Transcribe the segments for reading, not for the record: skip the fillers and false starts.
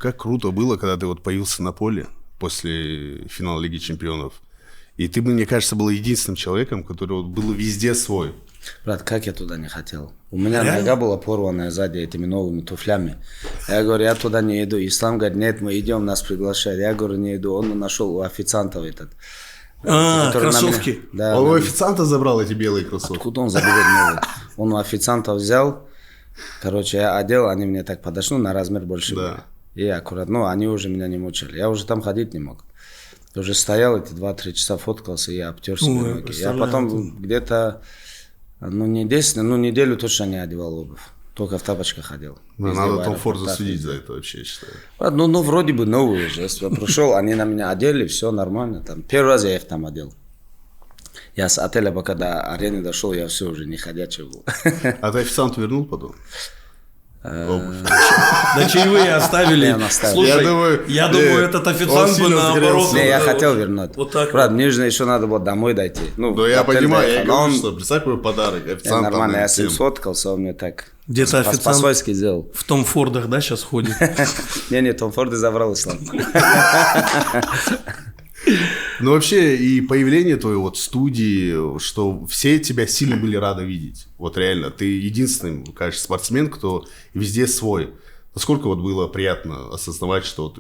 как круто было, когда ты вот появился на поле после финала Лиги Чемпионов. И ты, мне кажется, был единственным человеком, который вот был везде свой. Брат, как я туда не хотел? У меня нога была порванная сзади этими новыми туфлями. Я говорю, я туда не иду. Ислам говорит, нет, мы идем, нас приглашают. Я говорю, не иду. Он нашел у официантов этот. Кроссовки. Да, он у официанта забрал эти белые кроссовки. Откуда он заберет новые? Он у официанта взял. Короче, я одел, они мне так подошли, на размер больше. Да. И аккуратно, они уже меня не мучили. Я уже там ходить не мог. Уже стоял эти 2-3 часа, фоткался и обтер себе ноги. Я потом где-то, не 10, неделю точно не одевал обувь. Только в тапочках ходил. Надо Том Форд засудить за это вообще, я считаю. Вроде бы новые же. Я пришел, они на меня одели, все нормально. Там, первый раз я их там одел. Я с отеля, пока до арены дошел, я все уже не ходячий был. А ты официанту вернул потом? Да чаевые оставили. Слушай, я думаю, этот официант бы наоборот. Не, я хотел вернуть. Вот так. Брат, мне же еще надо было домой дойти. Да я понимаю, я говорю, что представь, какой подарок. Официант нормально, я с ним сфоткался, он мне так где-то официант по-свойски сделал. В Том Фордах, да, сейчас ходит? Не, Том Форд забрал Ислам. Ну, вообще, и появление твое вот в студии, что все тебя сильно были рады видеть. Вот реально, ты единственный, кажется, спортсмен, кто везде свой. Насколько вот было приятно осознавать, что вот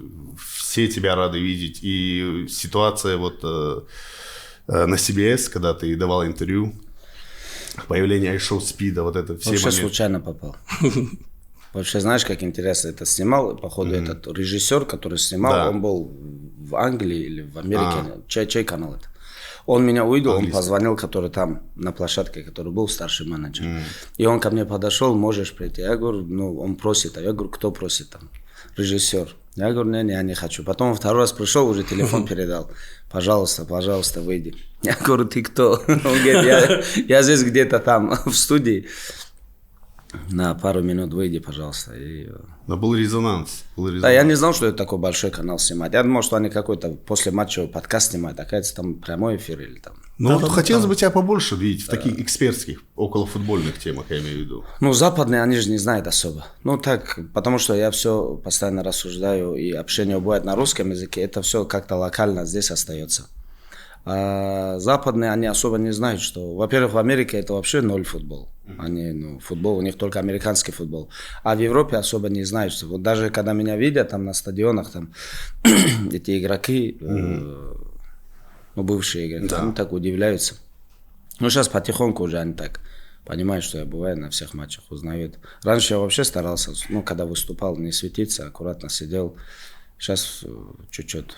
все тебя рады видеть. И ситуация вот на CBS, когда ты давал интервью, появление iShow Speed, вот это все вообще моменты. Случайно попал. Вообще, знаешь, как интересно это снимал, походу, этот режиссер, который снимал, он был в Англии или в Америке, чей канал это? Он меня увидел, он позвонил, который там на площадке, который был старший менеджер. И он ко мне подошел, можешь прийти? Я говорю, он просит. А я говорю, кто просит там? Режиссер. Я говорю, не, я не хочу. Потом он второй раз пришел, уже телефон передал. Пожалуйста, выйди. Я говорю, ты кто? Он говорит, я здесь где-то там в студии. На пару минут выйди, пожалуйста. Но был резонанс. Да, я не знал, что это такой большой канал снимать. Я думал, что они какой-то после матча подкаст снимают. Оказывается, там прямой эфир или там. Хотелось бы тебя побольше видеть в таких экспертских, околофутбольных темах, я имею в виду. Западные, они же не знают особо. Так, потому что я все постоянно рассуждаю, и общение бывает на русском языке. Это все как-то локально здесь остается. А западные, они особо не знают, что, во-первых, в Америке это вообще ноль футбол. Они, футбол, у них только американский футбол. А в Европе особо не знают, что вот даже когда меня видят там на стадионах, там эти игроки, бывшие игроки, они так удивляются. Сейчас потихоньку уже они так понимают, что я бываю на всех матчах, узнают. Раньше я вообще старался, когда выступал, не светиться, аккуратно сидел. Сейчас чуть-чуть.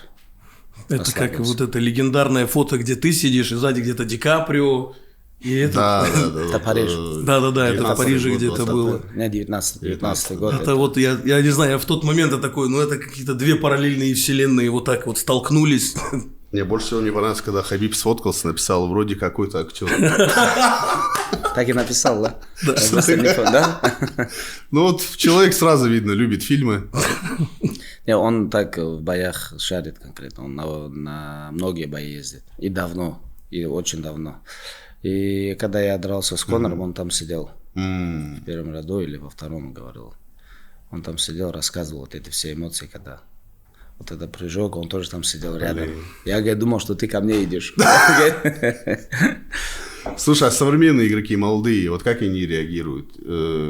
Это как вот это легендарное фото, где ты сидишь, и сзади где-то Ди Каприо. И это... Это Париж. Да, это в Париже где-то было. Не, 19 год. Это вот, я не знаю, я в тот момент я такой, это какие-то две параллельные вселенные вот так вот столкнулись. Мне больше всего не понравилось, когда Хабиб сфоткался, написал вроде какой-то актер. Так и написал, да? Да. Человек сразу видно, любит фильмы. Не, он так в боях шарит конкретно, он на многие бои ездит. И давно, и очень давно. И когда я дрался с Конором, он там сидел. В первом ряду или во втором, говорил. Он там сидел, рассказывал вот эти все эмоции, когда... Вот это прыжок, он тоже там сидел рядом. Я думал, что ты ко мне идешь. Слушай, а современные игроки, молодые, вот как они реагируют?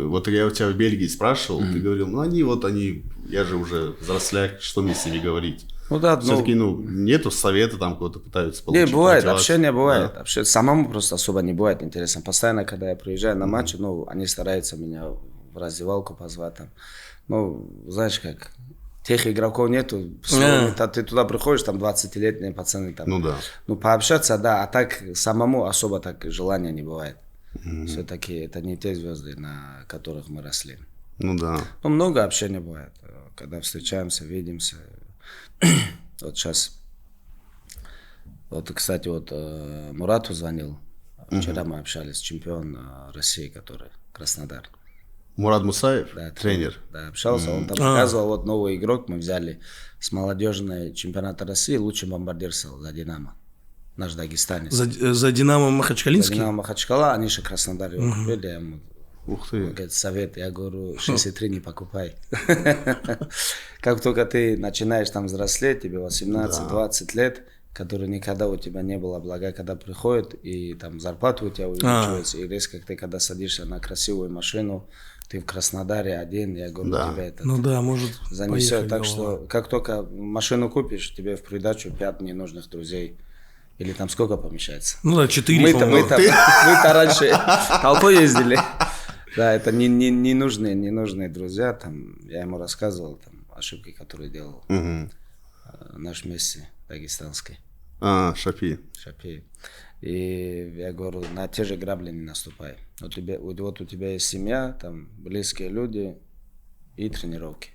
Вот я у тебя в Бельгии спрашивал, ты говорил, они, я же уже взросляк, что мне с ними говорить? Все-таки, нету совета, там кого-то пытаются получить. Не, бывает, общение бывает. Да? Самому просто особо не бывает интересно. Постоянно, когда я приезжаю на матчи, они стараются меня в раздевалку позвать. Там. Знаешь как... Тех игроков нету, ты туда приходишь, там 20-летние пацаны. Там. Пообщаться, да, а так самому особо так желания не бывает. Все-таки это не те звезды, на которых мы росли. Много общения бывает, когда встречаемся, видимся. Вот сейчас, кстати, Мурату звонил, вчера мы общались, чемпион России, который Краснодар. Мурат Мусаев, да, тренер. Да, общался, он там показывал, новый игрок мы взяли с молодежной чемпионата России, лучший бомбардир стал за Динамо, наш дагестанец. За Динамо Махачкалинский? За Динамо Махачкала, они же Краснодар его купили, Ух ты. Он говорит, совет. Я говорю, 63 не покупай. Как только ты начинаешь там взрослеть, тебе 18-20 лет, которые никогда у тебя не было, блага, когда приходит, и там зарплата у тебя увеличивается, и резко ты, когда садишься на красивую машину, ты в Краснодаре один, я говорю, тебя это может занесет. Так что, как только машину купишь, тебе в придачу 5 ненужных друзей. Или там сколько помещается? 4, Мы-то раньше толпой ездили. Да, это ненужные друзья. Там, я ему рассказывал там, ошибки, которые делал наш Месси дагестанский. Шапи. И я говорю, на те же грабли не наступай. Вот у тебя есть семья, там близкие люди и тренировки.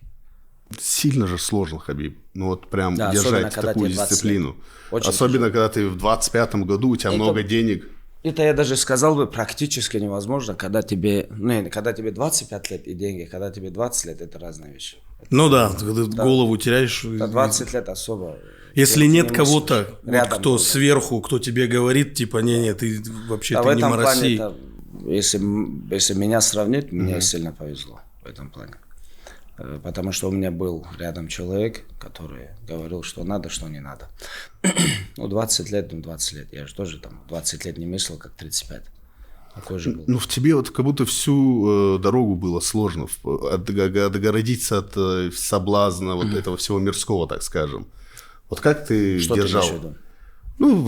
Сильно же сложно, Хабиб. Прям держать такую дисциплину. Особенно, когда ты в 25-м году, у тебя много денег. Это я даже сказал бы практически невозможно, когда тебе 25 лет и деньги, когда тебе 20 лет, это разные вещи. Когда голову теряешь. 20 лет особо. Если нет кого-то, кто сверху, кто тебе говорит, типа, не, ты вообще ты не мороси. Если меня сравнить, мне сильно повезло в этом плане. Потому что у меня был рядом человек, который говорил, что надо, что не надо. 20 лет. Я же тоже там 20 лет не мыслил, как 35. Такой же был. В тебе как будто всю дорогу было сложно отгородиться от соблазна этого всего мирского, так скажем. Как ты что держал? Ты имеешь в виду?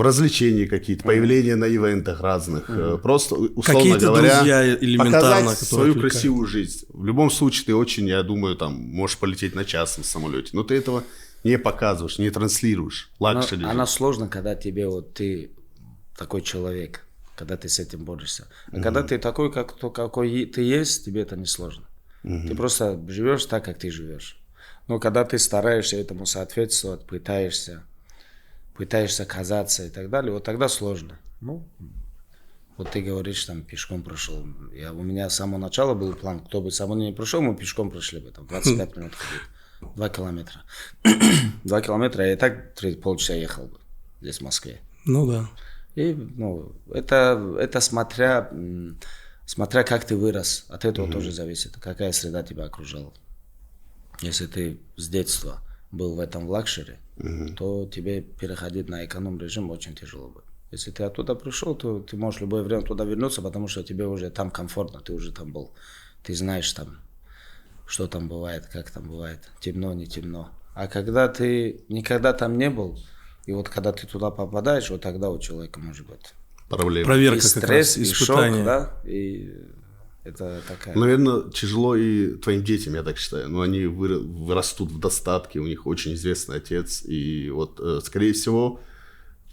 Развлечения какие-то, появления на ивентах разных. Просто, условно какие-то говоря, друзья элементарно, показать свою красивую жизнь. В любом случае, ты очень, я думаю, можешь полететь на частном самолете. Но ты этого не показываешь, не транслируешь. Она сложно, когда ты такой человек, когда ты с этим борешься. А когда ты такой, какой ты есть, тебе это не сложно. Ты просто живешь так, как ты живешь. Но когда ты стараешься этому соответствовать, пытаешься казаться и так далее, тогда сложно. Ты говоришь, там, пешком прошел. У меня с самого начала был план, кто бы со мной не прошел, мы пешком прошли бы, 25 минут ходить. 2 километра. 2 километра, я и так полчаса ехал бы здесь, в Москве. Да. И, это смотря, как ты вырос. От этого тоже зависит, какая среда тебя окружала. Если ты с детства был в этом лакшери, то тебе переходить на эконом-режим очень тяжело будет. Если ты оттуда пришел, то ты можешь в любое время туда вернуться, потому что тебе уже там комфортно, ты уже там был. Ты знаешь там, что там бывает, как там бывает, темно, не темно. А когда ты никогда там не был, и когда ты туда попадаешь, тогда у человека может быть проблема. Проверка, и стресс, как раз, и испытание. Шок, да, и это такая... Наверное, тяжело и твоим детям, я так считаю. Они вырастут в достатке, у них очень известный отец. И скорее всего,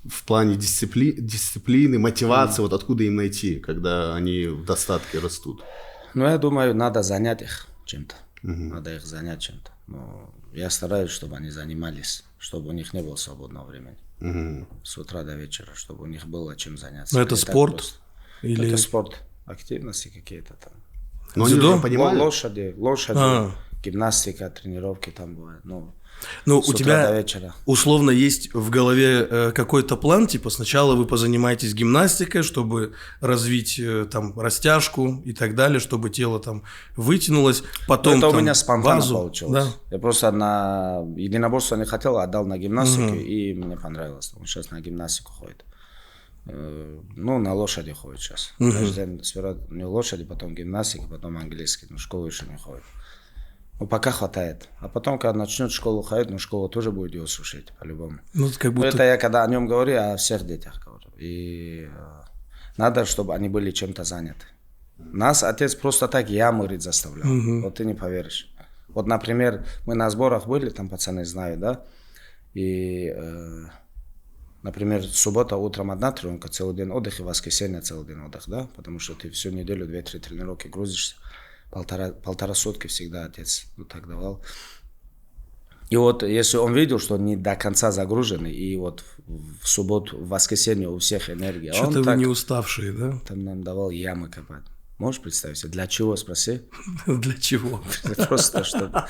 в плане дисциплины, мотивации, откуда им найти, когда они в достатке растут? Я думаю, надо занять их чем-то. Надо их занять чем-то. Но я стараюсь, чтобы они занимались, чтобы у них не было свободного времени. С утра до вечера, чтобы у них было чем заняться. Но это спорт? Это спорт. Активности какие-то там. Но они уже понимают? Лошади, гимнастика, тренировки там бывают. У тебя до вечера. Условно есть в голове какой-то план, типа сначала вы позанимаетесь гимнастикой, чтобы развить там растяжку и так далее, чтобы тело там вытянулось, потом это у меня спонтанно получилось. Да. Я просто на единоборство не хотел, отдал на гимнастику, и мне понравилось. Он сейчас на гимнастику ходит. На лошади ходит сейчас. Каждый день сперва не лошади, потом гимнастика, потом английский. Но в школу еще не ходит. Пока хватает. А потом, когда начнет школу ходить, школа тоже будет его сушить, по-любому. Это я когда о нем говорю, о всех детях говорю. И надо, чтобы они были чем-то заняты. Нас отец просто так яму рыть заставлял. Ты не поверишь. Например, мы на сборах были, там пацаны знают, да? И... Например, суббота утром одна тренировка, целый день отдых, и воскресенье целый день отдых, да? Потому что ты всю неделю 2-3 тренировки грузишься. Полтора сутки всегда отец так давал. И если он видел, что не до конца загружены, и в субботу, в воскресенье у всех энергия. Что-то вы не уставшие, да? Там нам давал ямы копать. Можешь представить себе? Для чего, спроси? Для чего? Просто, чтобы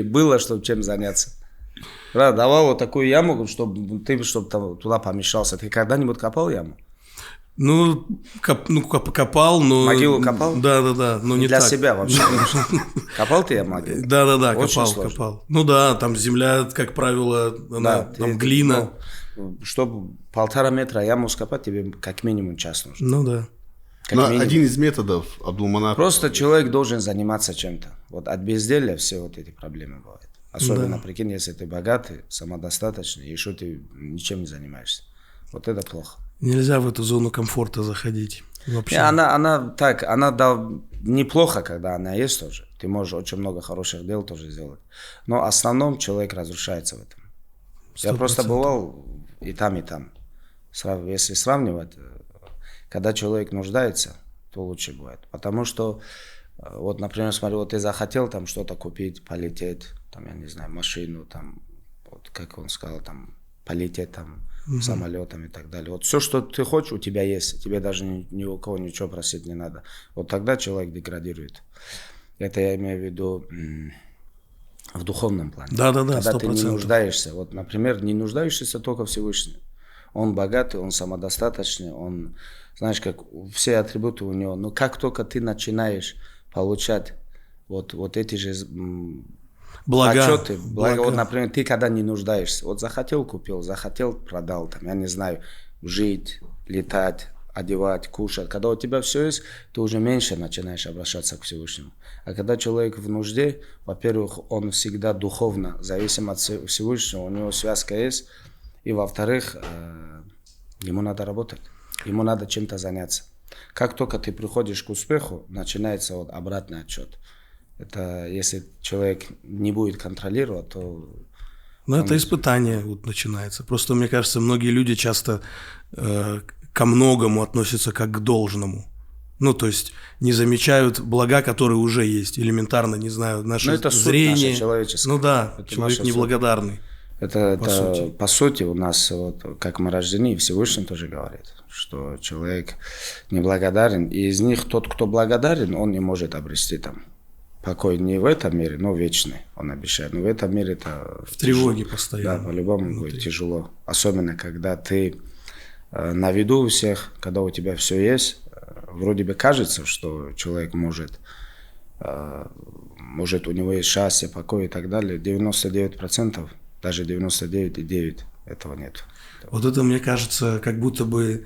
было, чтобы чем заняться. Да, давал такую яму, чтобы ты туда помещался. Ты когда-нибудь копал яму? Ну, копал, но... Могилу копал? Да, но не для так. Для себя вообще. Копал ты могилу? Да, копал. Ну да, там земля, как правило, там глина. Чтобы 1,5 метра яму скопать, тебе как минимум час нужно. Ну да. Но один из методов Абдулманап... Просто человек должен заниматься чем-то. Вот от безделья все вот эти проблемы бывают. Особенно, прикинь, если ты богатый, самодостаточный, и еще ты ничем не занимаешься. Вот это плохо. Нельзя в эту зону комфорта заходить. Вообще. Она неплохо, когда она есть тоже. Ты можешь очень много хороших дел тоже сделать. Но в основном человек разрушается в этом. 100%. Я просто бывал и там, и там. Если сравнивать, когда человек нуждается, то лучше бывает. Потому что, вот, например, смотри, вот ты захотел там что-то купить, полететь, там, я не знаю, машину, там, вот, как он сказал, там, полететь там, самолетом и так далее. Вот все, что ты хочешь, у тебя есть. Тебе даже ни у кого ничего просить не надо. Вот тогда человек деградирует. Это я имею в виду в духовном плане. Да, 100%. Когда ты не нуждаешься. Вот, например, не нуждаешься только Всевышний. Он богатый, он самодостаточный, он, знаешь, как все атрибуты у него. Но как только ты начинаешь получать вот эти же почеты, благо. Вот, например, ты когда не нуждаешься, вот захотел купил, захотел продал, там, я не знаю, жить, летать, одевать, кушать. Когда у тебя все есть, ты уже меньше начинаешь обращаться к Всевышнему. А когда человек в нужде, во-первых, он всегда духовно зависим от Всевышнего, у него связка есть, и во-вторых, ему надо работать, ему надо чем-то заняться. Как только ты приходишь к успеху, начинается вот обратный отчет. Это если человек не будет контролировать, то... Ну, это испытание вот начинается. Просто, мне кажется, многие люди часто ко многому относятся как к должному. Ну, то есть не замечают блага, которые уже есть. Элементарно, не знаю, наше зрение. Ну да, это человек неблагодарный. Это по сути у нас, вот, как мы рождены, Всевышний тоже говорит, что человек неблагодарен. И из них тот, кто благодарен, он не может обрести там покой не в этом мире, но вечный, он обещает. Но в этом мире это... В тревоге постоянно. Да, по-любому будет тяжело. Особенно, когда ты на виду у всех, когда у тебя все есть, вроде бы кажется, что человек может у него есть счастье, покой и так далее. 99%, даже 99,9% этого нет. Вот это, мне кажется, как будто бы...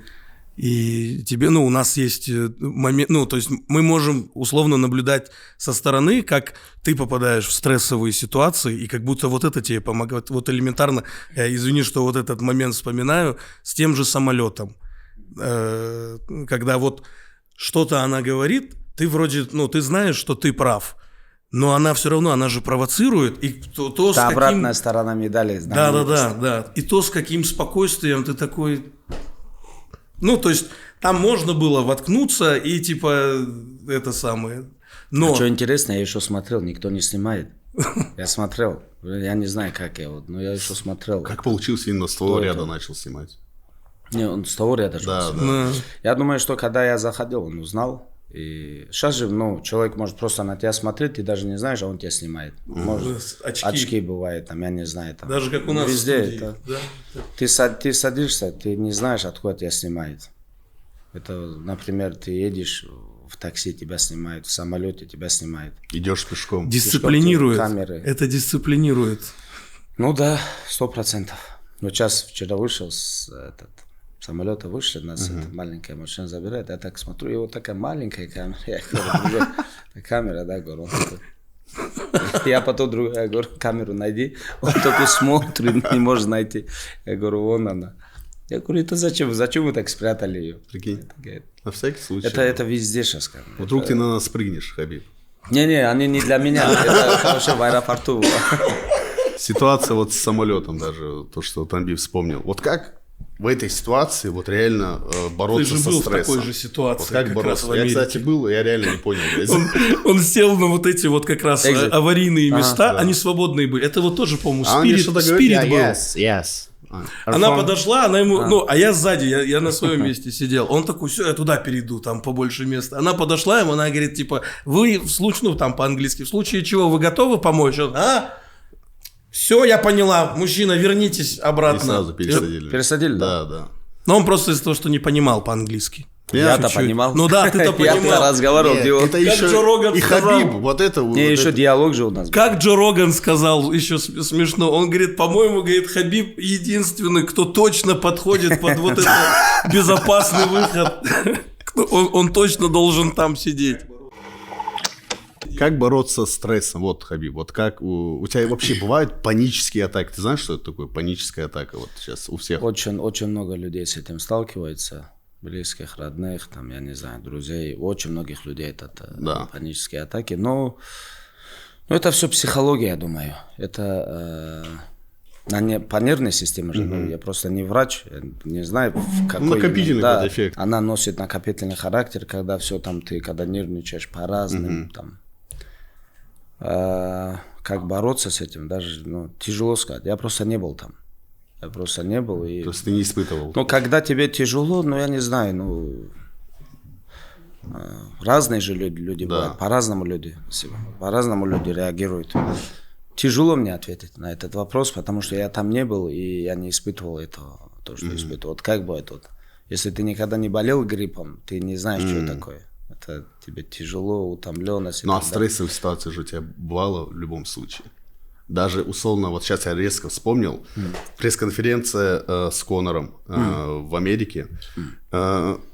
И тебе, у нас есть момент, то есть мы можем условно наблюдать со стороны, как ты попадаешь в стрессовые ситуации, и как будто вот это тебе помогает. Вот элементарно, извини, что вот этот момент вспоминаю, с тем же самолетом. Когда вот что-то она говорит, ты вроде, ты знаешь, что ты прав, но она все равно, она же провоцирует. И то с каким... обратная сторона медали. Да. И то, с каким спокойствием ты такой... то есть там можно было воткнуться и это самое. Но... что интересно, я еще смотрел, никто не снимает. Я смотрел. Я не знаю, как но я еще смотрел. Как получилось, именно с того ряда начал снимать? Не, он с того ряда шел. Да. Я думаю, что когда я заходил, он узнал. И сейчас же, человек может просто на тебя смотреть, ты даже не знаешь, а он тебя снимает. Может, очки бывают, там, я не знаю. Там, даже как у нас везде в студии. Да? Ты садишься, ты не знаешь, откуда тебя снимает. Это, например, ты едешь в такси, тебя снимают, в самолете тебя снимают. Идешь пешком. Дисциплинирует. Это дисциплинирует. Ну да, 100%. Вот сейчас вчера вышел самолета вышли, нас эта маленькая машина забирает, я так смотрю, и вот такая маленькая камера, я говорю, камера, да, говорю, я потом другую, я говорю, камеру найди, он такой смотрит, не может найти, я говорю, вон она. Я говорю, это зачем вы так спрятали ее? Прикинь, на всякий случай. Это везде сейчас камера. Вдруг ты на нас прыгнешь, Хабиб. Не, они не для меня, это, короче, в аэропорту. Ситуация вот с самолетом даже, то, что Танбив вспомнил. Вот как в этой ситуации вот реально бороться со стрессом? Ты же был в такой же ситуации. Вот как бороться? Я, кстати, был, я реально не понял. Он сел на вот эти вот как раз аварийные места, они свободные были. Это вот тоже, по-моему, спирит был. Yes. Она подошла, она ему, а я сзади, я на своем месте сидел. Он такой, все, я туда перейду, там побольше места. Она подошла ему, она говорит, вы в случае, там по-английски, в случае чего вы готовы помочь? Он, все, я поняла, мужчина, вернитесь обратно. И сразу пересадили. Пересадили, да? Но он просто из-за того, что не понимал по-английски. Я-то понимал. Ну да, ты-то понимал. Я-то разговаривал. Это еще Джо Роган и сказал. Хабиб, вот это... Не, вот еще это. диалог же у нас был. Как Джо Роган сказал, еще смешно, он говорит, по-моему, говорит, Хабиб единственный, кто точно подходит под вот этот безопасный выход. Он точно должен там сидеть. Как бороться с стрессом? Вот, Хабиб, вот как у тебя вообще бывают панические атаки? Ты знаешь, что это такое паническая атака вот сейчас у всех? Очень много людей с этим сталкивается. Близких, родных, там, я не знаю, друзей. Очень многих людей это панические атаки. Но это все психология, я думаю. Это по нервной системе же. Я просто не врач, я не знаю, какой накопительный какой-то эффект. Она носит накопительный характер, когда все там ты, когда нервничаешь по разным там. Как бороться с этим, даже тяжело сказать. Я просто не был там. Я просто не был. И... То есть ты не испытывал? Ну, когда тебе тяжело, я не знаю, разные же люди бывают, по-разному люди реагируют. Тяжело мне ответить на этот вопрос, потому что я там не был, и я не испытывал этого, то, что испытывал. Вот как бывает, если ты никогда не болел гриппом, ты не знаешь, что это такое. Это тебе тяжело, утомленность. Ну, а стрессовая ситуация же у тебя бывала в любом случае. Даже условно, вот сейчас я резко вспомнил, пресс-конференция с Конором в Америке.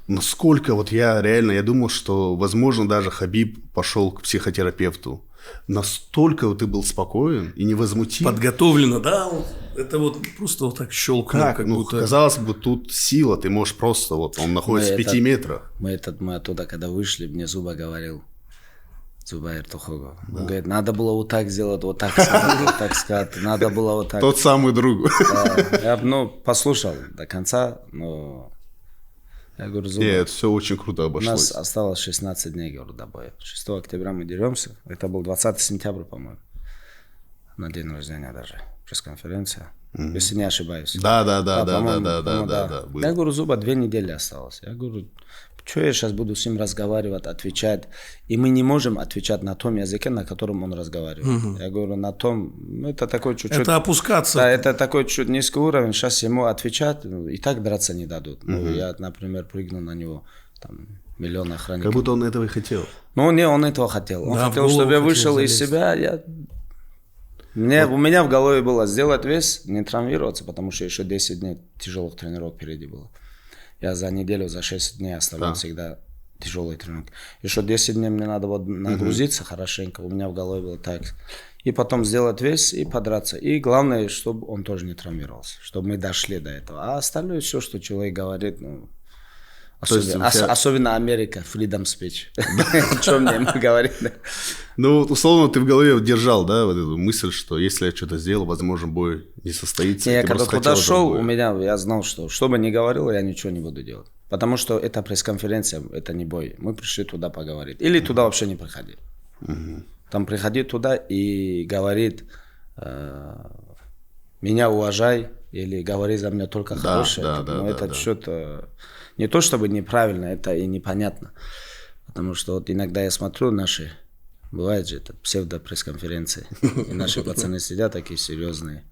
Насколько вот я думал, что, возможно, даже Хабиб пошел к психотерапевту. Настолько ты был спокоен и невозмутим. Подготовлено, да? Это вот просто вот так щелкнуло. Как будто... Казалось бы, тут сила, ты можешь просто, он находится в 5 метрах. Мы оттуда, когда вышли, мне Зуба говорил. Зубайр Тухого. Он говорит, надо было вот так сделать, вот так сказать, надо было вот так. Тот самый друг. Я послушал до конца, но я говорю, Зуба, это все очень круто обошлось. У нас осталось 16 дней, говорю, до боя. 6 октября мы деремся, это был 20 сентября, по-моему, на день рождения даже, пресс-конференция, если не ошибаюсь. Да. Я говорю, Зуба, 2 недели осталось. Я говорю, что я сейчас буду с ним разговаривать, отвечать? И мы не можем отвечать на том языке, на котором он разговаривает. Я говорю, на том, это такой чуть-чуть... Это опускаться. Да, это такой чуть низкий уровень. Сейчас ему отвечать, и так драться не дадут. Я, например, прыгнул на него, там, миллион охранников. Как будто он этого и хотел. Он этого хотел. Он хотел, чтобы я вышел из себя. У меня в голове было сделать вес, не травмироваться, потому что еще 10 дней тяжелых тренировок впереди было. Я за неделю, за 6 дней оставлял всегда тяжелые тренировки. Еще 10 дней мне надо нагрузиться хорошенько, у меня в голове было так. И потом сделать вес и подраться. И главное, чтобы он тоже не травмировался, чтобы мы дошли до этого. А остальное все, что человек говорит, особенно Америка, freedom speech. Что мне ему говорит? Условно, ты в голове держал, да, вот эту мысль, что если я что-то сделал, возможно, бой не состоится. Я когда туда шел, я знал, что бы ни говорил, я ничего не буду делать. Потому что это пресс-конференция, это не бой. Мы пришли туда поговорить. Или туда вообще не приходи. Там приходи туда и говорит, меня уважай, или говори за меня только хорошее. Это что-то не то чтобы неправильно, это и непонятно. Потому что иногда я смотрю наши, бывает же, это псевдо-пресс-конференции, и наши пацаны сидят такие серьезные,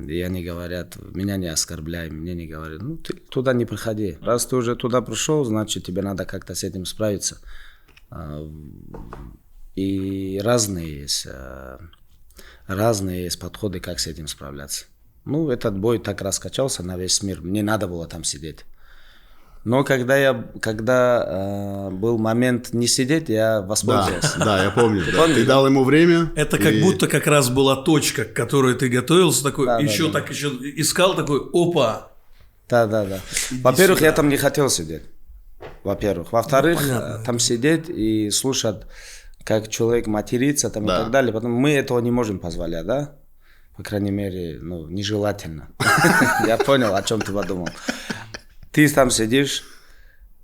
и они говорят, меня не оскорбляй, мне не говорят, ты туда не приходи. Раз ты уже туда пришел, значит, тебе надо как-то с этим справиться. И разные есть подходы, как с этим справляться. Этот бой так раскачался на весь мир, мне надо было там сидеть. Но когда был момент не сидеть, я воспользовался. Да, я помню. Ты дал ему время. Это как будто как раз была точка, к которой ты готовился, такой, еще искал, такой, опа. Да. Во-первых, я там не хотел сидеть. Во-первых. Во-вторых, там сидеть и слушать, как человек матерится там, и так далее. Потому мы этого не можем позволять, да? По крайней мере, нежелательно. Я понял, о чем ты подумал. Ты там сидишь,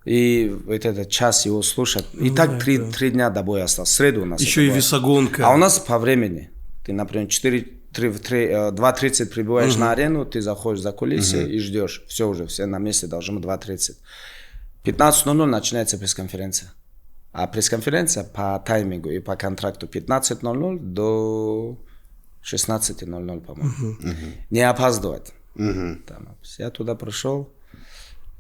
и вот этот час его слушать. И так 3 дня до боя осталось. В среду у нас. Еще и весогонка. А у нас по времени. Ты, например, 2:30 прибываешь на арену, ты заходишь за кулисы и ждешь. Все на месте должны быть 2:30. 15:00 начинается пресс-конференция. А пресс-конференция по таймингу и по контракту 15:00 до 16:00, по-моему. Не опаздывать. Я туда пришел.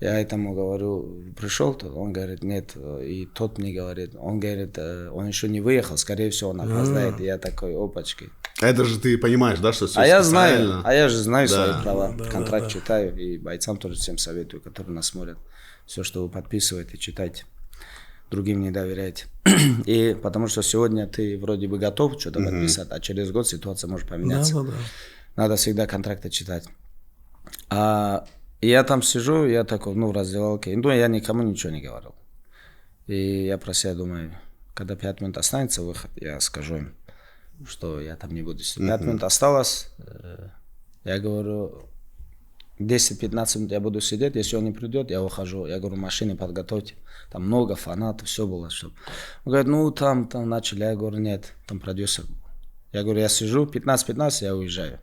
Я этому говорю, пришел, он говорит, нет. И тот мне говорит, он говорит, он еще не выехал, скорее всего, он опоздает. И я такой, опачки. А это же ты понимаешь, да, что все я знаю, я же знаю свои права, контракт да. читаю, и бойцам тоже всем советую, которые нас смотрят. Все, что вы подписываете, читайте. Другим не доверяйте. И потому что сегодня ты вроде бы готов что-то подписать, а через год ситуация может поменяться. Да. Надо всегда контракты читать. И я там сижу, я такой, в раздевалке. Я никому ничего не говорил. И я про себя думаю, когда 5 минут останется выход, я скажу им, что я там не буду сидеть. 5 минут осталось, я говорю, 10-15 минут я буду сидеть, если он не придет, я ухожу. Я говорю, машины подготовьте. Там много фанатов, все было. Чтобы... Он говорит, там начали. Я говорю, нет, там продюсер был. Я говорю, я сижу, 15-15, я уезжаю.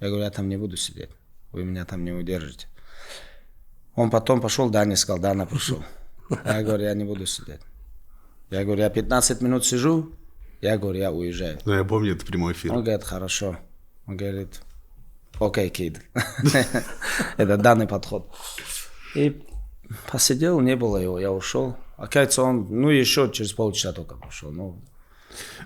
Я говорю, я там не буду сидеть. Вы меня там не удержите. Он потом пошел, Даня сказал, Дана пришел. Я говорю, я не буду сидеть. Я говорю, я 15 минут сижу, я говорю, я уезжаю. Я помню, это прямой эфир. Он говорит, хорошо. Он говорит, окей, кид. Это данный подход. И посидел, не было его, я ушел. Оказывается, он, еще через полчаса только пошел.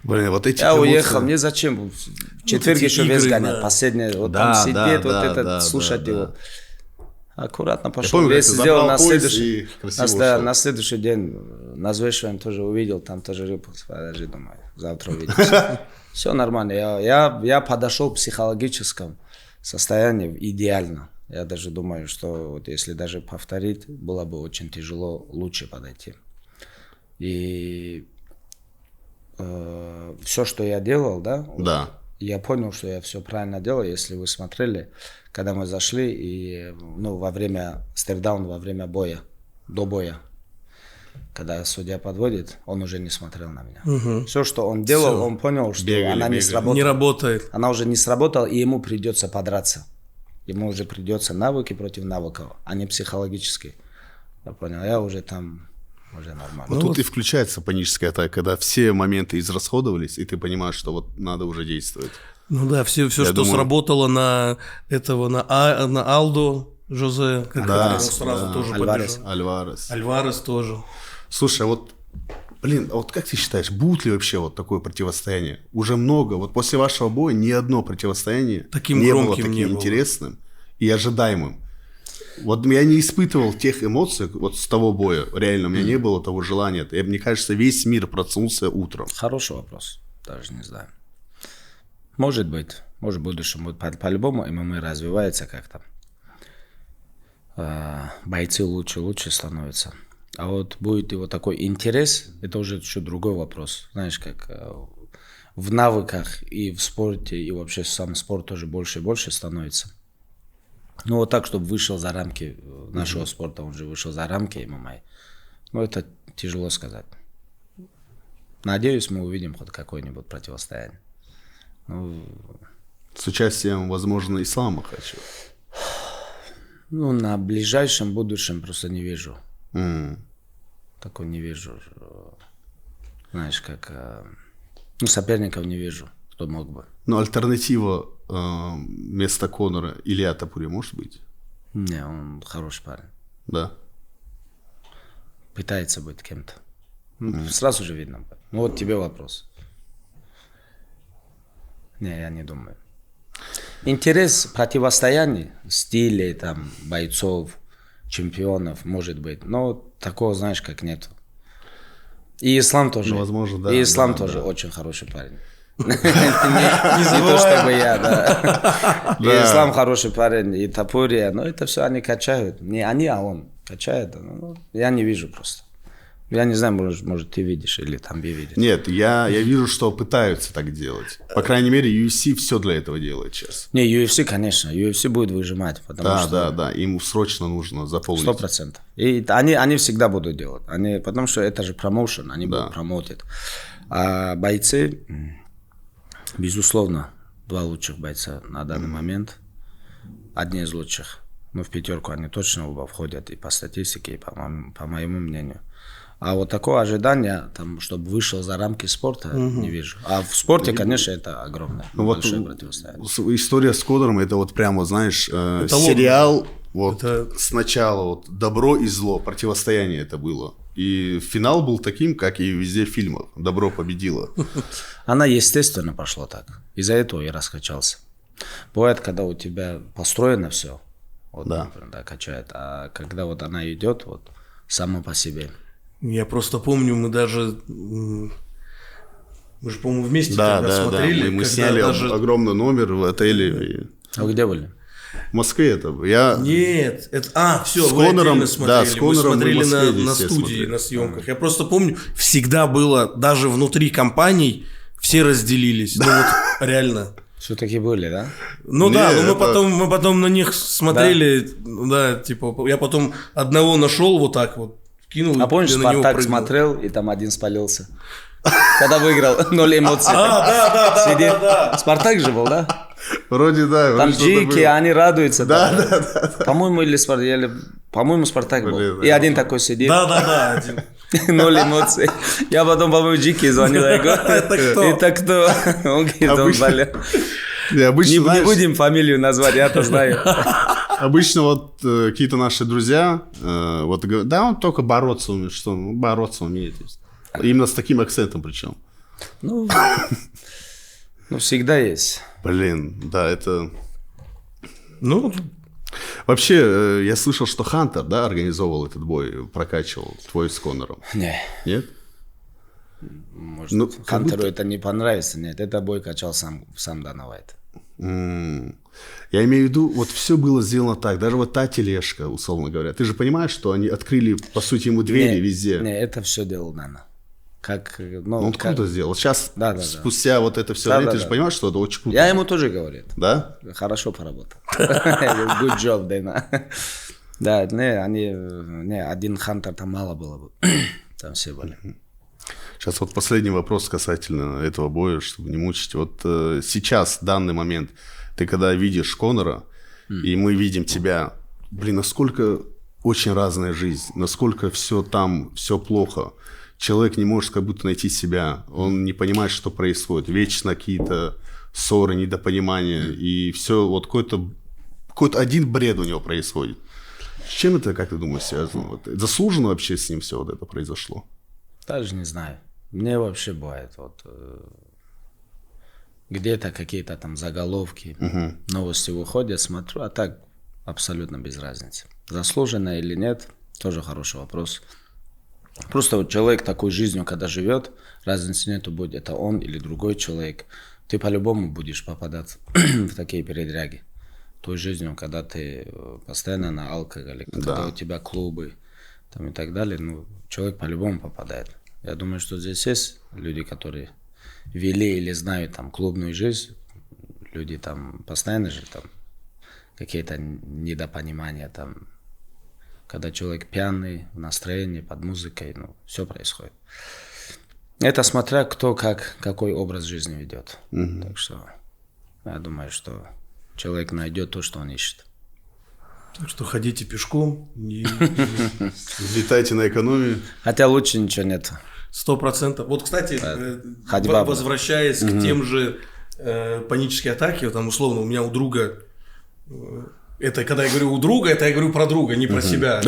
Блин, вот эти я уехал, мне зачем? В четверг еще вес гонять, последнее, там сидеть, слушать его. Аккуратно пошел, помню, весь сделал на следующий день, на взвешиванием тоже увидел, там тоже рыбу, подожди, думаю, завтра увидимся. Все нормально, я подошел к психологическому состоянию идеально. Я даже думаю, что вот если даже повторить, было бы очень тяжело лучше подойти. И все, что я делал, да. Я понял, что я все правильно делал. Если вы смотрели, когда мы зашли, и во время стердаун, во время боя, до боя, когда судья подводит, он уже не смотрел на меня. Все, что он делал, он понял, что она не сработала. Не работает. Она уже не сработала, и ему придется подраться. Ему уже придется навыки против навыков, а не психологические. Я понял, я уже там... Уже нормально. Вот тут и включается паническая атака, когда все моменты израсходовались, и ты понимаешь, что вот надо уже действовать. Все, что думаю... сработало на Алдо, Жозе, сразу тоже поддержал. Альварес тоже. Слушай, вот как ты считаешь, будет ли вообще вот такое противостояние? Уже много. Вот после вашего боя ни одно противостояние не было таким интересным и ожидаемым. Вот я не испытывал тех эмоций вот с того боя. Реально, у меня не было того желания. Мне кажется, весь мир проснулся утром. Хороший вопрос. Даже не знаю. Может быть. Может, в будущем будет по-любому ММА развивается как-то. Бойцы лучше становятся. А вот будет его такой интерес, это уже еще другой вопрос. Знаешь, как в навыках и в спорте, и вообще сам спорт тоже больше и больше становится. Вот так, чтобы вышел за рамки нашего спорта, он же вышел за рамки ММА. Это тяжело сказать. Надеюсь, мы увидим хоть какое-нибудь противостояние. С участием, возможно, ислама хочу. На ближайшем будущем просто не вижу. Такой не вижу. Знаешь, как... соперников не вижу, кто мог бы. Но альтернатива вместо Конора Илья Топури может быть? Не, он хороший парень. Да? Пытается быть кем-то. Сразу же видно. Вот тебе вопрос. Не, я не думаю. Интерес противостояний, стилей, там, бойцов, чемпионов, может быть. Но такого, знаешь, как нету. И Ислам тоже. Возможно, да. И Ислам тоже очень хороший парень. Не то, чтобы я, да. И Ислам хороший парень, и Топури, но это все они качают. Не они, а он качает. Я не вижу просто. Я не знаю, может ты видишь или там видишь. Нет, я вижу, что пытаются так делать. По крайней мере, UFC все для этого делает сейчас. Не, UFC, конечно, UFC будет выжимать. Да, им срочно нужно заполнить. 100%. И они всегда будут делать. Потому что это же промоушен, они будут промоутить. А бойцы, безусловно, 2 лучших бойца на данный момент. Одни из лучших. В 5 они точно оба входят и по статистике, и по моему мнению. А вот такое ожидание, там, чтобы вышел за рамки спорта, не вижу. А в спорте, конечно, это огромное, большое противостояние. История с Конором, это вот прямо, знаешь, сериал, вот сначала вот добро и зло, противостояние это было. И финал был таким, как и везде в фильмах. Добро победило. Она естественно пошла так. Из-за этого и раскачался. Бывает, когда у тебя построено все, вот, например, да, качает, а когда вот она идет, вот, само по себе. Я просто помню, мы даже... Мы же, по-моему, вместе смотрели. Да. Мы сняли огромный номер в отеле. А вы где были? В Москве это. Нет, это... все, с вы Конором, отдельно смотрели. Да, с Конором мы смотрели Москве, на студии, на съемках. Я просто помню, всегда было, даже внутри компаний, все разделились. Ну вот, реально. Все-таки были, да? Ну да, но мы потом на них смотрели, да, типа, я потом одного нашел вот так вот, кинул. А помнишь, Спартак смотрел, и там один спалился? Когда выиграл, 0 эмоций. Да. Спартак же был, да? Вроде да. Там Джики, они радуются. Да. По-моему, по-моему, Спартак был. И один такой сидит. Да, один. 0 эмоций. Я потом, по-моему, Джики звонил. Это кто? Он говорит, он болел. Не будем фамилию назвать, я-то знаю. Обычно вот какие-то наши друзья вот говорят, да, он только бороться умеет, что он бороться умеет. Именно с таким акцентом причем. Ну, всегда есть. Блин, да, это... Ну, вообще, я слышал, что Хантер, да, организовывал этот бой, прокачивал твой с Конором. Нет? Может, Хантеру это не понравится, нет. Это бой качал сам Дана Уайт. Я имею в виду, вот все было сделано так, даже вот та тележка, условно говоря. Ты же понимаешь, что они открыли, по сути, ему двери везде. Не, это все делал Дана. Он круто сделал. Сейчас, спустя вот это все время, ты же понимаешь, что это очень круто. Я ему тоже говорю. Да? Хорошо поработал. Good job, Дэна. Да, один Хантер там мало было бы. Там все были. Сейчас вот последний вопрос касательно этого боя, чтобы не мучить. Вот сейчас, в данный момент, ты когда видишь Конора, и мы видим тебя, блин, насколько очень разная жизнь, насколько все там, все плохо. Человек не может как будто найти себя, он не понимает, что происходит. Вечно какие-то ссоры, недопонимания, и все, вот какой-то один бред у него происходит. С чем это, как ты думаешь, связано? Вот, заслуженно вообще с ним все вот это произошло? Даже не знаю. Мне вообще бывает, вот где-то какие-то там заголовки, новости выходят, смотрю, а так абсолютно без разницы. Заслуженно или нет, тоже хороший вопрос. Просто вот человек такой жизнью, когда живет, разницы нету, будет это он или другой человек. Ты по-любому будешь попадать в такие передряги. Той жизнью, когда ты постоянно на алкоголе, когда у тебя клубы там, и так далее, человек по-любому попадает. Я думаю, что здесь есть люди, которые вели или знают там клубную жизнь, люди там постоянно же там какие-то недопонимания там, когда человек пьяный, в настроении, под музыкой, все происходит. Это смотря кто какой образ жизни ведет. Так что я думаю, что человек найдет то, что он ищет. Так что ходите пешком. Летайте на экономию. Хотя лучше ничего нет. 100%. Вот, кстати, ходьба возвращаясь к тем же панические атаки, там, условно, у меня у друга... Это когда я говорю у друга, это я говорю про друга, не про себя.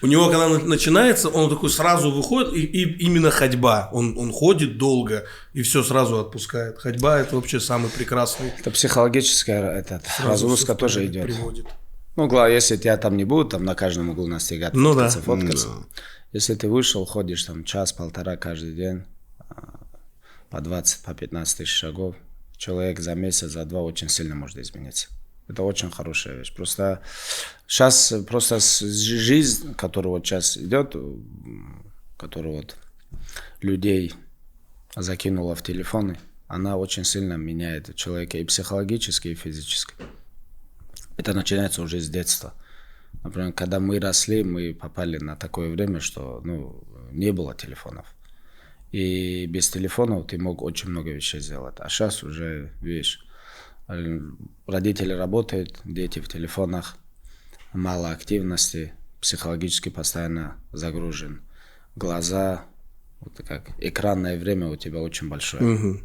У него, когда начинается, он такой сразу выходит, и именно ходьба. Он ходит долго, и все сразу отпускает. Ходьба – это вообще самый прекрасный. Это психологическая разгрузка тоже идет. Если тебя там не будут, там на каждом углу настигать, фоткаться. Если ты вышел, ходишь там час-полтора каждый день, по 20, по 15 тысяч шагов, человек за месяц, за два очень сильно может измениться. Это очень хорошая вещь. Просто сейчас жизнь, которая вот сейчас идет, которая вот людей закинула в телефоны, она очень сильно меняет человека и психологически, и физически. Это начинается уже с детства. Например, когда мы росли, мы попали на такое время, что не было телефонов. И без телефонов ты мог очень много вещей сделать. А сейчас уже, видишь, родители работают, дети в телефонах, мало активности, психологически постоянно загружен. Глаза, вот как экранное время у тебя очень большое.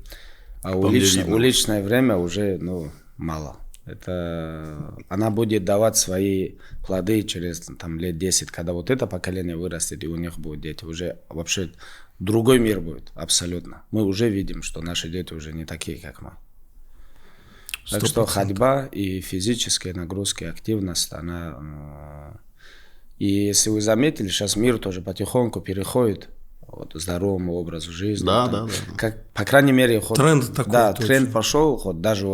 А уличное время уже, мало. Она будет давать свои плоды через там, лет 10, когда вот это поколение вырастет, и у них будут дети. Уже вообще другой мир будет, абсолютно. Мы уже видим, что наши дети уже не такие, как мы. 100%. Так что ходьба и физические нагрузки, активность, она... И если вы заметили, сейчас мир тоже потихоньку переходит к здоровому образу жизни. Да. Как, по крайней мере, тренд такой. Да, тренд пошел, даже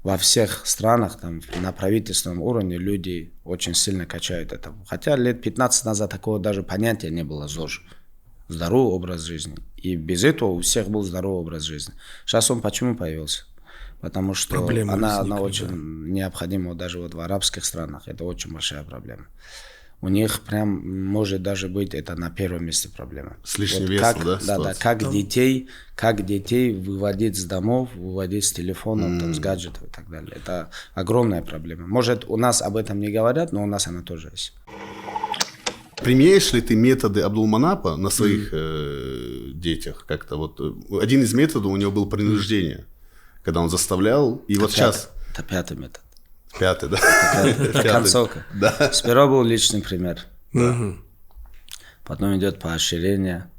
во всех странах, там, на правительственном уровне люди очень сильно качают это. Хотя лет 15 назад такого даже понятия не было ЗОЖ. Здоровый образ жизни. И без этого у всех был здоровый образ жизни. Сейчас он почему появился? Потому что она очень необходима даже в арабских странах. Это очень большая проблема. У них прям может даже быть это на первом месте проблема. С лишним весом, да? Да, как детей выводить с домов, выводить с телефонов, там, с гаджетов и так далее. Это огромная проблема. Может, у нас об этом не говорят, но у нас она тоже есть. Применяешь ли ты методы Абдулманапа на своих детях? Как-то вот один из методов у него был принуждение, когда он заставлял, и вот сейчас... Это пятый метод. Пятый, да? Это концовка. Да. Сперва был личный пример. Потом идет поощрение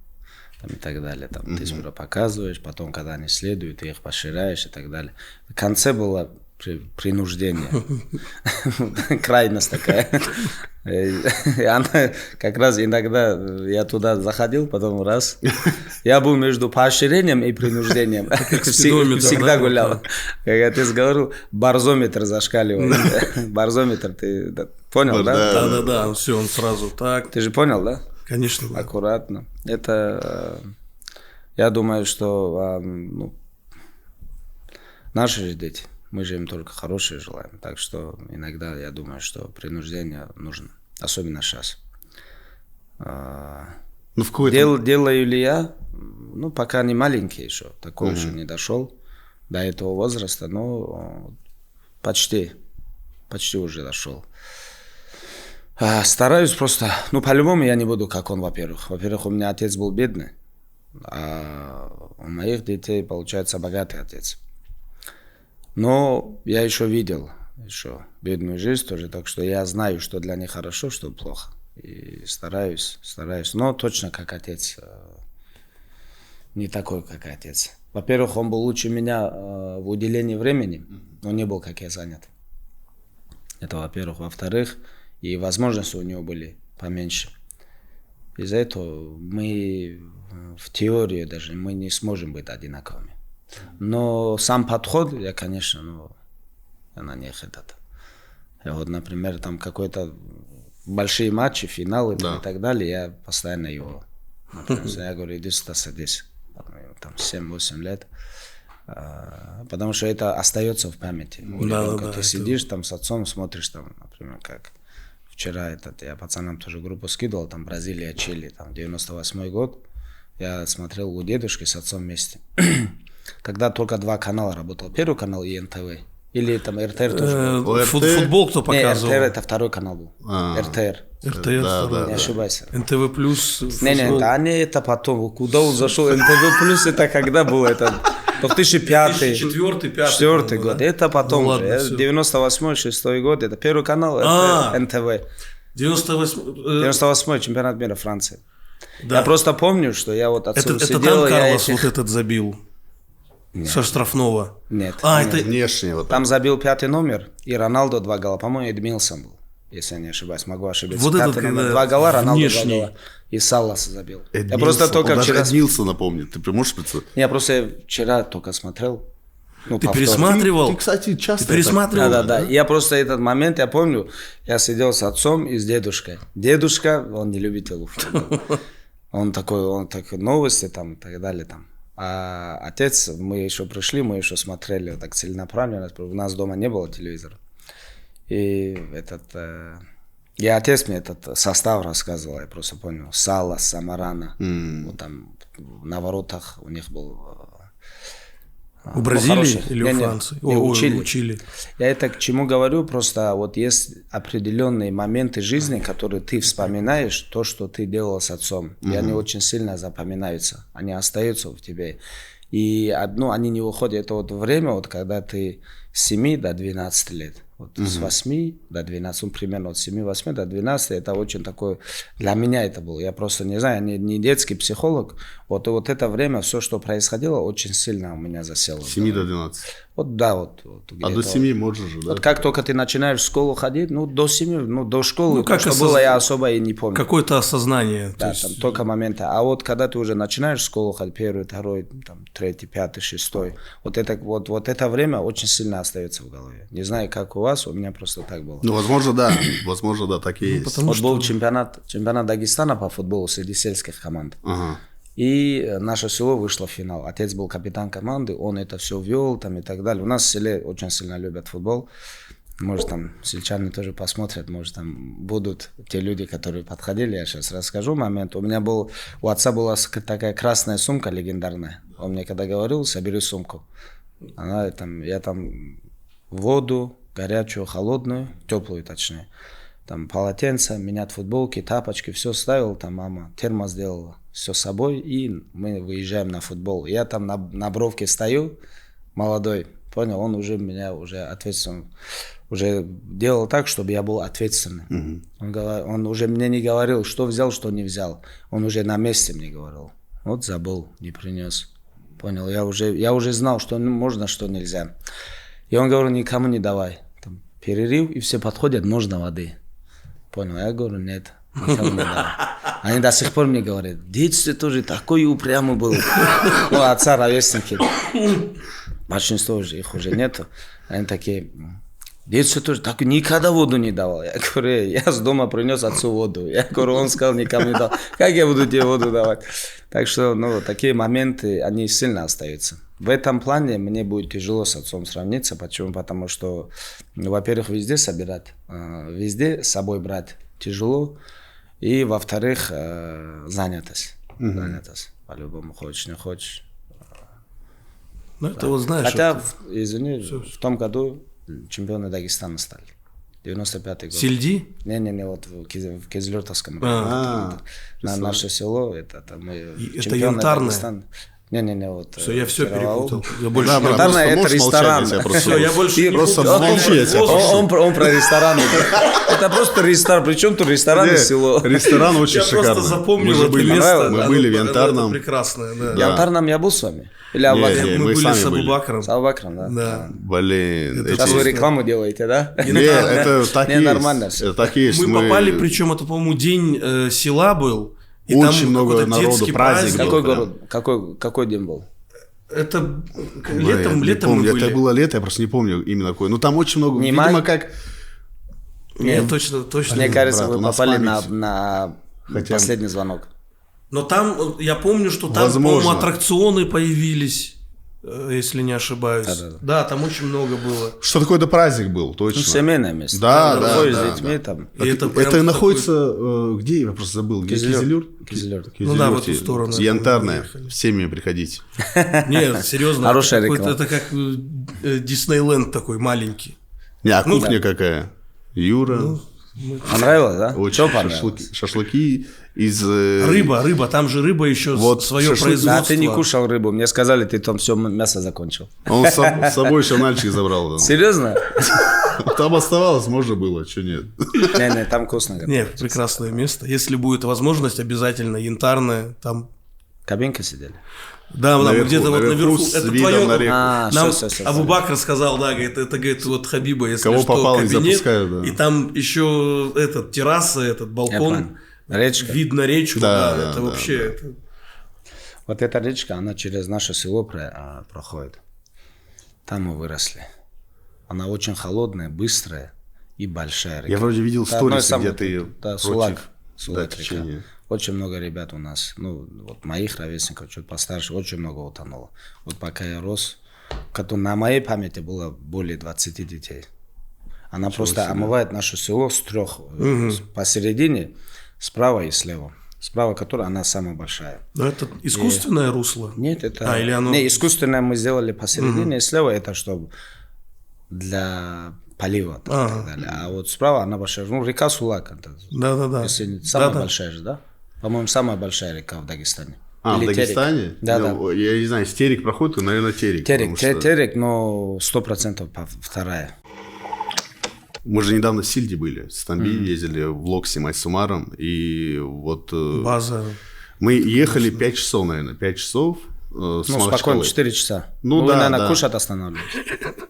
там, и так далее. Там, ты сперва показываешь, потом, когда они следуют, ты их поощряешь и так далее. В конце было принуждение. Крайность такая. И она как раз иногда я туда заходил, потом раз. Я был между поощрением и принуждением. Всегда гулял. Как я тебе говорил, барзометр зашкаливает. Барзометр, ты понял, да? Да, все, он сразу так. Ты же понял, да? Конечно. Аккуратно. Это, я думаю, что наши же дети. Мы же им только хорошее желаем. Так что иногда я думаю, что принуждение нужно. Особенно сейчас. Делаю ли я? Пока не маленький еще. Такой еще не дошел до этого возраста. Но почти уже дошел. Стараюсь просто... по-любому я не буду, как он, во-первых. Во-первых, у меня отец был бедный. А у моих детей, получается, богатый отец. Но я еще видел бедную жизнь тоже, так что я знаю, что для них хорошо, что плохо. И стараюсь. Но точно как отец, не такой, как отец. Во-первых, он был лучше меня в уделении времени, но не был, как я, занят. Это во-первых. Во-вторых, и возможности у него были поменьше. Из-за этого мы в теории даже мы не сможем быть одинаковыми. Но сам подход, я, конечно, она не хотят. Вот, например, там какой-то большие матчи, финалы и так далее, я постоянно его. Например, я говорю, иди сюда, садись. Там 7-8 лет. Потому что это остается в памяти. Ты сидишь там с отцом, смотришь там, например, как вчера я пацанам тоже группу скидывал, там Бразилия, Чили, там 98 год. Я смотрел у дедушки с отцом вместе. Тогда только 2 канала работал. Первый канал и НТВ. Или там РТР тоже. Футбол кто показывал? РТР это второй канал был. РТР. РТР, не ошибайся. НТВ плюс. Не, это потом. Куда он зашел? НТВ плюс это когда было? Это 2004-2005 год. Это потом уже. 98-6 год. Это первый канал НТВ. 98-й чемпионат мира Франции. Я просто помню, что я вот отцом сидел. Это там Карлос вот этот забил? Нет. Со штрафного? Нет. Это внешне. Вот там забил 5-й номер, и Роналдо 2 гола. По-моему, Эдмилсон был, если я не ошибаюсь. Могу ошибиться. Вот 5-й номер, 2 гола, Роналдо 2 гола. И Саллас забил. Я просто только вчера... Эдмилсона напомню. Ты можешь представить? Я просто вчера только смотрел. Ты пересматривал? Ты, кстати, часто... Ты пересматривал? Да. Я просто этот момент, я помню, я сидел с отцом и с дедушкой. Дедушка, он не любитель футбола. Он такой, новости там и так далее там. А отец, мы еще пришли, мы еще смотрели так целенаправленно. У нас дома не было телевизора. И и отец мне этот состав рассказывал, я просто понял. Салас, Самарана. Вот там на воротах у них был В Бразилии или у Франции? Учили. Я это к чему говорю, просто вот есть определенные моменты жизни, которые ты вспоминаешь, то, что ты делал с отцом. И они очень сильно запоминаются, они остаются в тебе. И они не уходят. Это вот время, вот, когда ты с 7 до 12 лет. Вот с 8 до 12, примерно от 7-8 до 12, это очень такое, для меня это было, я просто не знаю, не детский психолог, вот это время, все, что происходило, очень сильно у меня засело. С 7 до 12? Вот да, вот. А до 7 можешь же, да? Вот как только ты начинаешь в школу ходить, до 7, до школы, как что было, я особо и не помню. Какое-то осознание. Да, там только моменты. А вот когда ты уже начинаешь в школу ходить, 1, 2, там, 3, 5, 6, вот это время очень сильно остается в голове. Не знаю, как у вас, у меня просто так было. Ну, возможно, да, так и есть. Вот был чемпионат Дагестана по футболу среди сельских команд. Ага. И наше село вышло в финал. Отец был капитан команды, он это все вел там, и так далее. У нас в селе очень сильно любят футбол. Может, там сельчане тоже посмотрят, может, там будут те люди, которые подходили. Я сейчас расскажу момент. У отца была такая красная сумка легендарная. Он мне когда говорил, собери сумку. Я там воду, горячую, холодную, теплую точнее. Там полотенце, менять футболки, тапочки, все ставил, там мама термос сделала, все с собой, и мы выезжаем на футбол. Я там на бровке стою, молодой, понял, он уже меня ответственный, уже делал так, чтобы я был ответственным. Он уже мне не говорил, что взял, что не взял. Он уже на месте мне говорил. Вот забыл, не принес. Понял, я уже знал, что можно, что нельзя. И он говорил, никому не давай. Там перерыв, и все подходят, можно воды. Понял, я говорю, нет, никому не давай. Они до сих пор мне говорят, в детстве тоже такой упрямый был. У отца ровесники. Большинство их уже нету. Они такие, в детстве тоже такой, никогда воду не давал. Я говорю, я с дома принес отцу воду. Я говорю, он сказал, никому не давал. Как я буду тебе воду давать? Так что, такие моменты, они сильно остаются. В этом плане мне будет тяжело с отцом сравниться. Почему? Потому что, во-первых, везде собирать, везде с собой брать тяжело. И, во-вторых, занятость. Занятость. По-любому, хочешь, не хочешь. Ну, это вот знаешь. Хотя, извини, в том году чемпионы Дагестана стали. 95-й год. Сельди? Не, вот в Кизлёртовском районе. На наше село, это янтарное? Дагестана. Не, вот. Все, я все перепутал. Янтарное это ресторан. Все, я больше просто молчать. Он про ресторан. Это просто ресторан. Причем тут ресторан и село. Ресторан очень шикарный. Я просто запомнил это место. Мы были в Янтарном. Прекрасное, да. В Янтарном я был с вами? Или мы были с Абубакром. С Абубакром, да. Да. Блин. Сейчас вы рекламу делаете, да? Нет, это так и есть. Нормально. Это так и есть. Мы попали, причем это, по-моему, день села был. И очень там много народу, праздник. Какой город? Какой день был? Это летом мы были. Это было лето, я просто не помню именно какой. Ну там очень много. Не видимо, май? как. Нет, точно. Мне кажется, вы попали на последний звонок. Но там, я помню, что там, по-моему, аттракционы появились. Если не ошибаюсь. Да, там очень много было. Что такое-то праздник был, точно. Семейное место. Да. С детьми там. Это находится, где, я просто забыл, Кизлёр? Ну да, в эту сторону. Янтарная, с семьями приходить. Нет, серьезно. Хорошая реклама. Это как Диснейленд такой маленький. Не, а кухня какая? Юра. Понравилось, да? Очень шашлыки из... Рыба, там же рыба еще вот свое производство. Да, ты не кушал рыбу, мне сказали, ты там все мясо закончил. Он с собой еще мальчик забрал. Серьезно? Там оставалось, можно было, что нет. Не, там вкусно. Нет, прекрасное место. Если будет возможность, обязательно Янтарное, там... Кабинки сидели? Да, где-то вот наверху. Это твое. Нам Абубакр сказал, да, это говорит, вот Хабиба, если кого что, попало, кабинет, не запускают, да. И там еще терраса, балкон. Речка. Вид на речку, да, это вообще... Да. Вот эта речка, она через наше село проходит. Там мы выросли. Она очень холодная, быстрая и большая река. Я вроде видел сторис, где ты против течения. Очень много ребят у нас, вот моих ровесников, чуть постарше, очень много утонуло. Вот пока я рос, на моей памяти было более 20 детей. Она просто омывает наше село с трех, посередине, справа и слева. Справа которая, она самая большая. Но это искусственное русло? Нет, это... или оно... Не, искусственное мы сделали посередине, и слева это чтобы для полива. И так далее. А вот справа она большая. Ну, река Сулак. Да. Самая большая же, да? По-моему, самая большая река в Дагестане. В Дагестане? Да. Я не знаю, Терек проходит, наверное, Терек. Терек, но 100% вторая. Мы же недавно в Сильде были, с Тамби ездили, влог снимать с Умаром, и вот... База. Мы ехали 5 часов, наверное, 5 часов. Спокойно, 4 часа. Вы, наверное, кушать останавливались.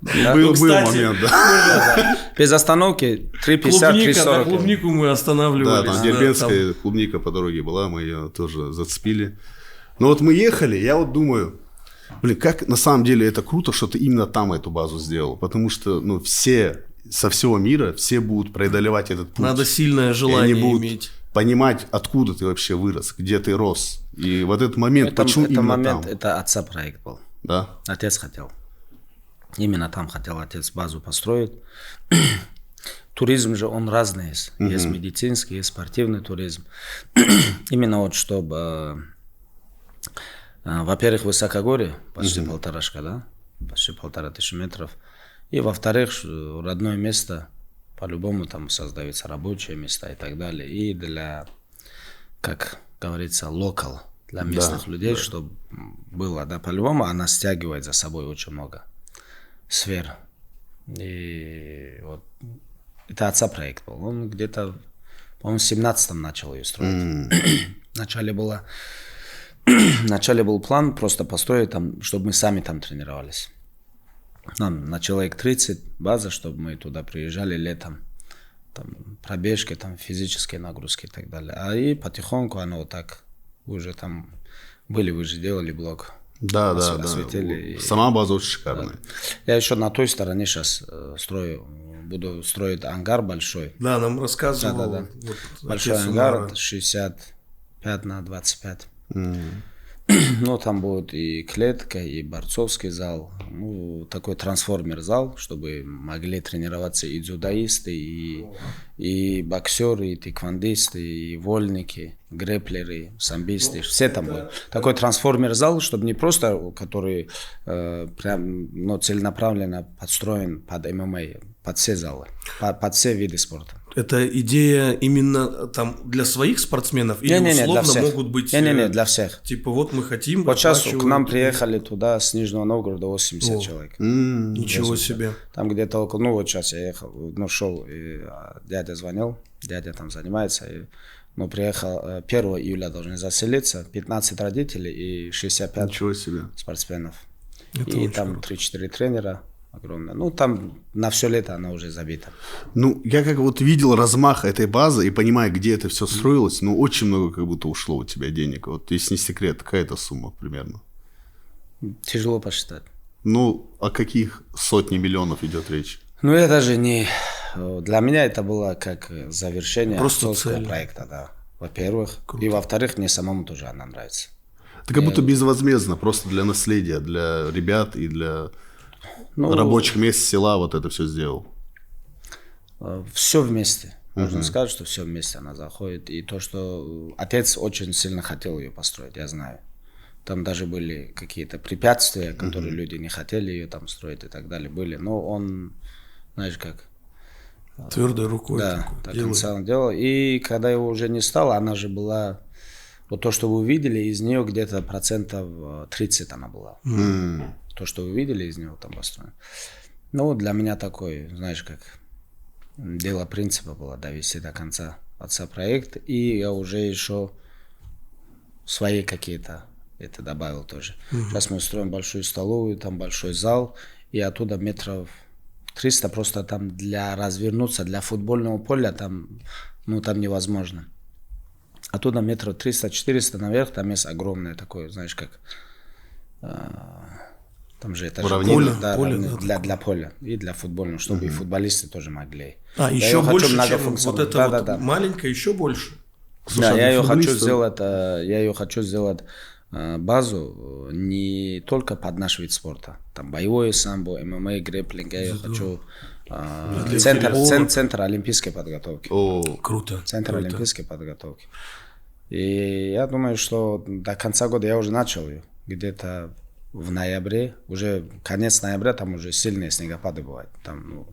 Был момент, да. Без остановки 3,50, 3,40. Клубнику мы останавливались. Да, там дербентская клубника по дороге была, мы ее тоже зацепили. Но вот мы ехали, я вот думаю, как на самом деле это круто, что ты именно там эту базу сделал, потому что, все со всего мира, все будут преодолевать этот путь. Надо сильное желание иметь. Понимать, откуда ты вообще вырос, где ты рос. И вот этот момент, почему именно там? Это отца проект был. Да? Отец хотел. Именно там хотел отец базу построить. Туризм же, он разный есть. Есть медицинский, есть спортивный туризм. Именно вот, чтобы... Во-первых, высокогорье, почти полторашка, да? Почти 1500 метров. И во-вторых, родное место... По-любому там создаются рабочие места и так далее. И для, как говорится, локал, для местных людей, чтобы было, да, по-любому она стягивает за собой очень много сфер. И вот это отца проект был. Он где-то, по-моему, в 17-м начал ее строить. Вначале был план просто построить там, чтобы мы сами там тренировались. На человек 30 база, чтобы мы туда приезжали летом, там пробежки, там физические нагрузки и так далее. И потихоньку оно вот так уже там были, вы же делали блог. Да. Осветили. Сама база очень шикарная. Да. Я еще на той стороне сейчас буду строить ангар большой. Да, нам рассказывал. Да. Вот большой ангар 65 на 25. Ну, там будет и клетка, и борцовский зал, такой трансформер-зал, чтобы могли тренироваться и дзюдоисты, и боксеры, и тэквондисты, и вольники, грэплеры, самбисты, все там будут. Такой трансформер-зал, чтобы не просто, который прям, целенаправленно подстроен под ММА, под все залы, под все виды спорта. Это идея именно там для своих спортсменов или условно могут быть... Не, для всех. Типа вот мы хотим... Вот сейчас к нам приехали туда с Нижнего Новгорода 80 человек. Ничего себе. Там где-то около... вот сейчас я ехал, шел, и дядя звонил, дядя там занимается, приехал 1 июля должны заселиться, 15 родителей и 65 спортсменов. Это и там 3-4 тренера. Огромная. Там на все лето она уже забита. Я как вот видел размах этой базы и понимаю, где это все строилось, очень много как будто ушло у тебя денег. Вот если не секрет, какая это сумма примерно? Тяжело посчитать. О каких сотни миллионов идет речь? Я даже не... Для меня это было как завершение отцовского проекта, да. Во-первых. Круто. И во-вторых, мне самому тоже она нравится. Это как будто безвозмездно, просто для наследия, для ребят и для... рабочих мест села вот это все сделал. Все вместе. Можно сказать, что все вместе она заходит. И то, что отец очень сильно хотел ее построить, я знаю. Там даже были какие-то препятствия, которые люди не хотели ее там строить и так далее, были. Но он, знаешь как... Твердой рукой. Да, до конца он делал. И когда его уже не стало, она же была... Вот то, что вы увидели, из нее где-то 30% она была. То, что вы видели из него там построено. Для меня такой, знаешь, как дело принципа было довести до конца отца проект. И я уже еще свои какие-то это добавил тоже. Сейчас мы устроим большую столовую, там большой зал. И оттуда метров 300 просто там для развернуться, для футбольного поля там невозможно. Оттуда метров 300-400 наверх, там есть огромное такое, знаешь, как... Там же это поле, для поля и для футбольного, чтобы и футболисты тоже могли. Еще больше, чем вот это маленькое, еще больше. Слушай, я ее хочу сделать базу не только под наш вид спорта. Там боевое самбо, ММА, грэпплинг. Я ее хочу центр олимпийской подготовки. Круто. Центр олимпийской подготовки. И я думаю, что до конца года я уже начал ее. Где-то в ноябре, уже конец ноября, там уже сильные снегопады бывают. Там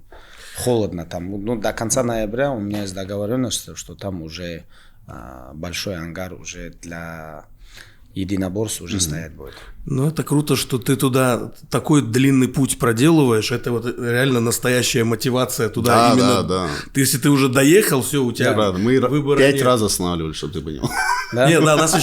холодно. Там, до конца ноября у меня есть договоренность, что там уже большой ангар уже для единоборств уже стоять будет. Ну, это круто, что ты туда такой длинный путь проделываешь. Это вот реально настоящая мотивация туда. Да, именно. да. Если ты уже доехал, все, у тебя мы 5 раз останавливали, чтобы ты понял. Нет, да, нас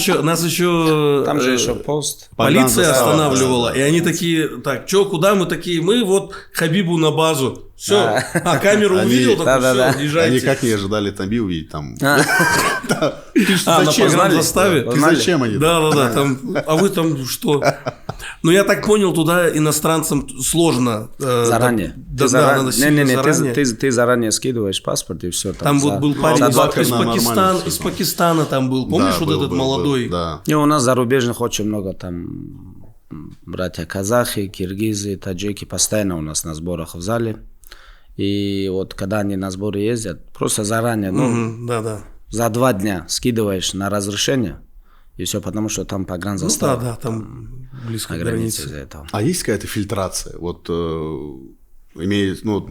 еще... Там же еще пост. Полиция останавливала, и они такие, так, что, куда мы такие? Мы вот Хабибу на базу. Все, камеру увидел, такой, все, езжайте. Они как не ожидали Таби увидеть там. Ты что, зачем? На погранзаставе? Ты зачем они? Да, там, а вы там что? Ну, я так понял, туда иностранцам сложно. Заранее. Ты заранее скидываешь паспорт и все. Там вот был парень из Пакистана там был. Помнишь, вот этот молодой? И у нас зарубежных очень много там. Братья казахи, киргизы, таджики постоянно у нас на сборах в зале. И вот когда они на сборы ездят, просто заранее, за 2 дня скидываешь на разрешение, и все, потому что там погранзастава. Да, там близко к границе. Из-за этого. А есть какая-то фильтрация? Вот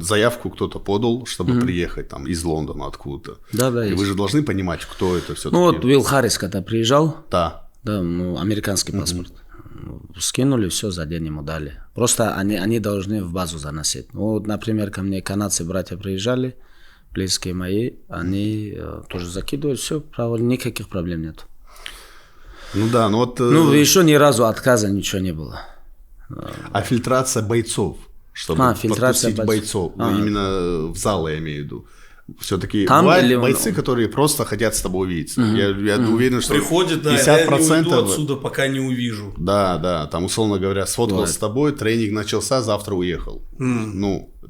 заявку кто-то подал, чтобы приехать там из Лондона откуда-то. Да, и есть. вы же должны понимать, кто это все-таки. Ну вот Уилл Харрис, когда приезжал, да, американский паспорт. Скинули, все, за день ему дали. Просто они должны в базу заносить. Ну, вот, например, ко мне канадцы братья приезжали, близкие мои, они тоже закидывают, все, никаких проблем нет. Еще ни разу отказа ничего не было. А фильтрация бойцов, чтобы подпустить бойцов, именно в зал, я имею в виду. Все-таки бывают бойцы, которые просто хотят с тобой увидеться. Я уверен, что приходят, 50%... я не уйду отсюда, пока не увижу. Да, там, условно говоря, сфоткался с тобой, тренинг начался, завтра уехал.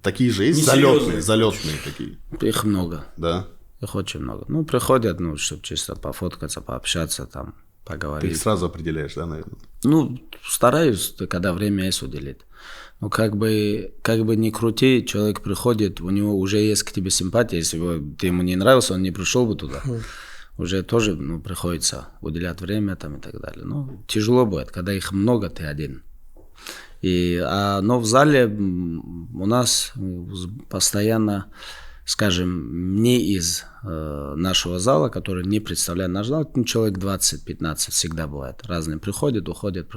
Такие же есть залетные такие. Их много. Да? Их очень много. Приходят, чтобы чисто пофоткаться, пообщаться, там, поговорить. Ты их сразу определяешь, да, наверное? Стараюсь, когда время есть, уделить. Как бы ни крути, человек приходит, у него уже есть к тебе симпатия, если ты ему не нравился, он не пришел бы туда. Уже тоже приходится уделять время там, и так далее. Тяжело будет, когда их много, ты один. Но в зале у нас постоянно, скажем, не из нашего зала, который не представляет наш зал, человек 20-15 всегда бывает. Разные приходят, уходят.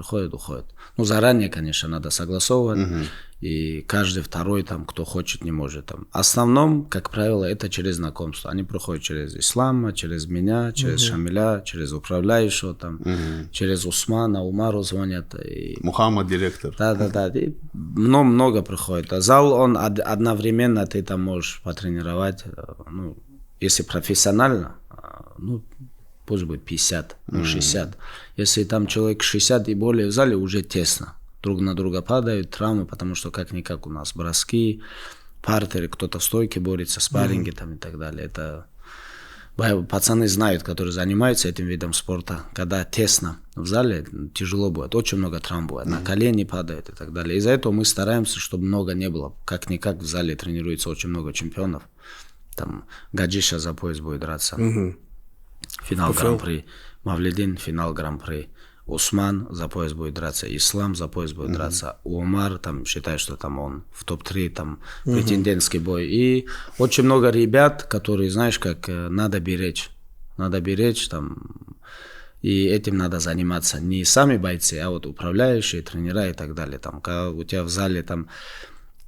Заранее, конечно, надо согласовывать, и каждый второй, там, кто хочет, не может. Там. В основном, как правило, это через знакомство. Они приходят через Ислама, через меня, через Шамиля, через управляющего, там, через Усмана, Умару звонят. Мухаммад, директор. Да. И много приходит. А зал, он одновременно, ты там можешь потренировать, если профессионально, пусть будет 50, 60. Если там человек 60 и более в зале, уже тесно. Друг на друга падают, травмы, потому что как-никак у нас броски, партеры, кто-то в стойке борется, спарринги там и так далее. Это пацаны знают, которые занимаются этим видом спорта. Когда тесно в зале, тяжело будет, очень много травм бывает, на колени падают и так далее. Из-за этого мы стараемся, чтобы много не было. Как-никак в зале тренируется очень много чемпионов. Там Гаджиша за пояс будет драться. Финал Гран-при. Мавлидин, финал Гран-при. Усман за пояс будет драться. Ислам за пояс будет драться. Умар, там, считаю, что там он в топ-3, там, претендентский бой. И очень много ребят, которые, знаешь, как надо беречь. Надо беречь, там, и этим надо заниматься. Не сами бойцы, а вот управляющие, тренера и так далее. Там, когда у тебя в зале, там,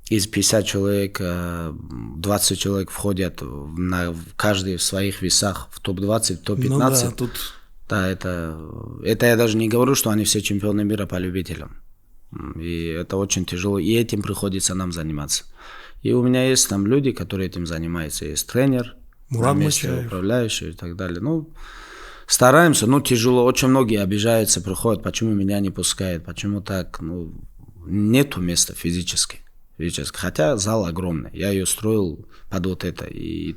из 50 человек, 20 человек входят на каждый в своих весах в топ-20, топ-15. Да, это я даже не говорю, что они все чемпионы мира по любителям. И это очень тяжело. И этим приходится нам заниматься. И у меня есть там люди, которые этим занимаются. Есть тренер, управляющий и так далее. Стараемся, но тяжело. Очень многие обижаются, приходят, почему меня не пускают, почему так. Нету места физически. Хотя зал огромный. Я ее строил под вот это. И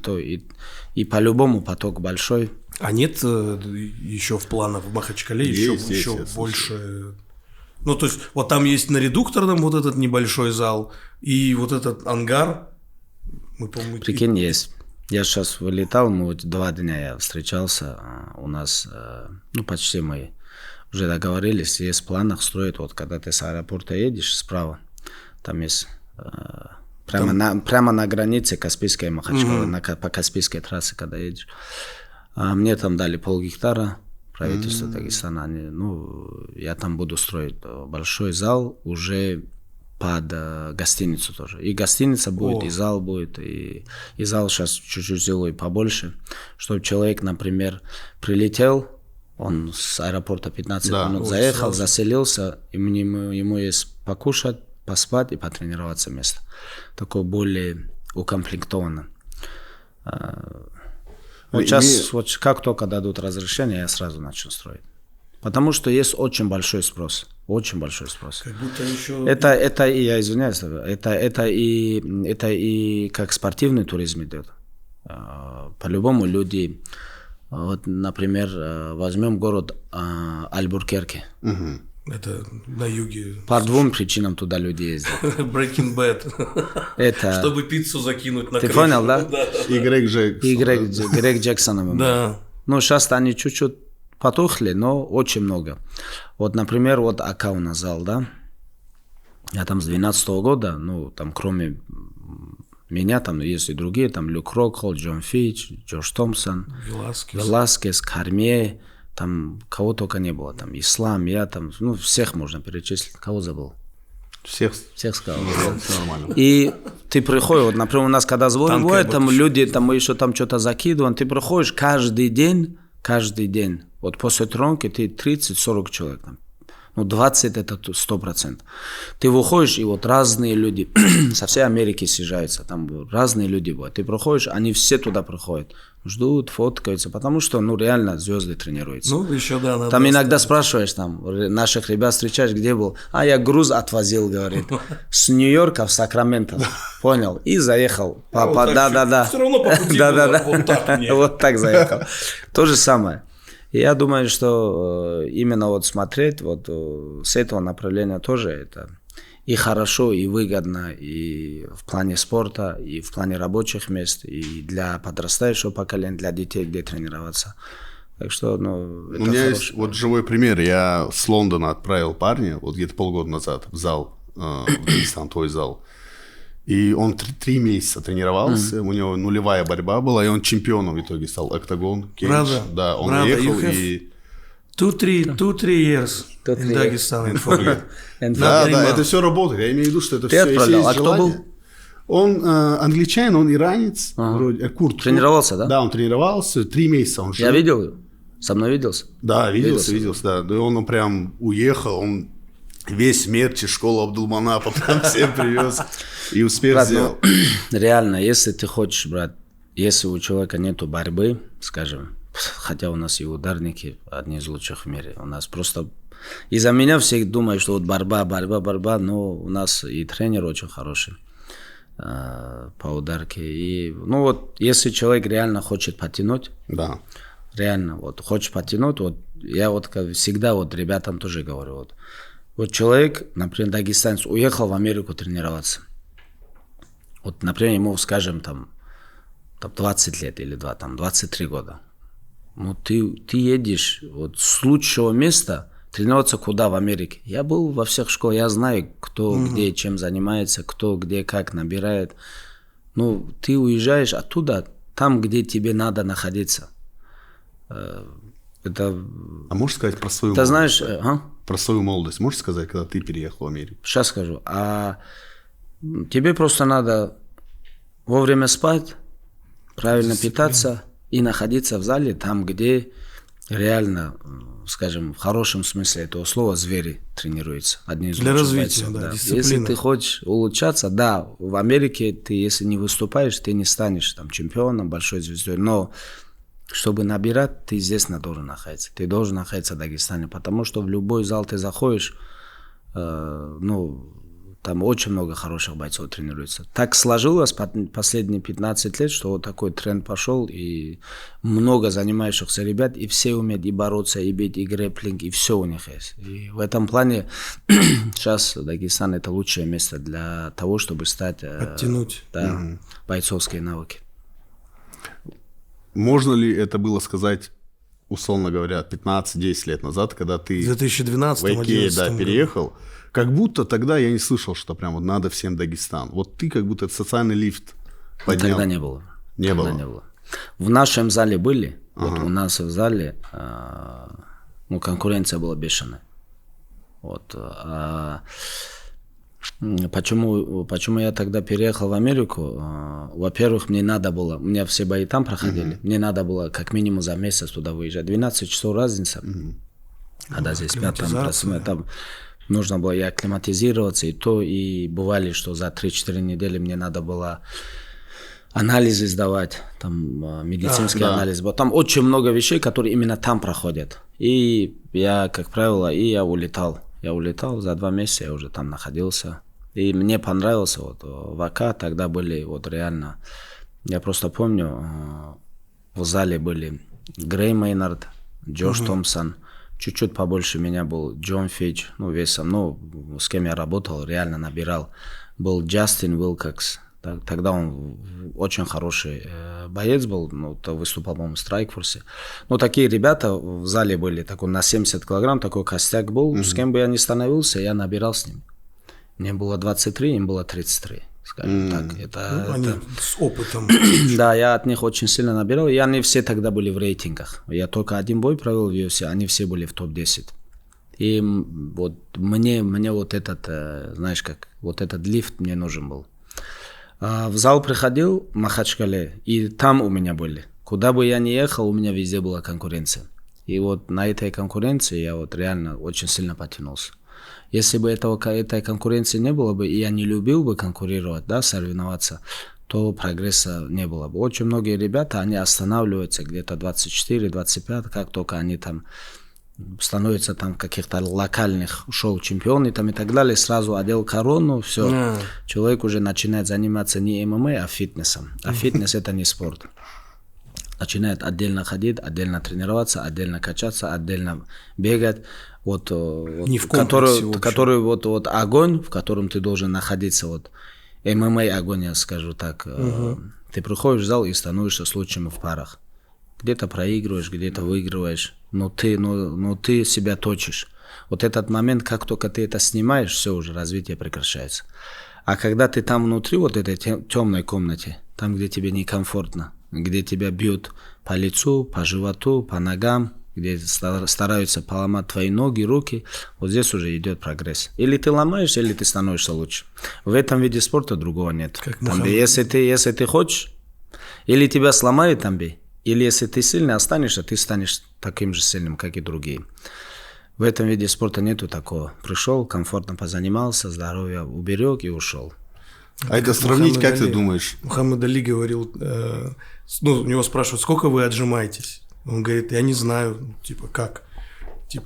по-любому поток большой. А нет еще в планах в Махачкале еще больше? То есть, вот там есть на редукторном вот этот небольшой зал, и вот этот ангар. Прикинь, есть. Я сейчас вылетал, мы вот 2 дня я встречался, у нас, ну, почти мы уже договорились, есть в планах строить, вот когда ты с аэропорта едешь справа, там есть прямо на границе Каспийской и Махачкалы, по Каспийской трассе, когда едешь. Мне там дали 0,5 гектара, правительство Дагестана, я там буду строить большой зал уже под гостиницу тоже. И гостиница будет, и зал будет, и зал сейчас чуть-чуть сделаю побольше, чтобы человек, например, прилетел, он с аэропорта 15 минут заехал, заселился, и ему есть покушать, поспать и потренироваться вместо. Такое более укомплектовано. Вот сейчас, вот как только дадут разрешение, я сразу начну строить. Потому что есть очень большой спрос. Очень большой спрос. Как будто еще... Это и, я извиняюсь, это и как спортивный туризм идет. По-любому люди... Вот, например, возьмем город Альбуркерке. Это на юге. По 2 причинам туда люди ездят. Breaking Bad. Это... Чтобы пиццу закинуть на крышу. Ты понял, да? И Грег Джексоном. Да. Ну, сейчас они чуть-чуть потухли, но очень много. Вот, например, вот АК у нас зал, да? Я там с 2012 года, ну, там кроме меня, там есть и другие, там Люк Рокхолл, Джон Фич, Джордж Томпсон, Веласкес, Кармье, там кого только не было, там Ислам, я там, ну, всех можно перечислить, кого забыл? Всех сказал. Нормально. И ты приходишь, вот, например, у нас когда сборы бывают, там люди, там мы еще там что-то закидываем, ты приходишь каждый день, вот после тронки ты 30-40 человек там. Ну, 20 это 100%. Ты выходишь, и вот разные люди со всей Америки съезжаются, там разные люди бывают. Ты проходишь, они все туда приходят, ждут, фоткаются, потому что, ну, реально звезды тренируются. Ну, еще да, надо. Там иногда спрашиваешь, там, наших ребят встречаешь, где был? Я груз отвозил, говорит, с Нью-Йорка в Сакраменто, понял? И заехал. Да. Все равно по пути вот так мне. Вот так заехал. То же самое. И я думаю, что именно вот смотреть вот с этого направления тоже это и хорошо, и выгодно, и в плане спорта, и в плане рабочих мест, и для подрастающего поколения, для детей, где тренироваться. Так что, ну, это у меня есть вот живой пример. Я с Лондона отправил парня, вот где-то полгода назад, в зал, в Дагестан, твой зал. И он 3 месяца тренировался, у него нулевая борьба была, и он чемпионом в итоге стал, октагон, кейдж. Да, он уехал и... 2-3 years in Dagestan and forget. Да, это все работает, я имею в виду, что это Ты все... отправлял, кто был? Он англичанин, он иранец, вроде, Курт. Тренировался, да? Да, он тренировался, 3 месяца он жил. Я видел его, со мной виделся? Да, виделся, да. Да, он прям уехал, он... Весь мерч и школу Абдулманапа там всем привез и успех сделал. Реально, если ты хочешь, брат, если у человека нету борьбы, скажем, хотя у нас и ударники одни из лучших в мире, у нас просто... Из-за меня все думают, что вот борьба, но у нас и тренер очень хороший по ударке. И, ну вот, если человек реально хочет потянуть, да. Реально, вот, хочешь потянуть, вот, я вот всегда вот ребятам тоже говорю, вот человек, например, дагестанец, уехал в Америку тренироваться. Вот, например, ему, скажем, там 20 лет или 23 года. Ну, ты едешь вот с лучшего места тренироваться куда в Америке. Я был во всех школах, я знаю, кто где чем занимается, кто где как набирает. Ну, ты уезжаешь оттуда, там, где тебе надо находиться. Это... А можешь сказать про свою молодость? Знаешь, про свою молодость можешь сказать, когда ты переехал в Америку? Сейчас скажу. Тебе просто надо вовремя спать, правильно питаться и находиться в зале, там, где реально, скажем, в хорошем смысле этого слова, звери тренируются. Одни из для развития, бойцов, да, дисциплина. Если ты хочешь улучшаться, да, в Америке ты, если не выступаешь, ты не станешь там чемпионом, большой звездой, но чтобы набирать, ты здесь не должен находиться. Ты должен находиться в Дагестане, потому что в любой зал ты заходишь, там очень много хороших бойцов тренируется. Так сложилось последние 15 лет, что вот такой тренд пошел, и много занимающихся ребят, и все умеют и бороться, и бить, и грэпплинг, и все у них есть. И в этом плане сейчас Дагестан это лучшее место для того, чтобы стать... Подтянуть. Да, бойцовские навыки. Можно ли это было сказать, условно говоря, 15-10 лет назад, когда ты в 2012 в Икее, переехал? Как будто тогда я не слышал, что прям вот надо всем Дагестан. Вот ты как будто социальный лифт поднял. Тогда не было. Не было. В нашем зале были. Вот у нас в зале конкуренция была бешеная. Вот. Почему я тогда переехал в Америку? Во-первых, мне надо было, у меня все бои там проходили, мне надо было как минимум за месяц туда выезжать. 12 часов разница. Когда здесь 5 там нужно было и акклиматизироваться, и бывали, что за 3-4 недели мне надо было анализы сдавать, там медицинский анализ. Там очень много вещей, которые именно там проходят. И я, как правило, я улетал. Я улетал, за 2 месяца я уже там находился. И мне понравился в АК, тогда были реально, я просто помню, в зале были Грей Мейнард, Джош Томпсон, чуть-чуть побольше меня был Джон Фич, весом, с кем я работал, реально набирал. Был Джастин Уилкокс, тогда он очень хороший боец был, выступал, по-моему, в Страйкфорсе. Такие ребята в зале были, такой на 70 килограмм, такой костяк был, с кем бы я ни становился, я набирал с ними. Мне было 23, им было 33, скажем так. Они с опытом. Да, я от них очень сильно набирал, и они все тогда были в рейтингах. Я только один бой провел в UFC, они все были в топ-10. И мне этот, знаешь как, этот лифт мне нужен был. В зал приходил в Махачкале, и там у меня были. Куда бы я ни ехал, у меня везде была конкуренция. И на этой конкуренции я реально очень сильно потянулся. Если бы этой конкуренции не было бы, и я не любил бы конкурировать, соревноваться, то прогресса не было бы. Очень многие ребята, они останавливаются где-то 24-25, как только они там становятся там каких-то локальных шоу-чемпионы там и так далее, сразу одел корону, все, человек уже начинает заниматься не ММА, а фитнесом. А фитнес это не спорт. Начинает отдельно ходить, отдельно тренироваться, отдельно качаться, отдельно бегать. Не в комплексе, который огонь, в котором ты должен находиться, ММА огонь, я скажу так. Ты приходишь в зал и становишься с лучшими в парах. Где-то проигрываешь, где-то выигрываешь, но ты себя точишь. Этот момент, как только ты это снимаешь, все, уже развитие прекращается. А когда ты там внутри этой темной комнате, там, где тебе некомфортно, где тебя бьют по лицу, по животу, по ногам, где стараются поломать твои ноги, руки, здесь уже идет прогресс. Или ты ломаешься, или ты становишься лучше. В этом виде спорта другого нет. Если ты хочешь, или тебя сломают, там бей. Или если ты сильный останешься, ты станешь таким же сильным, как и другие. В этом виде спорта нету такого. Пришел, комфортно позанимался, здоровье уберег и ушел. А это сравнить, как ты думаешь? Мухаммед Али говорил, у него спрашивают, сколько вы отжимаетесь? Он говорит, я не знаю, как?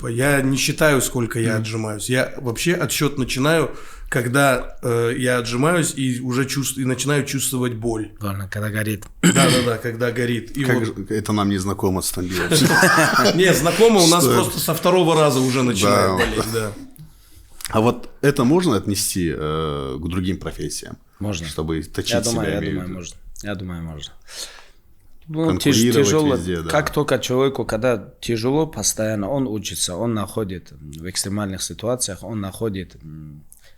Я не считаю, сколько я отжимаюсь. Я вообще отсчет начинаю, когда я отжимаюсь и уже начинаю чувствовать боль. Главное, когда горит. Да, когда горит. И это нам не знакомо с тобой. Не, знакомо у нас просто со 2-го раза уже начинает болеть, да. А это можно отнести к другим профессиям? Можно. Чтобы точить себя. Я думаю, можно. Конкурировать везде, да. Как только человеку, когда тяжело постоянно, он учится, он находит в экстремальных ситуациях,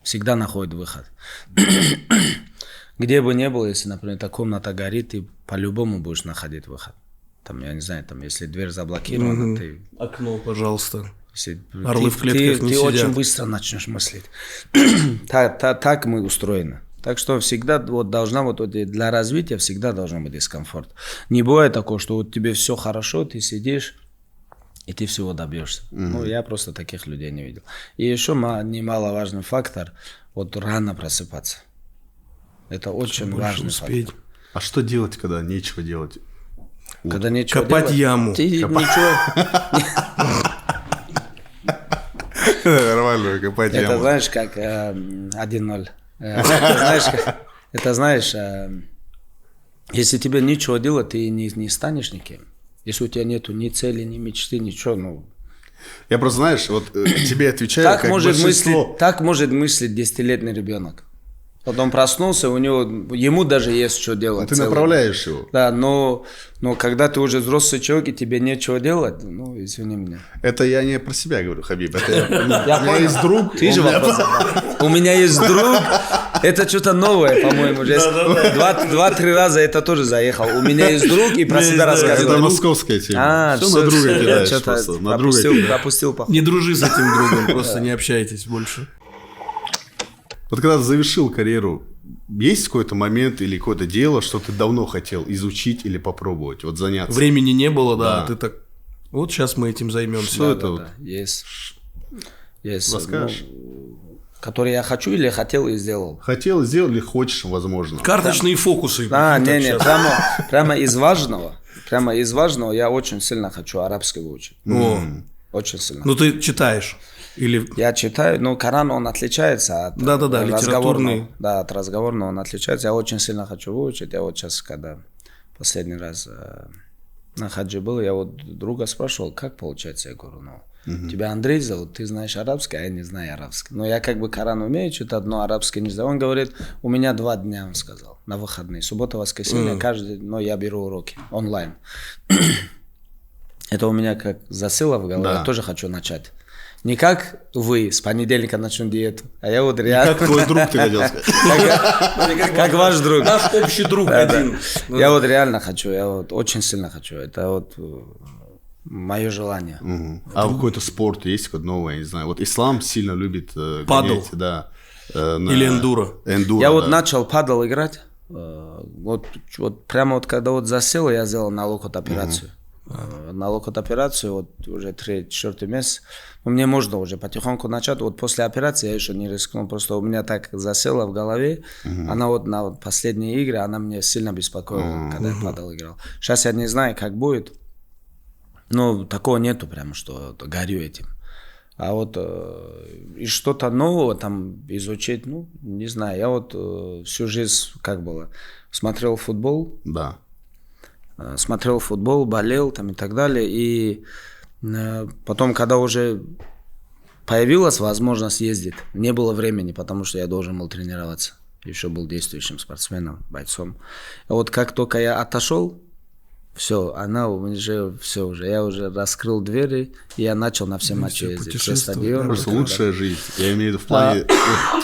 всегда находит выход. Где бы ни было, если, например, эта комната горит, ты по-любому будешь находить выход. Я не знаю, если дверь заблокирована, ты... Окно, пожалуйста. Орлы в клетках не сидят. Ты очень быстро начнешь мыслить. Так мы устроены. Так что всегда должна для развития всегда должен быть дискомфорт. Не бывает такого, что тебе все хорошо, ты сидишь и ты всего добьешься. Я просто таких людей не видел. И еще немаловажный фактор рано просыпаться. Это очень важный фактор. А что делать, когда нечего делать? Когда нечего Копать делать, яму. Нормально, копать яму. Это знаешь, как 1-0. Это знаешь, если тебе ничего делать, ты не станешь никем. Если у тебя нету ни цели, ни мечты, ничего, Я просто, знаешь, тебе отвечаю, как большинство. Так может мыслить 10-летний ребенок. Потом проснулся, ему даже есть что делать. Ты направляешь его. Да, но когда ты уже взрослый человек, и тебе нечего делать, извини меня. Это я не про себя говорю, Хабиб. У меня есть друг. Ты же вопрос. У меня есть друг. Это что-то новое, по-моему. 2-3 раза это тоже заехал. У меня есть друг, и про себя рассказывал. Это московская тема. Все на друга кидаешь просто. Пропустил, походу. Не дружи с этим другом, просто не общайтесь больше. Вот когда ты завершил карьеру, есть какой-то момент или какое-то дело, что ты давно хотел изучить или попробовать, вот заняться? Времени не было, да. Ты так, вот сейчас мы этим займемся. Что это вот? Есть. Расскажешь? Который я хочу или хотел и сделал? Хотел и сделал или хочешь, возможно? Карточные фокусы. Прямо из важного я очень сильно хочу арабский выучить. Очень сильно. Ну, ты читаешь? Или... Я читаю, но Коран, он отличается от литературный. Да, от разговорного он отличается. Я очень сильно хочу выучить. Я вот сейчас, когда последний раз на хаджи был, я вот друга спрашивал, как получается? Я говорю, тебя Андрей зовут, ты знаешь арабский, а я не знаю арабский. Но я как бы Коран умею читать, но арабский не знаю. Он говорит, у меня 2 дня, он сказал, на выходные. Суббота, воскресенье, каждый день, но я беру уроки онлайн. Это у меня как засыло в голову, я тоже хочу начать. Не как вы с понедельника начнем диету, а я вот реально... Как твой друг, ты хотел сказать. Как ваш друг. Наш общий друг один. Я вот реально хочу, я вот очень сильно хочу. Это вот мое желание. А какой-то спорт есть какой-то новый, я не знаю. Вот ислам сильно любит падл. Да. Или эндуро. Я вот начал падл играть. Вот прямо вот когда вот засел, я сделал на локоть операцию. На локоть операцию, вот уже 3-4 месяц. Но мне можно уже потихоньку начать. Вот после операции я еще не рискнул. Просто у меня так засело в голове. Она вот на последние игры, она мне сильно беспокоила, когда я падал играл. Сейчас я не знаю, как будет. Но такого нету прям, что горю этим. А вот и что-то нового там изучить, не знаю. Я вот всю жизнь, как было, смотрел футбол. Да. Смотрел футбол, болел там и так далее. И потом, когда уже появилась возможность ездить, не было времени, потому что я должен был тренироваться. Еще был действующим спортсменом, бойцом. А вот как только я отошел, все, я уже раскрыл двери, и я начал на все матчи ездить, все стадионы. Просто лучшая жизнь. Я имею в виду в плане,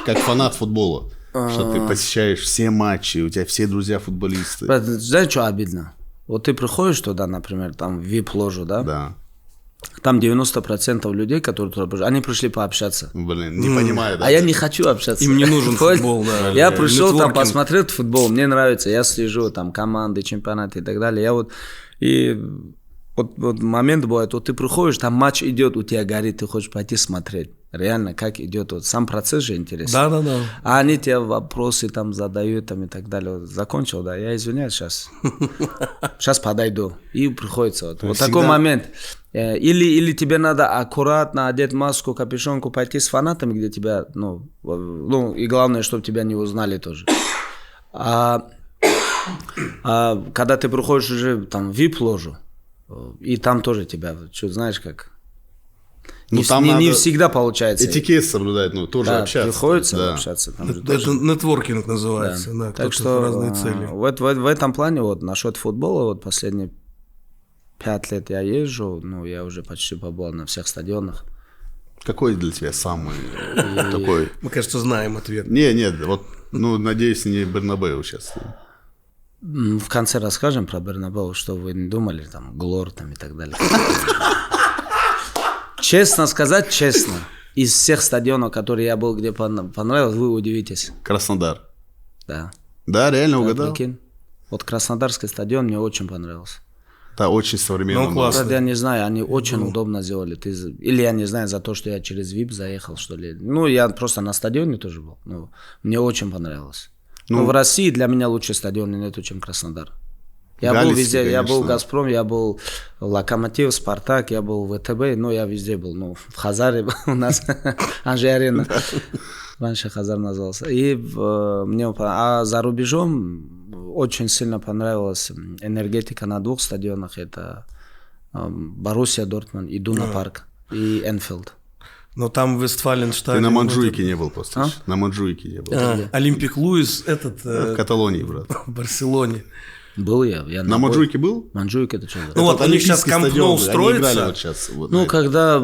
как фанат футбола, что ты посещаешь все матчи, у тебя все друзья футболисты. Знаешь, что обидно? Вот ты приходишь туда, например, там в VIP-ложу, да? Да. Там 90% людей, которые туда пришли, они пришли пообщаться. Блин, не понимаю, да? А я не хочу общаться. Им не нужен футбол, да. Я пришел там, посмотрел футбол, мне нравится, я слежу, там, команды, чемпионаты и так далее. Я вот момент бывает, вот ты приходишь, там матч идет, у тебя горит, ты хочешь пойти смотреть. Реально, как идет, вот сам процесс же интересен. Да. А они тебе вопросы там задают там, и так далее. Вот, закончил, да, я извиняюсь сейчас. Сейчас подойду. И приходится вот такой момент. Или тебе надо аккуратно одеть маску, капюшонку, пойти с фанатами, где тебя, и главное, чтобы тебя не узнали тоже. А когда ты приходишь уже там в VIP-ложу, и там тоже тебя, знаешь, как... Не всегда получается. Этикет соблюдать, тоже общаться. Приходится общаться. Это нетворкинг называется. Да. Так что разные цели. В этом плане, вот насчет футбола, вот последние 5 лет я езжу, я уже почти побывал на всех стадионах. Какой для тебя самый такой? Мы, кажется, знаем ответ. Нет, вот, надеюсь, не Бернабеу сейчас. В конце расскажем про Бернабеу, что вы не думали, там, Глор там и так далее. Честно сказать, из всех стадионов, которые я был, где понравилось, вы удивитесь. Краснодар. Да. Да, реально угадал? Вот Краснодарский стадион мне очень понравился. Да, очень современно. Классно. Я не знаю, они очень удобно сделали. Или я не знаю, за то, что я через VIP заехал, что ли. Я просто на стадионе тоже был. Мне очень понравилось. Но в России для меня лучше стадиона нету, чем Краснодар. Я был везде, конечно. Я был «Газпром», я был «Локомотив», «Спартак», я был в ВТБ, я везде был. В Хазаре у нас, Анжи-арена, раньше Хазар назывался. И мне за рубежом очень сильно понравилась энергетика на 2 стадионах. Это Боруссия Дортмунд и Дуна Парк, и Энфилд. Но там в Вестфаленштадте... Ты на Монджуйке не был просто. На Монджуйке не был. Олимпик Луис, этот... В Каталонии, брат. В Барселоне. Был я. На Манджуйке был? Манджуйка это что? Ну вот, у них сейчас Камп Ноу строится. Вот сейчас, вот, ну, когда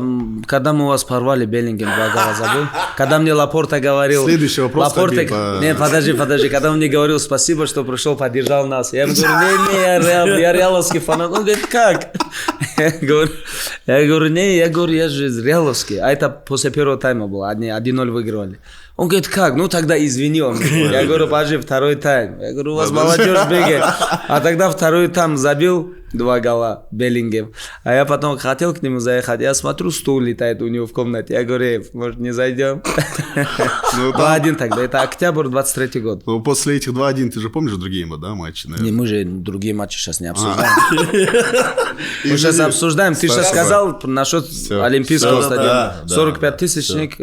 мы вас порвали, Беллингем 2 гола забыл. Когда мне Лапорта говорил... Следующий вопрос. Не, подожди. Когда он мне говорил спасибо, что пришел, поддержал нас. Я ему говорю, я реаловский фанат. Он говорит, как? Я говорю, я же реаловский. А это после первого тайма было. 1-0 выигрывали. Он говорит, как? Ну тогда извини. Я говорю, подожди, второй тайм. Я говорю, у вас молодежь бегает. А тогда второй тайм забил 2 гола Беллингем. А я потом хотел к нему заехать. Я смотрю, стул летает у него в комнате. Я говорю, может не зайдем? 2-1 тогда. Это октябрь 23 год. Ну после этих 2-1 ты же помнишь другие матчи, наверное? Не, мы же другие матчи сейчас не обсуждаем. Мы сейчас обсуждаем. Ты сейчас сказал насчет Олимпийского стадиона. 45-тысячник.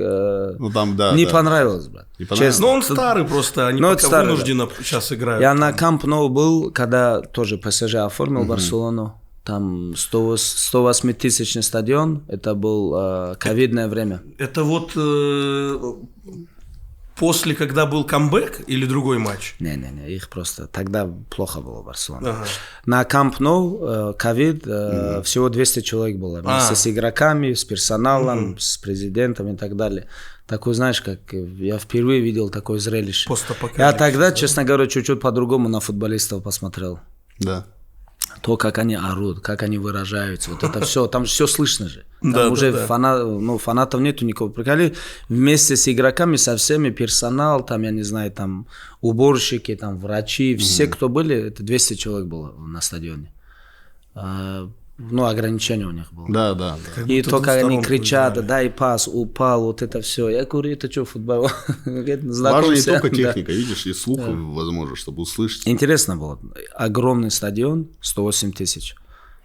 Не понравилось, брат. Честно. Ну он старый просто, они пока вынужденно сейчас играют. Я на Камп Ноу был, когда тоже ПСЖ оформил Барселону. Там 108-тысячный стадион. Это был ковидное время. Это вот после, когда был камбэк или другой матч? Не, их просто... Тогда плохо было в Барселоне. Ага. На Камп Ноу ковид, всего 200 человек было. Вместе с игроками, с персоналом, с президентом и так далее. Такой, знаешь, как я впервые видел такое зрелище. Я тогда, честно говоря, чуть-чуть по-другому на футболистов посмотрел. Да. То, как они орут, как они выражаются, вот это все, там все слышно же. Там уже фанатов нету никого. Приколи, вместе с игроками, со всеми, персонал, там, я не знаю, там, уборщики, там, врачи, все, кто были, это 200 человек было на стадионе. Ну, ограничение у них было. Да. И то, как они кричат, дай пас, упал, вот это все. Я говорю, это что, футбол? Важно не только техника, видишь, и слух, возможно, чтобы услышать. Интересно было. Огромный стадион, 108 тысяч.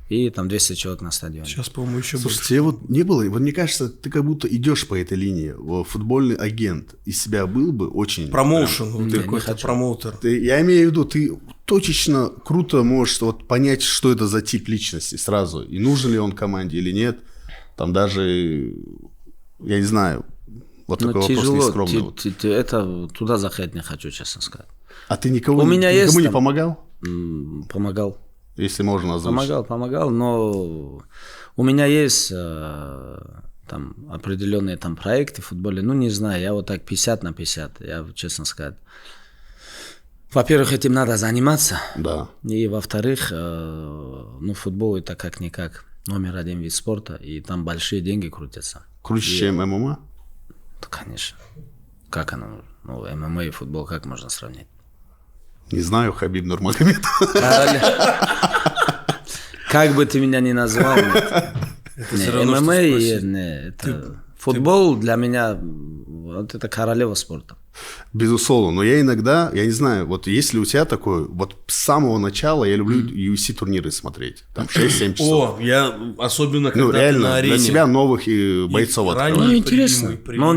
И там 200 человек на стадионе. Сейчас, по-моему, еще больше. Слушай, тебе вот не было, вот мне кажется, ты как будто идешь по этой линии. Футбольный агент из себя был бы очень... Промоушен, ты какой-то промоутер. Я имею в виду, ты точечно круто можешь вот понять, что это за тип личности сразу. И нужен ли он команде или нет. Там даже, я не знаю, вот такой вопрос нескромный. Это туда заходить не хочу, честно сказать. А ты никому не помогал? Помогал. Если можно озвучить. Помогал, но у меня есть там определенные там проекты в футболе, ну не знаю, я вот так 50 на 50, я честно сказать. Во-первых, этим надо заниматься, да. И во-вторых, ну футбол это как-никак номер 1 вид спорта, и там большие деньги крутятся. Круче, чем ММА? Да, конечно. Как оно, ну ММА и футбол, как можно сравнить? Не знаю, Хабиб Нурмагомедов. Как бы ты меня ни назвал, ММА это футбол для меня вот это королева спорта. Безусловно, но я иногда, я не знаю, вот если у тебя такое, вот с самого начала я люблю UFC турниры смотреть, там 6-7 часов. О, я особенно когда реально, на арене. Для себя новых бойцов открываю. Ну, интересно. Но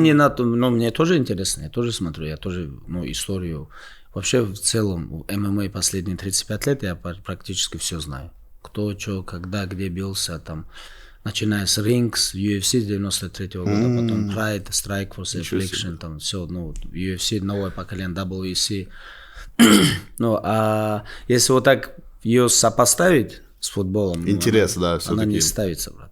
мне тоже интересно, я тоже смотрю, я тоже, историю. Вообще, в целом, в ММА последние 35 лет я практически все знаю. Кто, что, когда, где бился, там, начиная с Rings, UFC 93-го года, потом Pride, Strikeforce, Affliction, там, все, UFC, новое поколение, WEC. А если вот так ее сопоставить с футболом, интересно, да, она не ставится, брат.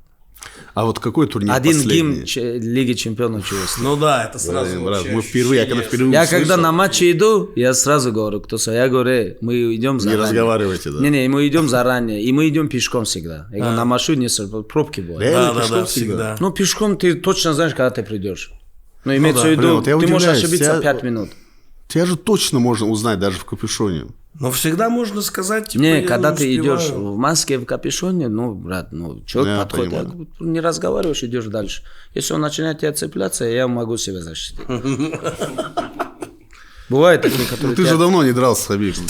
А вот какой турнир один последний? гимн Лиги Чемпионов ЧС. Ну да, это сразу брат, мы впервые, я когда на матче иду, я сразу говорю, я говорю, мы идем заранее. Не разговаривайте, да? Не, мы идем заранее, и мы идем пешком всегда. Я говорю, на машине пробки бывают. Да, всегда. Ну, пешком ты точно знаешь, когда ты придешь. Ну, имеется в виду, ты можешь ошибиться 5 минут. Тебя же точно можно узнать даже в капюшоне. Но всегда можно сказать, типа, не, когда ты идешь в маске, в капюшоне, брат, человек подходит, не разговариваешь, идешь дальше. Если он начинает тебя цепляться, я могу себя защитить. Бывают такие, которые... Ты же давно не дрался с Хабибом.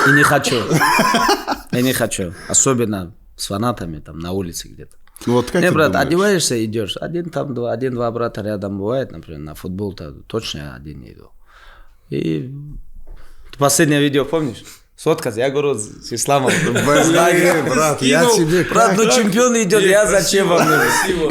И не хочу. Я не хочу. Особенно с фанатами там на улице где-то. Не, брат, одеваешься, идешь. Один-два брата рядом бывает, например, на футбол-то точно я один не иду. И последнее видео помнишь? Сфоткаться, я говорю, с исламом. Брат, я тебе... Брат, ну чемпион идет, я зачем вам?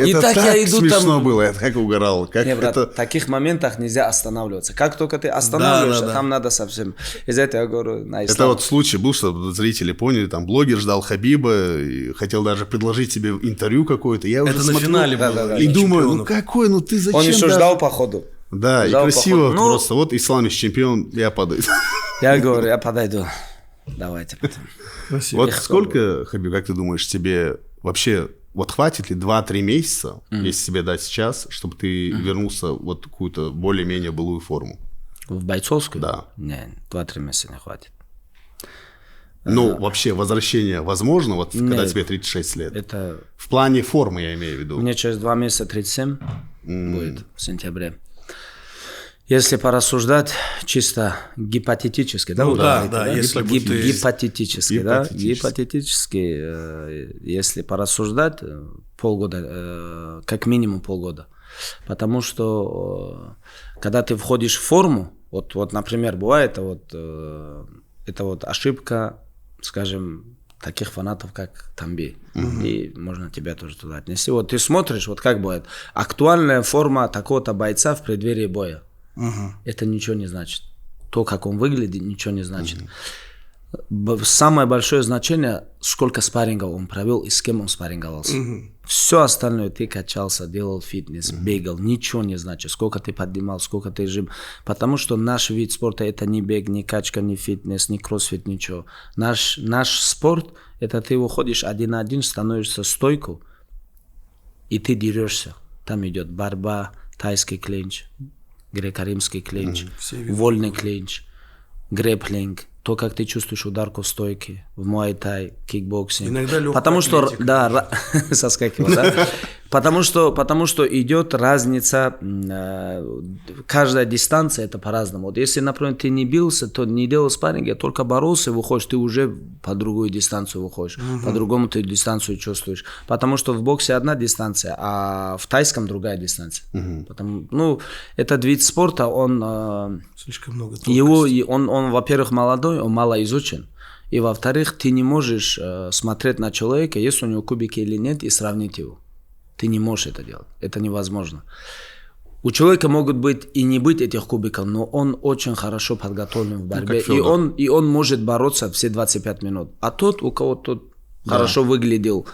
И так я иду там... смешно было, я так угорал. Не, брат, в таких моментах нельзя останавливаться. Как только ты останавливаешься, там надо совсем... Из-за этого я говорю, на ислам. Это вот случай был, что зрители поняли, там блогер ждал Хабиба, и хотел даже предложить себе интервью какое-то. Я уже смотрю, на финале было. И думаю, ну какой, ну ты зачем? Он еще ждал походу. Да, и красиво просто. Вот Исламич чемпион, я подойду. Я говорю, я подойду. Давайте потом. Вот сколько, Хабиб, как ты думаешь, тебе вообще, вот хватит ли 2-3 месяца, если тебе дать сейчас, чтобы ты вернулся вот в какую-то более-менее былую форму? В бойцовскую? Да. Не, 2-3 месяца не хватит. Ну, вообще, возвращение возможно, вот когда тебе 36 лет? Это... В плане формы, я имею в виду. Мне через 2 месяца 37 будет в сентябре. Если порассуждать чисто гипотетически, да? Ну, да, если гипотетически, да? Гипотетически, если порассуждать, полгода, как минимум полгода. Потому что, когда ты входишь в форму, вот например, бывает, это вот ошибка, скажем, таких фанатов, как Тамби. И можно тебя тоже туда отнести. Вот ты смотришь, вот как бывает, актуальная форма такого-то бойца в преддверии боя. Это ничего не значит. То, как он выглядит, ничего не значит. Самое большое значение, сколько спаррингов он провел и с кем он спарринговался. Все остальное, ты качался, делал фитнес, бегал, ничего не значит. Сколько ты поднимал, сколько ты жим. Потому что наш вид спорта это не бег, не качка, не фитнес, не кроссфит, ничего. Наш спорт, это ты выходишь один на один, становишься стойку, и ты дерешься. Там идет борьба, тайский клинч, греко-римский клинч, вольный клинч, грэпплинг, то, как ты чувствуешь ударку в стойке, в муай-тай, кикбоксинг. Иногда легкая потому что, атлетика. да, соскакивал, да? Потому что идет разница, каждая дистанция это по-разному. Вот если, например, ты не бился, то не делал спарринги, а только боролся, выходишь, ты уже по другую дистанцию выходишь, по-другому ты дистанцию чувствуешь. Потому что в боксе одна дистанция, а в тайском другая дистанция. Ну, этот вид спорта, он... Слишком много тонкостей. Он, во-первых, молодой, он мало изучен. И, во-вторых, ты не можешь смотреть на человека, есть у него кубики или нет, и сравнить его. Ты не можешь это делать. Это невозможно. У человека могут быть и не быть этих кубиков, но он очень хорошо подготовлен в борьбе. И он может бороться все 25 минут. А тот, у кого тот хорошо выглядел,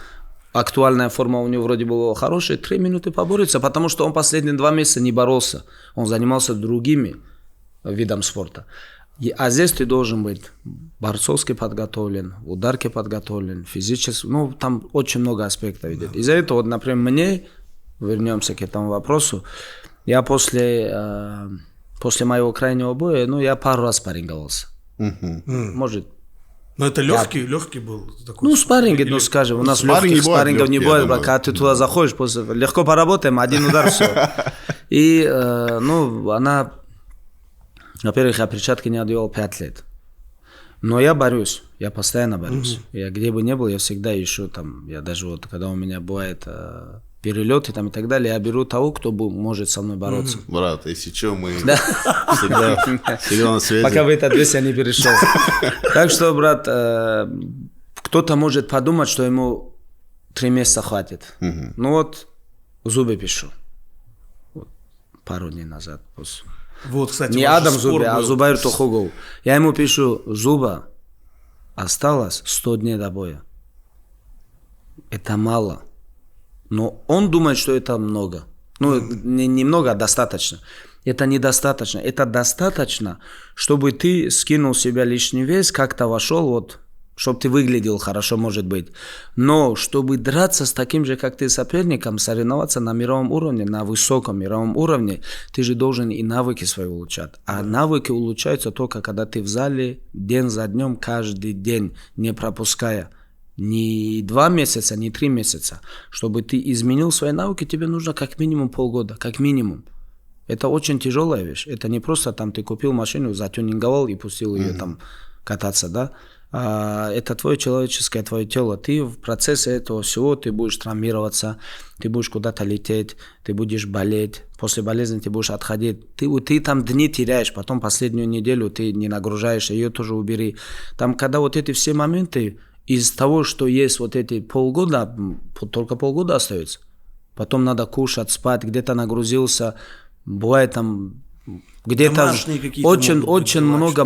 актуальная форма у него вроде была хорошая, 3 минуты поборется, потому что он последние 2 месяца не боролся. Он занимался другими видами спорта. А здесь ты должен быть борцовски подготовлен, ударки подготовлен, физически, ну там очень много аспектов идет. Из-за этого, вот, например, мне, вернемся к этому вопросу, я после моего крайнего боя, ну я пару раз спарринговался. Может. Но это легкий был такой. Ну, спарринги, ну скажем, у нас легких спаррингов не бывает, когда ты туда заходишь, легко поработаем, один удар, все. И, ну, она... Во-первых, я перчатки не одевал 5 лет. Но я борюсь, я постоянно борюсь. Я где бы ни был, я всегда ищу там, я даже вот, когда у меня бывает перелеты там и так далее, я беру того, кто может со мной бороться. Брат, если что, мы всегда на связи. Пока в этот вес я не перешел. Так что, брат, кто-то может подумать, что ему 3 месяца хватит. Ну вот, зубы пишу. Пару дней назад. Вот, кстати, не Адам Зубе, а Зубайр Тохугов. Я ему пишу, Зуба, осталось 100 дней до боя. Это мало. Но он думает, что это много. Ну, не много, а достаточно. Это недостаточно. Это достаточно, чтобы ты скинул с себя лишний вес, как-то вошел, вот, чтобы ты выглядел хорошо, может быть. Но чтобы драться с таким же, как ты, соперником, соревноваться на мировом уровне, на высоком мировом уровне, ты же должен и навыки свои улучшать. А навыки улучшаются только, когда ты в зале день за днем, каждый день, не пропуская. Не 2 месяца, не 3 месяца. Чтобы ты изменил свои навыки, тебе нужно как минимум полгода, как минимум. Это очень тяжелая вещь. Это не просто там ты купил машину, затюнинговал и пустил ее там кататься, да? это твое человеческое, твое тело. Ты в процессе этого всего ты будешь травмироваться, ты будешь куда-то лететь, ты будешь болеть. После болезни ты будешь отходить. Ты там дни теряешь, потом последнюю неделю ты не нагружаешь, ее тоже убери. Там, когда вот эти все моменты, из того, что есть вот эти полгода, только полгода остается. Потом надо кушать, спать, где-то нагрузился. Бывает там где-то очень много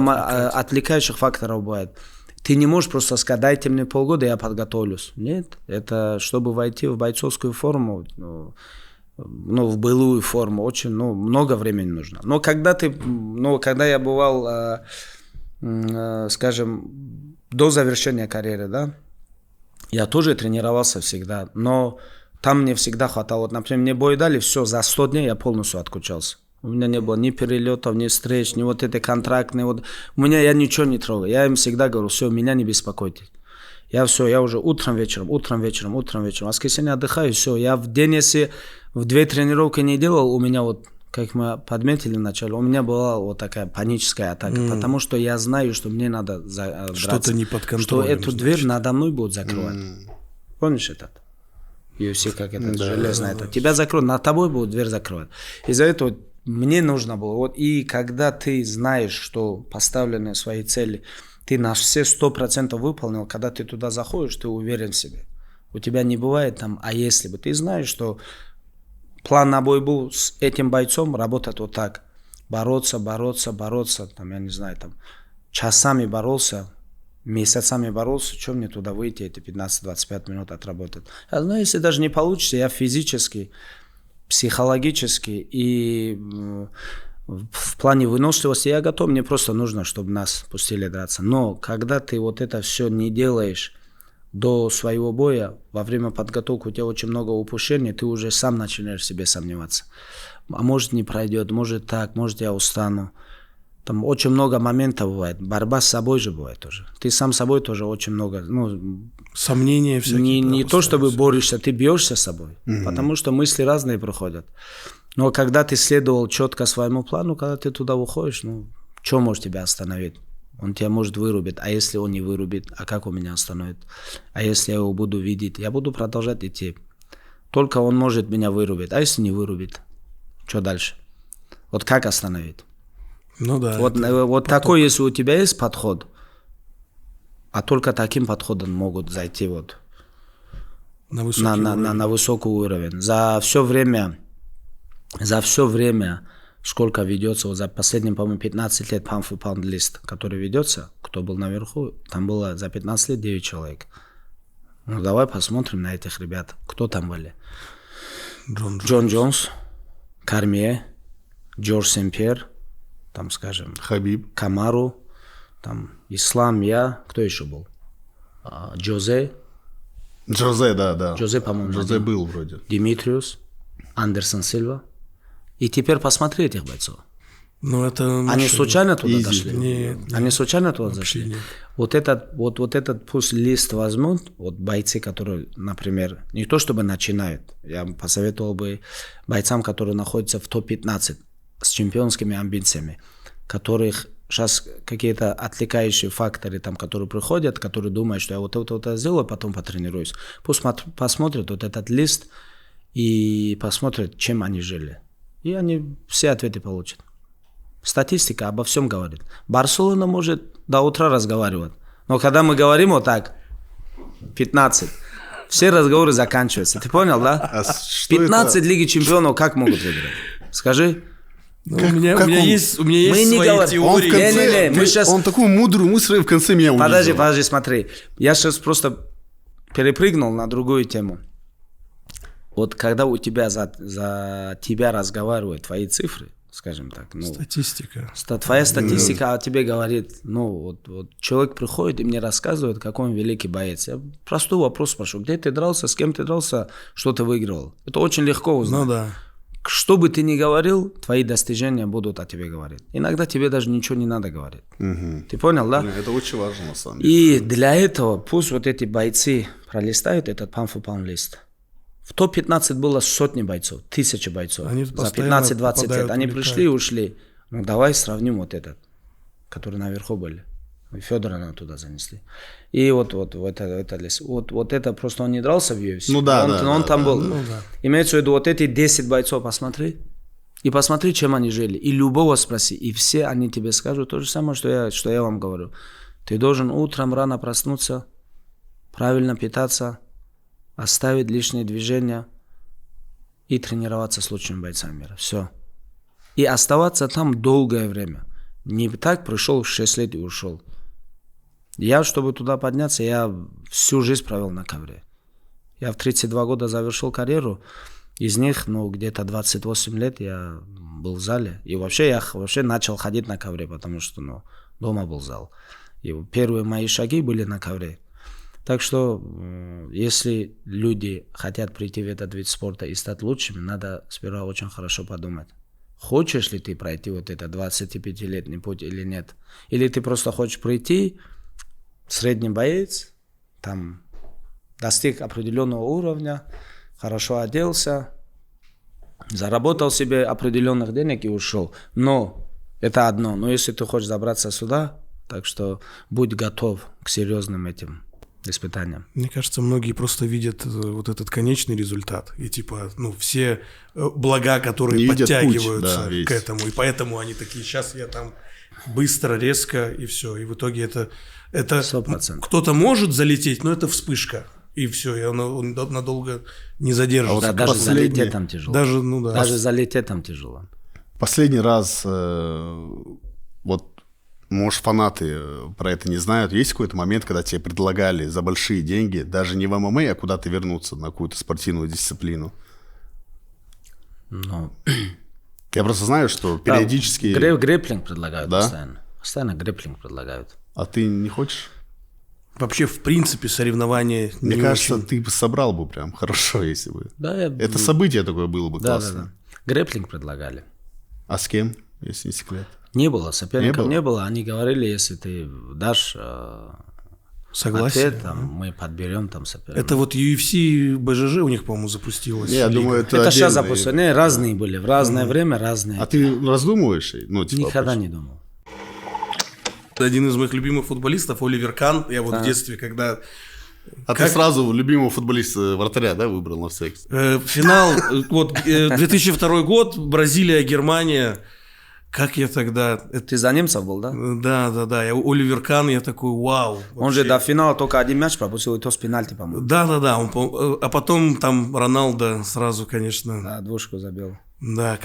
отвлекающих факторов бывает. Ты не можешь просто сказать, дайте мне полгода, я подготовлюсь. Нет, это чтобы войти в бойцовскую форму, в былую форму, очень много времени нужно. Но когда я бывал, скажем, до завершения карьеры, да, я тоже тренировался всегда, но там мне всегда хватало. Вот, например, мне бой дали, все, за 100 дней я полностью отключался. У меня не было ни перелетов, ни встреч, ни вот этой контрактной. У меня я ничего не трогаю. Я им всегда говорю, все, меня не беспокойте. Я уже утром, вечером. В воскресенье отдыхаю, все. Я в день, если в 2 тренировки не делал, у меня вот, как мы подметили вначале, у меня была вот такая паническая атака. Потому что я знаю, что мне надо драться. Что-то не под контролем. Что эту дверь надо мной будут закрывать. Помнишь этот? UFC, как это, железное. Да. Тебя закроют, над тобой будут дверь закрывать. Из-за этого мне нужно было. И когда ты знаешь, что поставленные свои цели, ты на все 100% выполнил, когда ты туда заходишь, ты уверен в себе. У тебя не бывает там, а если бы. Ты знаешь, что план на бой был с этим бойцом работать вот так. Бороться, там, я не знаю, там, часами боролся, месяцами боролся, что мне туда выйти, эти 15-25 минут отработать. Но если даже не получится, я физически, психологически и в плане выносливости я готов, мне просто нужно, чтобы нас пустили драться. Но когда ты вот это все не делаешь до своего боя, во время подготовки у тебя очень много упущений, ты уже сам начинаешь в себе сомневаться. А может не пройдет, может так, может я устану. Там очень много моментов бывает. Борьба с собой же бывает тоже. Ты сам собой тоже очень много. Сомнения всякие. Не то, чтобы борешься, ты бьешься с собой. Потому что мысли разные проходят. Но когда ты следовал четко своему плану, когда ты туда уходишь, что может тебя остановить? Он тебя может вырубить. А если он не вырубит, а как он меня остановит? А если я его буду видеть, я буду продолжать идти. Только он может меня вырубить. А если не вырубит? Что дальше? Вот как остановить? Да. Вот такой, если у тебя есть подход, а только таким подходом могут зайти на высокий уровень. За все время, сколько ведется, за последние, по-моему, 15 лет pound for pound лист, который ведется, кто был наверху, там было за 15 лет 9 человек. Давай посмотрим на этих ребят. Кто там были? Джон Джонс, Кормье, Джордж Сен-Пьер, там, скажем, Хабиб, Камару, там, Ислам, кто еще был? Джозе, да. Джозе, по-моему. Джозе был вроде. Димитриус, Андерсон Сильва. И теперь посмотри этих бойцов. Они случайно туда дошли? Нет. Они случайно туда зашли? Нет. Вот этот пусть лист возьмут, бойцы, которые, например, не то чтобы начинают, я посоветовал бы бойцам, которые находятся в топ-15 с чемпионскими амбициями, которых сейчас какие-то отвлекающие факторы, там, которые приходят, которые думают, что я вот это сделаю, потом потренируюсь. Пусть посмотрят вот этот лист и посмотрят, чем они жили. И они все ответы получат. Статистика обо всем говорит. Барселона может до утра разговаривать. Но когда мы говорим вот так, 15, все разговоры заканчиваются. Ты понял, да? 15 Лиги Чемпионов как могут выиграть? Скажи. У меня есть свои теории. Он такую мудрую мысль в конце меня увидел. Подожди, смотри. Я сейчас просто перепрыгнул на другую тему. Вот когда у тебя за тебя разговаривают твои цифры, скажем так. Статистика. Твоя статистика о тебе говорит, человек приходит и мне рассказывает, какой он великий боец. Я простой вопрос спрошу, где ты дрался, с кем ты дрался, что ты выиграл. Это очень легко узнать. Да. Что бы ты ни говорил, твои достижения будут о тебе говорить. Иногда тебе даже ничего не надо говорить. Ты понял, да? Это очень важно, на самом деле. И для этого пусть вот эти бойцы пролистают этот pound for pound лист. В топ-15 было сотни бойцов, 1000 бойцов. Они за 15-20 лет. Они пришли и ушли. Давай сравним вот этот, который наверху были. И Федора туда занесли. И вот это просто он не дрался в UFC. Ну да, он там был. Ну, да. Имеется в виду, вот эти 10 бойцов посмотри. И посмотри, чем они жили. И любого спроси. И все они тебе скажут то же самое, что я вам говорю. Ты должен утром рано проснуться, правильно питаться, оставить лишние движения и тренироваться с лучшими бойцами мира. Все. И оставаться там долгое время. Не так пришел в 6 лет и ушел. Я, чтобы туда подняться, я всю жизнь провел на ковре. Я в 32 года завершил карьеру. Из них, где-то 28 лет я был в зале. И я начал ходить на ковре, потому что, дома был зал. И первые мои шаги были на ковре. Так что, если люди хотят прийти в этот вид спорта и стать лучшими, надо сперва очень хорошо подумать. Хочешь ли ты пройти вот этот 25-летний путь или нет? Или ты просто хочешь прийти, средний боец, там, достиг определенного уровня, хорошо оделся, заработал себе определенных денег и ушел. Но это одно. Но если ты хочешь забраться сюда, так что будь готов к серьезным этим испытаниям. Мне кажется, многие просто видят вот этот конечный результат. И все блага, которые подтягиваются к этому. И поэтому они такие, сейчас я там быстро, резко, и все. И в итоге это 100%. Кто-то может залететь, но это вспышка. И все, и он надолго не задержится. Даже залететь там тяжело. Даже залететь там тяжело. Последний раз, может, фанаты про это не знают. Есть какой-то момент, когда тебе предлагали за большие деньги, даже не в ММА, а куда-то вернуться на какую-то спортивную дисциплину? Я просто знаю, что периодически... Грэпплинг предлагают постоянно. Постоянно грэпплинг предлагают. А ты не хочешь? Вообще, в принципе, соревнования Мне кажется, ты бы собрал бы прям хорошо, если бы. Да, это событие такое было бы классно. Да. Грэпплинг предлагали. А с кем, если не секрет? Не было, соперников не было. Они говорили, если ты дашь согласие, ответ, мы подберем там соперника. Это вот UFC, БЖЖ у них, по-моему, запустилось. Я думаю, это сейчас запустили. Разные были, в разное время разные. А ты раздумываешь? Никогда не думал. Один из моих любимых футболистов, Оливер Кан. Я в детстве, когда... Ты сразу любимого футболиста вратаря, выбрал на секс? Финал, 2002 год, Бразилия, Германия. Как я тогда... Ты за немцев был, да? Да. Я Оливер Кан, я такой, вау. Вообще. Он же до финала только один мяч пропустил, и то с пенальти, по-моему. Да. А потом там Роналдо сразу, конечно... Да, двушку забил. Да,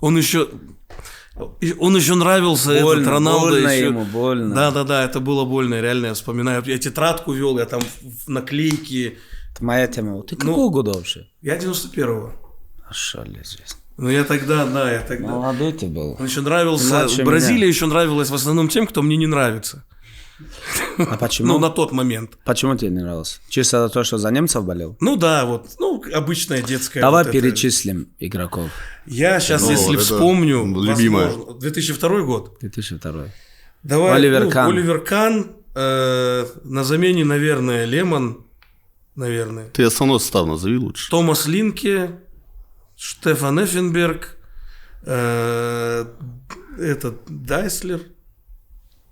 Он еще нравился, больно, этот Роналдо. Больно ему, больно. Да, это было больно, реально, я вспоминаю. Я тетрадку вел, я там наклейки. Это моя тема. Ты какого года вообще? Я 91-го. Ошалеть здесь. Я тогда... Молодой ты был. Он еще нравился... Бразилия еще нравилась в основном тем, кто мне не нравится. А почему? На тот момент. Почему тебе не нравилось? Чисто за то, что за немцев болел? Обычная детская... Давай перечислим игроков. Я сейчас, если вспомню... Любимая. 2002 год. 2002. Давай, Оливер Кан. На замене, наверное, Лемон. Наверное. Ты основной состав назови лучше. Томас Линке. Штефан Эффенберг. Дайслер.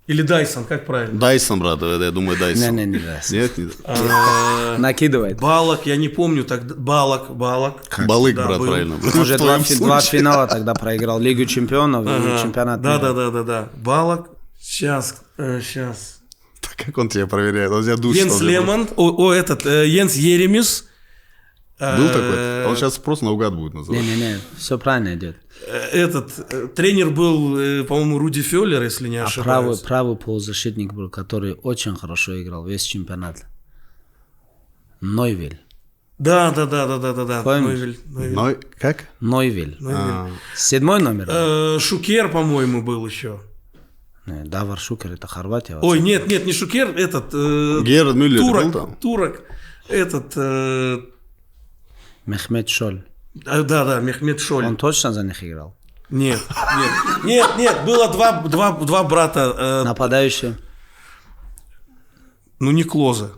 Или Дайсон, как правильно? Дайсон, брат, я думаю, Дайсон. Не Дайсон. Нет? Накидывает. Балак, я не помню тогда. Балак. Балык, брат, правильно. Он же два финала тогда проиграл. Лигу чемпионов и чемпионат мира. Да. Балак. Сейчас. Как он тебя проверяет? Он тебя душит. Йенс Лемон. Йенс Еремис. Был такой? Он сейчас просто наугад будет называть. Не, все правильно идет. Тренер был, по-моему, Руди Фёллер, если не ошибаюсь. Правый полузащитник был, который очень хорошо играл весь чемпионат. Нойвель. Да. Нойвель. Как? Нойвель. 7-й номер? Шукер, по-моему, был еще. Давар Шукер, это Хорватия. Ой, нет, не Шукер, Герард Мюллер был там? Турок. Мехмед Шоль. Да, Мехмед Шоль. Он точно за них играл? Нет. Было два брата. Нападающие? Не Клозе.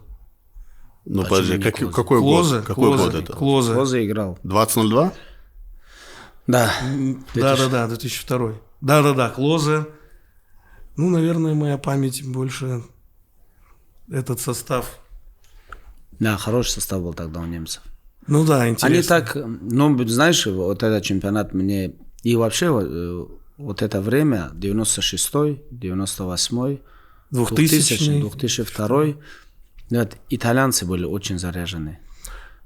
Подожди, какой год? Какой год это? Клозе играл. 2002? Да. Да, 2002. Да, Клозе. Ну, наверное, моя память больше этот состав. Да, хороший состав был тогда у немцев. Ну да, интересно. Они так, ну, знаешь, вот этот чемпионат мне... И вообще вот это время, 96-й, 98-й, 2000-й, 2002-й, вот, итальянцы были очень заряжены.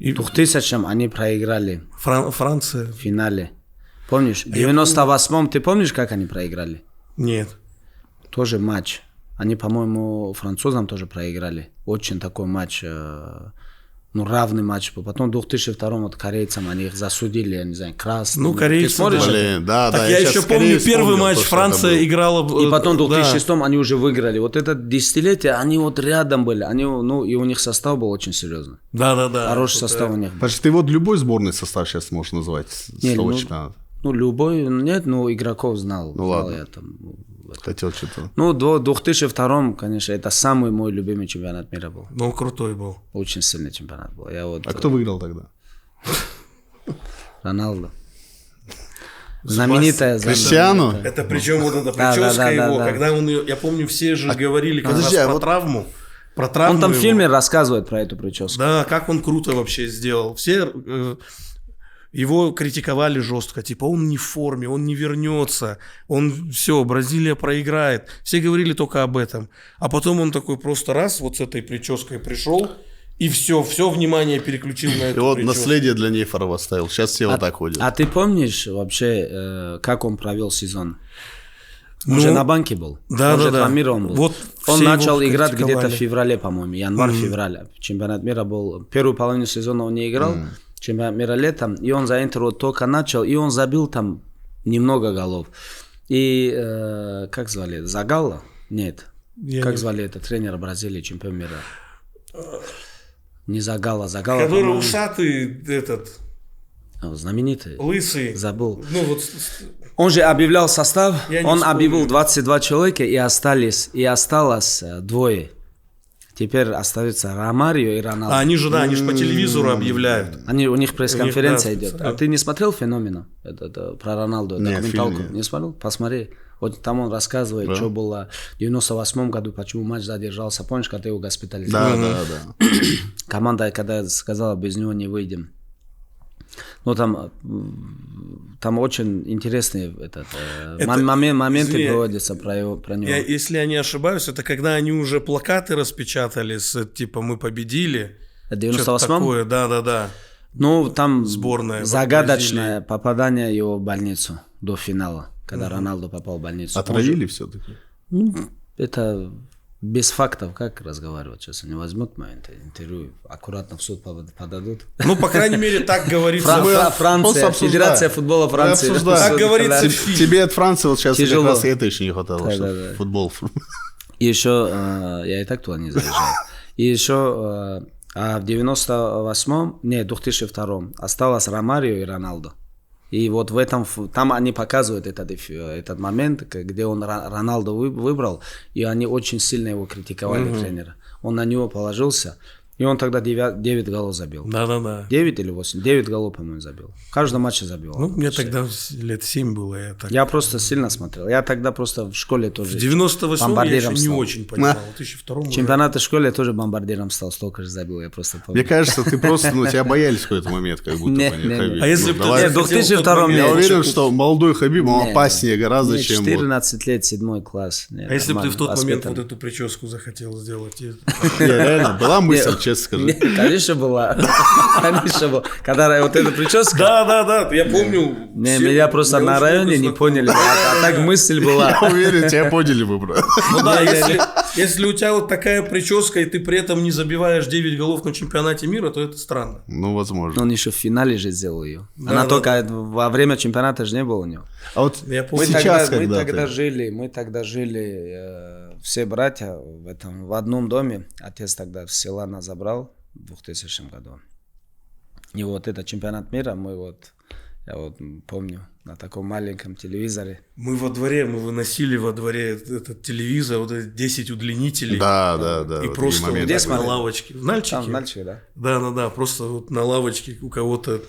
И в 2000-м они проиграли Франция. в финале. Помнишь? В 98-м ты помнишь, как они проиграли? Нет. Тоже матч. Они, по-моему, французам тоже проиграли. Очень такой матч, ну, равный матч. Потом в 2002-м вот корейцам они их засудили, я не знаю, красный. Ну, корейцы, да. Так я еще помню первый матч, Франция играла... И потом в 2006-м они уже выиграли. Вот это десятилетие, они вот рядом были. Они, ну, и у них состав был очень серьезный. Да. Хороший состав у них был. Значит, ты вот любой сборный состав сейчас можешь назвать с того чемпионата? Ну, любой, нет, ну, игроков знал. Ну, ладно. Я там, хотел что-то. Ну, в 2002-м, конечно, это самый мой любимый чемпионат мира был. Ну, крутой был. Очень сильный чемпионат был. Кто выиграл тогда? Роналдо. Знаменитая. Криштиану? Это причем вот эта прическа его, когда он ее, я помню, все же говорили как раз про травму. Про травму он там в фильме рассказывает про эту прическу. Да, как он круто вообще сделал. Все его критиковали жестко, типа он не в форме, он не вернется, он все, Бразилия проиграет. Все говорили только об этом. А потом он такой просто раз вот с этой прической пришел и все внимание переключил на эту и вот прическу. Наследие для Нейферова оставил. Сейчас все вот так ходят. А ты помнишь вообще, как он провел сезон? Он же на банке был. Да. Мира он был. Вот он начал играть где-то в феврале, по-моему, январь-февраль. Чемпионат мира был. Первую половину сезона он не играл. Чемпионат мира летом, и он за Интер вот только начал, и он забил там немного голов. И как звали? Загалла? Нет. Как звали это тренера Бразилии, чемпион мира? Не Загалла. Который усатый этот... Знаменитый. Лысый. Забыл. Ну, вот... Он же объявлял состав, он объявил 22 человека, и осталось двое. Теперь остаются Ромарио и Роналдо. А они же по телевизору объявляют. У них пресс-конференция идет. А ты не смотрел «Феномена»? Это про Роналду, документалку? Не смотрел? Посмотри. Вот там он рассказывает, что было в 98 году, почему матч задержался. Помнишь, когда его госпитализировали? Да. Команда, когда сказала, без него не выйдем. Ну, там очень интересные моменты проводятся про него. Если я не ошибаюсь, это когда они уже плакаты распечатали с типа «Мы победили». В 98-м? Да. Ну, там сборная загадочное попадание его в больницу до финала, когда Роналдо попал в больницу. Отравили все-таки? Ну, это... Без фактов как разговаривать? Сейчас они возьмут мое интервью, аккуратно в суд подадут. Ну, по крайней мере, так говорится. Франция, Федерация футбола Франции. Так говорится. Тебе от Франции вот сейчас как раз это еще не хватало, что футбол. И еще, я и так туда не заезжаю. И еще в 2002 осталось Ромарио и Роналдо. И вот в этом, там они показывают этот момент, где он Роналдо выбрал, и они очень сильно его критиковали, тренера. Он на него положился, и он тогда 9 голов забил. Да. 9 или 8? 9 голов, по-моему, забил. В каждом матче забил. Ну, мне тогда лет 7 было. Я просто сильно смотрел. Я тогда просто в школе тоже в 98-м я еще не очень понимал. В 2002-м чемпионаты в школе я тоже бомбардиром стал, столько же забил, я просто помню. Мне кажется, ты просто, тебя боялись в какой-то момент, как будто бы. А если бы ты в 2002-м я уверен, что молодой Хабиб, он опаснее гораздо, чем... 14 лет, 7 класс. А если бы ты в тот момент вот эту прическу захотел сделать? Реально, была мысль, честно скажи. Конечно, была. Когда вот эта прическа... Да, я помню. Меня просто на районе не поняли, а так мысль была. Я уверен, тебя поняли бы, брат. Ну да, если у тебя вот такая прическа, и ты при этом не забиваешь 9 голов на чемпионате мира, то это странно. Ну, возможно. Он еще в финале же сделал ее. Она только во время чемпионата же не было у него. А вот сейчас, мы тогда жили, все братья в одном доме. Отец тогда в села нас забрал в 2000 году. И вот этот чемпионат мира я помню, на таком маленьком телевизоре. Мы выносили во дворе этот телевизор, вот эти 10 удлинителей. Да. И просто на лавочке. В Нальчике? В Нальчике, да. Да, просто вот на лавочке у кого-то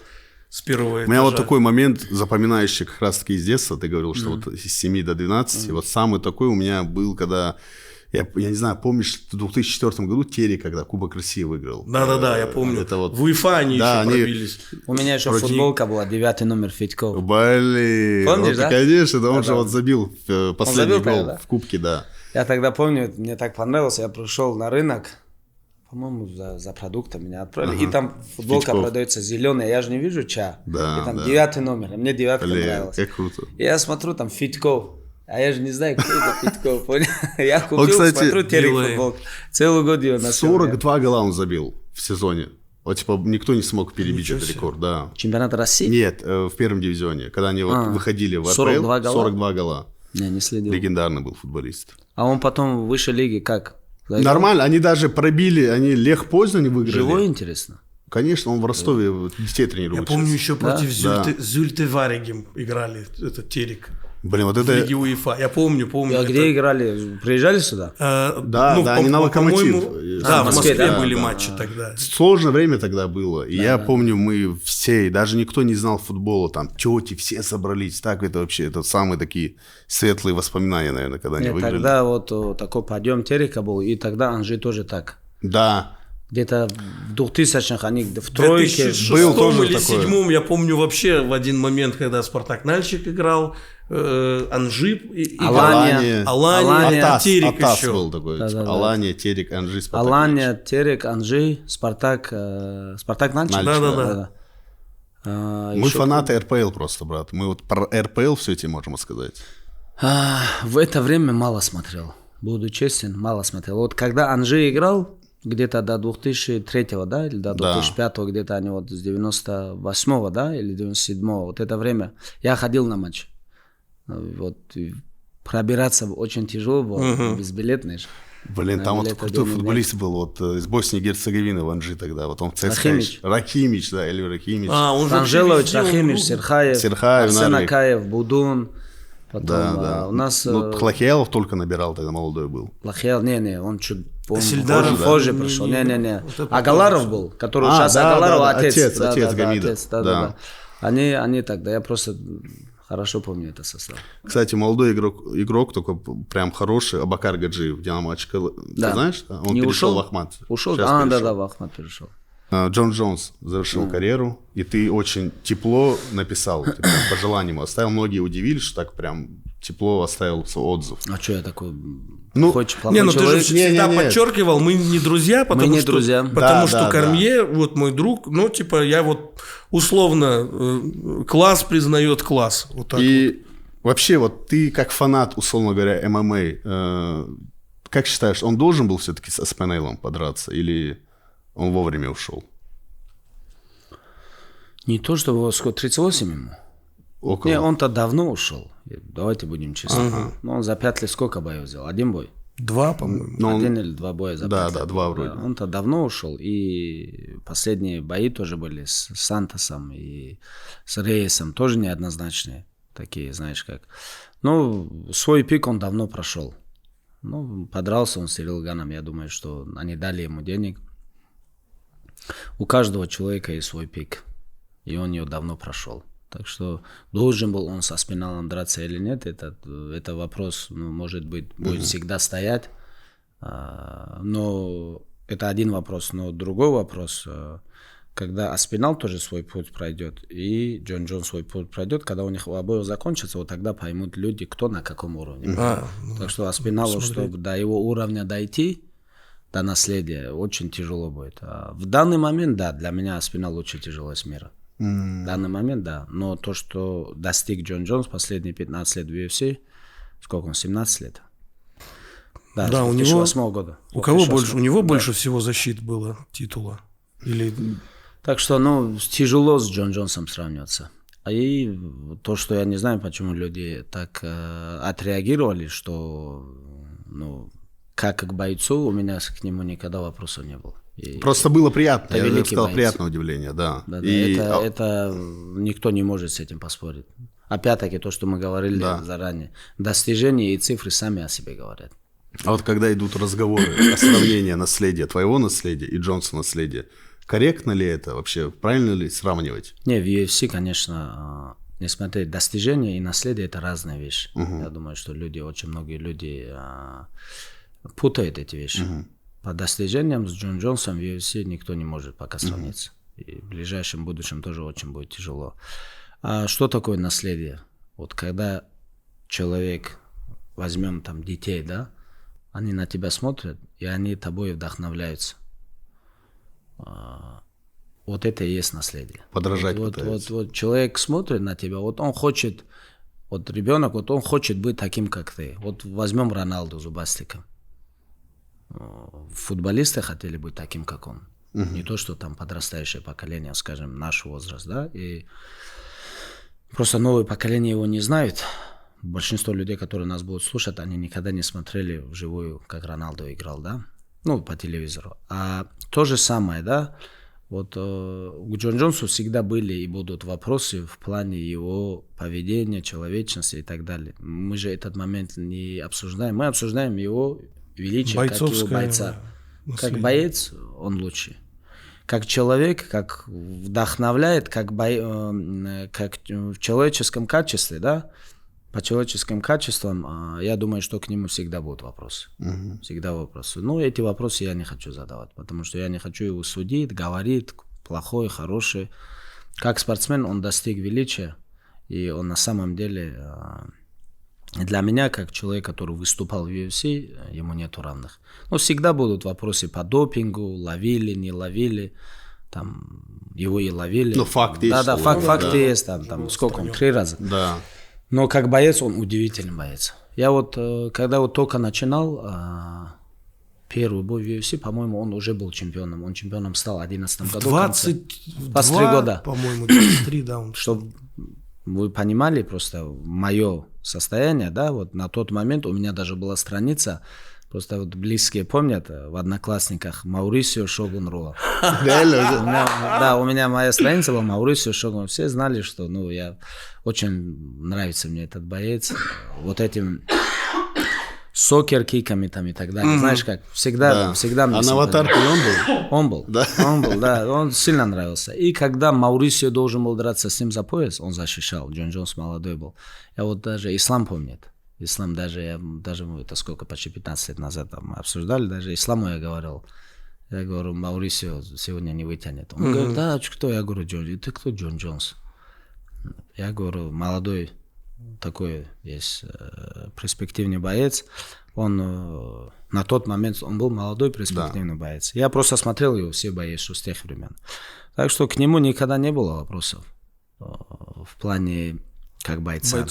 с первого этажа. У меня вот такой момент, запоминающий как раз-таки из детства. Ты говорил, что вот с 7 до 12. Вот самый такой у меня был, когда... Я не знаю, помнишь, в 2004 году Терек, когда Кубок России выиграл? Да, я помню. Это вот... В УЕФА они еще пробились. У меня еще футболка была, 9 номер Федьков. Блин. Помнишь, вот, да? Конечно, да, он же вот забил последний гол тогда? в Кубке, да. Я тогда помню, мне так понравилось, я пришел на рынок, по-моему, за продуктом меня отправили, и там футболка Федьков. продается зеленая, я же не вижу чья, Да, и там да. 9 номер, и мне 9 нравилась. Как круто. И я смотрю, там Федьков, а я же не знаю, кто это Федьков, понял? Я купил, Он, кстати, смотрю, Терек футболку, целый год ее носил. 42 гола он забил в сезоне. Вот, типа, никто не смог перебить этот рекорд, да. Чемпионат России? Нет, в первом дивизионе, когда они вот выходили в РПЛ, 42 гола? 42 гола. Не следил. Легендарный был футболист. А он потом в высшей лиге как? Нормально, они даже пробили, они Лех Познань выиграли. Живой, интересно? Конечно, он в Ростове детей тренирует. Я помню, еще против Да. Зюльте-Варегем играли, этот Терек. Блин, вот В это... Лиге УЕФА. Я помню. А где играли? Приезжали сюда? Да, они на «Локомотив». Да, в Москве да, были да. матчи тогда. Сложное время тогда было. И я помню, мы все, и даже никто не знал футбола, там тети все собрались. Так это вообще, это самые такие светлые воспоминания, наверное, когда они Нет, выиграли. тогда вот такой подъем Терека был, и тогда Анжи тоже так. Да. Где-то в 2000-х они в В тройке. 2006 Был тоже или такое. 2007 я помню вообще в один момент, когда Спартак Нальчик играл, Анжи, Алания. Алания, Терек Атас еще. был такой. Да, типа, да, да. Алания, Терек, Анжи, Спартак. Алания, Терек, Анжи, Спартак Нальчик. Нальчик, да. Мы фанаты РПЛ просто, брат. Мы вот про РПЛ все тебе можем сказать. В это время мало смотрел. Буду честен, мало смотрел. Вот когда Анжи играл, где-то до 2003-го, да, или до 2005-го, где-то они вот с 98-го, да, или 97-го, вот это время, я ходил на матч. Вот и пробираться очень тяжело было, безбилетный же. Блин, там вот крутой футболист был вот из Боснии и Герцеговины в Анжи тогда. Вот он в ЦСКА. Рахимич, да, Эльвир Рахимич. Он же Анжелович, везде, Рахимич, Серхаев, Арсен Нарвик. Акаев, Будун. Потом Да. у нас... Ну, Хлахиялов только набирал, тогда молодой был. Лахиел, не, он чуть Сильдаров, позже да? пришел. Не. Вот Агаларов был, который сейчас Агаларов отец. Отец Гамида. Отец, да. Они тогда, я просто хорошо помню этот состав. Кстати, молодой игрок такой прям хороший, Абакар Гаджиев, Динамо Ачкала. Да. Ты знаешь? Он Не перешел ушел? в Ахмат. Ушел? Сейчас Да, перешел. в Ахмат перешел. Джон Джонс завершил карьеру, и ты очень тепло написал, ты прям по желанию оставил. Многие удивились, что так прям тепло оставил отзыв. А что я такой Ну, плохой Не, ты же человек? всегда Не. подчеркивал, мы не друзья, потому не что, друзья. Потому что Да. Кормье, вот мой друг, ну, типа, я вот условно, класс признает класс. Вот так И вообще, вот ты как фанат, условно говоря, ММА, как считаешь, он должен был все-таки с Аспинейлом подраться, или он вовремя ушел? Не то, чтобы сколько, 38 ему. Около. Не, он-то давно ушел. Давайте будем честны. Но он за 5 лет сколько боев взял? 1 бой? 2, по-моему. Но он- 1 или 2 боя за 5 Да, лет. да, 2 вроде. Он-то давно ушел. И последние бои тоже были с Сантосом и с Рейсом. Тоже неоднозначные. Такие, знаешь как. Ну, свой пик он давно прошел. Ну, подрался он с Ирилганом. Я думаю, что они дали ему денег. У каждого человека есть свой пик. И он ее давно прошел. Так что должен был он со Спиналом драться или нет, это вопрос, ну, может быть, будет всегда стоять. Но это один вопрос. Но другой вопрос, когда Аспинал тоже свой путь пройдет, и Джон Джонс свой путь пройдет, когда у них обоих закончится, вот тогда поймут люди, кто на каком уровне. Так что Аспиналу, чтобы до его уровня дойти, до наследия, очень тяжело будет. А в данный момент, да, для меня Аспинал очень тяжелый с мира. В данный момент, да. Но то, что достиг Джон Джонс последние 15 лет в UFC, сколько он, 17 лет? Да, Да, с у 2008 него- года. У кого 2008. больше? У него больше всего защит было титула? Или... Так что, ну, тяжело с Джон Джонсом сравниваться. И то, что я не знаю, почему люди так отреагировали, что, ну, как к бойцу, у меня к нему никогда вопросов не было. И Просто было приятно, Это я бы великий сказал, боец. приятное удивление, да. Да, И- это никто не может с этим поспорить. Опять-таки, то, что мы говорили Да. заранее. Достижения и цифры сами о себе говорят. А вот когда идут разговоры о сравнении наследия, твоего наследия и Джонса наследия, Корректно ли это вообще? Правильно ли сравнивать? Не, в UFC, конечно, несмотря на достижения и наследие, это разные вещи. Я думаю, что очень многие люди путают эти вещи. По достижениям с Джон Джонсом в UFC никто не может пока сравниться. И в ближайшем будущем тоже очень будет тяжело. А что такое наследие? Вот когда человек, возьмем там детей, да, они на тебя смотрят, и они тобой вдохновляются. Вот это и есть наследие. Подражать вот человек смотрит на тебя, вот он хочет, вот ребенок, вот он хочет быть таким, как ты. Вот возьмем Роналду зубастика. Футболисты хотели быть таким, как он. Не то, что там подрастающее поколение, скажем, наш возраст, да, и просто новое поколение его не знает. Большинство людей, которые нас будут слушать, они никогда не смотрели вживую, как Роналду играл, да, ну, по телевизору. А то же самое, да, вот у Джон Джонса всегда были и будут вопросы в плане его поведения, человечности и так далее. Мы же этот момент не обсуждаем, мы обсуждаем его величие, как его бойца. Как боец он лучший. Как человек, как вдохновляет, как в человеческом качестве, да, по человеческим качествам, я думаю, что к нему всегда будут вопросы. Всегда вопросы. Но эти вопросы я не хочу задавать, потому что я не хочу его судить, говорить, плохой, хороший. Как спортсмен он достиг величия, и он на самом деле, для меня, как человек, который выступал в UFC, ему нету равных. Но всегда будут вопросы по допингу, ловили, не ловили, там, его и ловили. Но факт есть. Да, факты есть, там сколько он, 3 раза. Да. Но как боец он удивительный боец. Я вот, когда вот только начинал первый бой в UFC, по-моему, он уже был чемпионом. Он чемпионом стал в 2011 году. 23 года. По-моему, 23, да. Чтобы вы понимали просто мое состояние, да, вот на тот момент у меня даже была страница, просто вот близкие помнят, в Одноклассниках Маурисио Шогун Руа. Реально? Да, у меня моя страница была Маурисио Шогун. Все знали, что, ну, я очень нравится мне этот боец. Вот этим сокер-киками там и так далее. Знаешь, как всегда мне... А на аватарке он был? Он был, да. Он сильно нравился. И когда Маурисио должен был драться с ним за пояс, он защищал, Джон Джонс молодой был. Я вот даже Ислам помнит. Ислам даже это сколько, почти 15 лет назад там мы обсуждали, даже Исламу я говорю, Маурисио сегодня не вытянет. Он говорит, да, кто? Я говорю, Джон, ты кто Джон Джонс? Я говорю, молодой такой есть перспективный боец. Он на тот момент он был молодой перспективный боец. Я просто смотрел его все бои с тех времен. Так что к нему никогда не было вопросов в плане как бойца.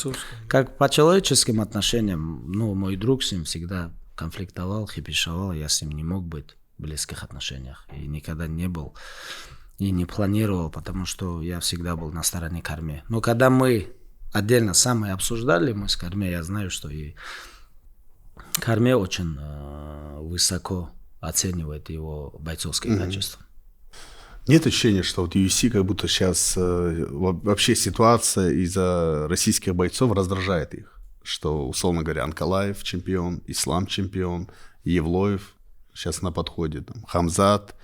Как по человеческим отношениям, ну, мой друг с ним всегда конфликтовал, хипишевал, я с ним не мог быть в близких отношениях. И никогда не был, и не планировал, потому что я всегда был на стороне Корме. Но когда мы отдельно сами обсуждали, мы с Корме, я знаю, что и Корме очень высоко оценивает его бойцовские качества. Нет ощущения, что вот UFC как будто сейчас вообще ситуация из-за российских бойцов раздражает их? Что, условно говоря, Анкалаев чемпион, Ислам чемпион, Евлоев сейчас на подходе, там, Хамзат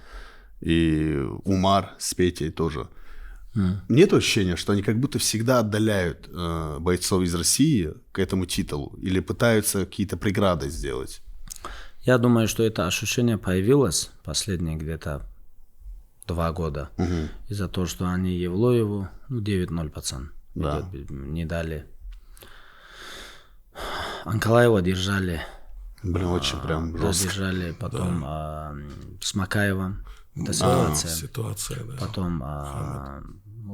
и Умар с Петей тоже. Нет ощущения, что они как будто всегда отдаляют бойцов из России к этому титулу или пытаются какие-то преграды сделать? Я думаю, что это ощущение появилось последние где-то 2 года. Из-за того, что они Евлоеву, 9-0 пацан, не дали. Анкалаева держали. Блин, очень прям жестко. Держали, потом с Макаевым. Это ситуация. Да. Потом,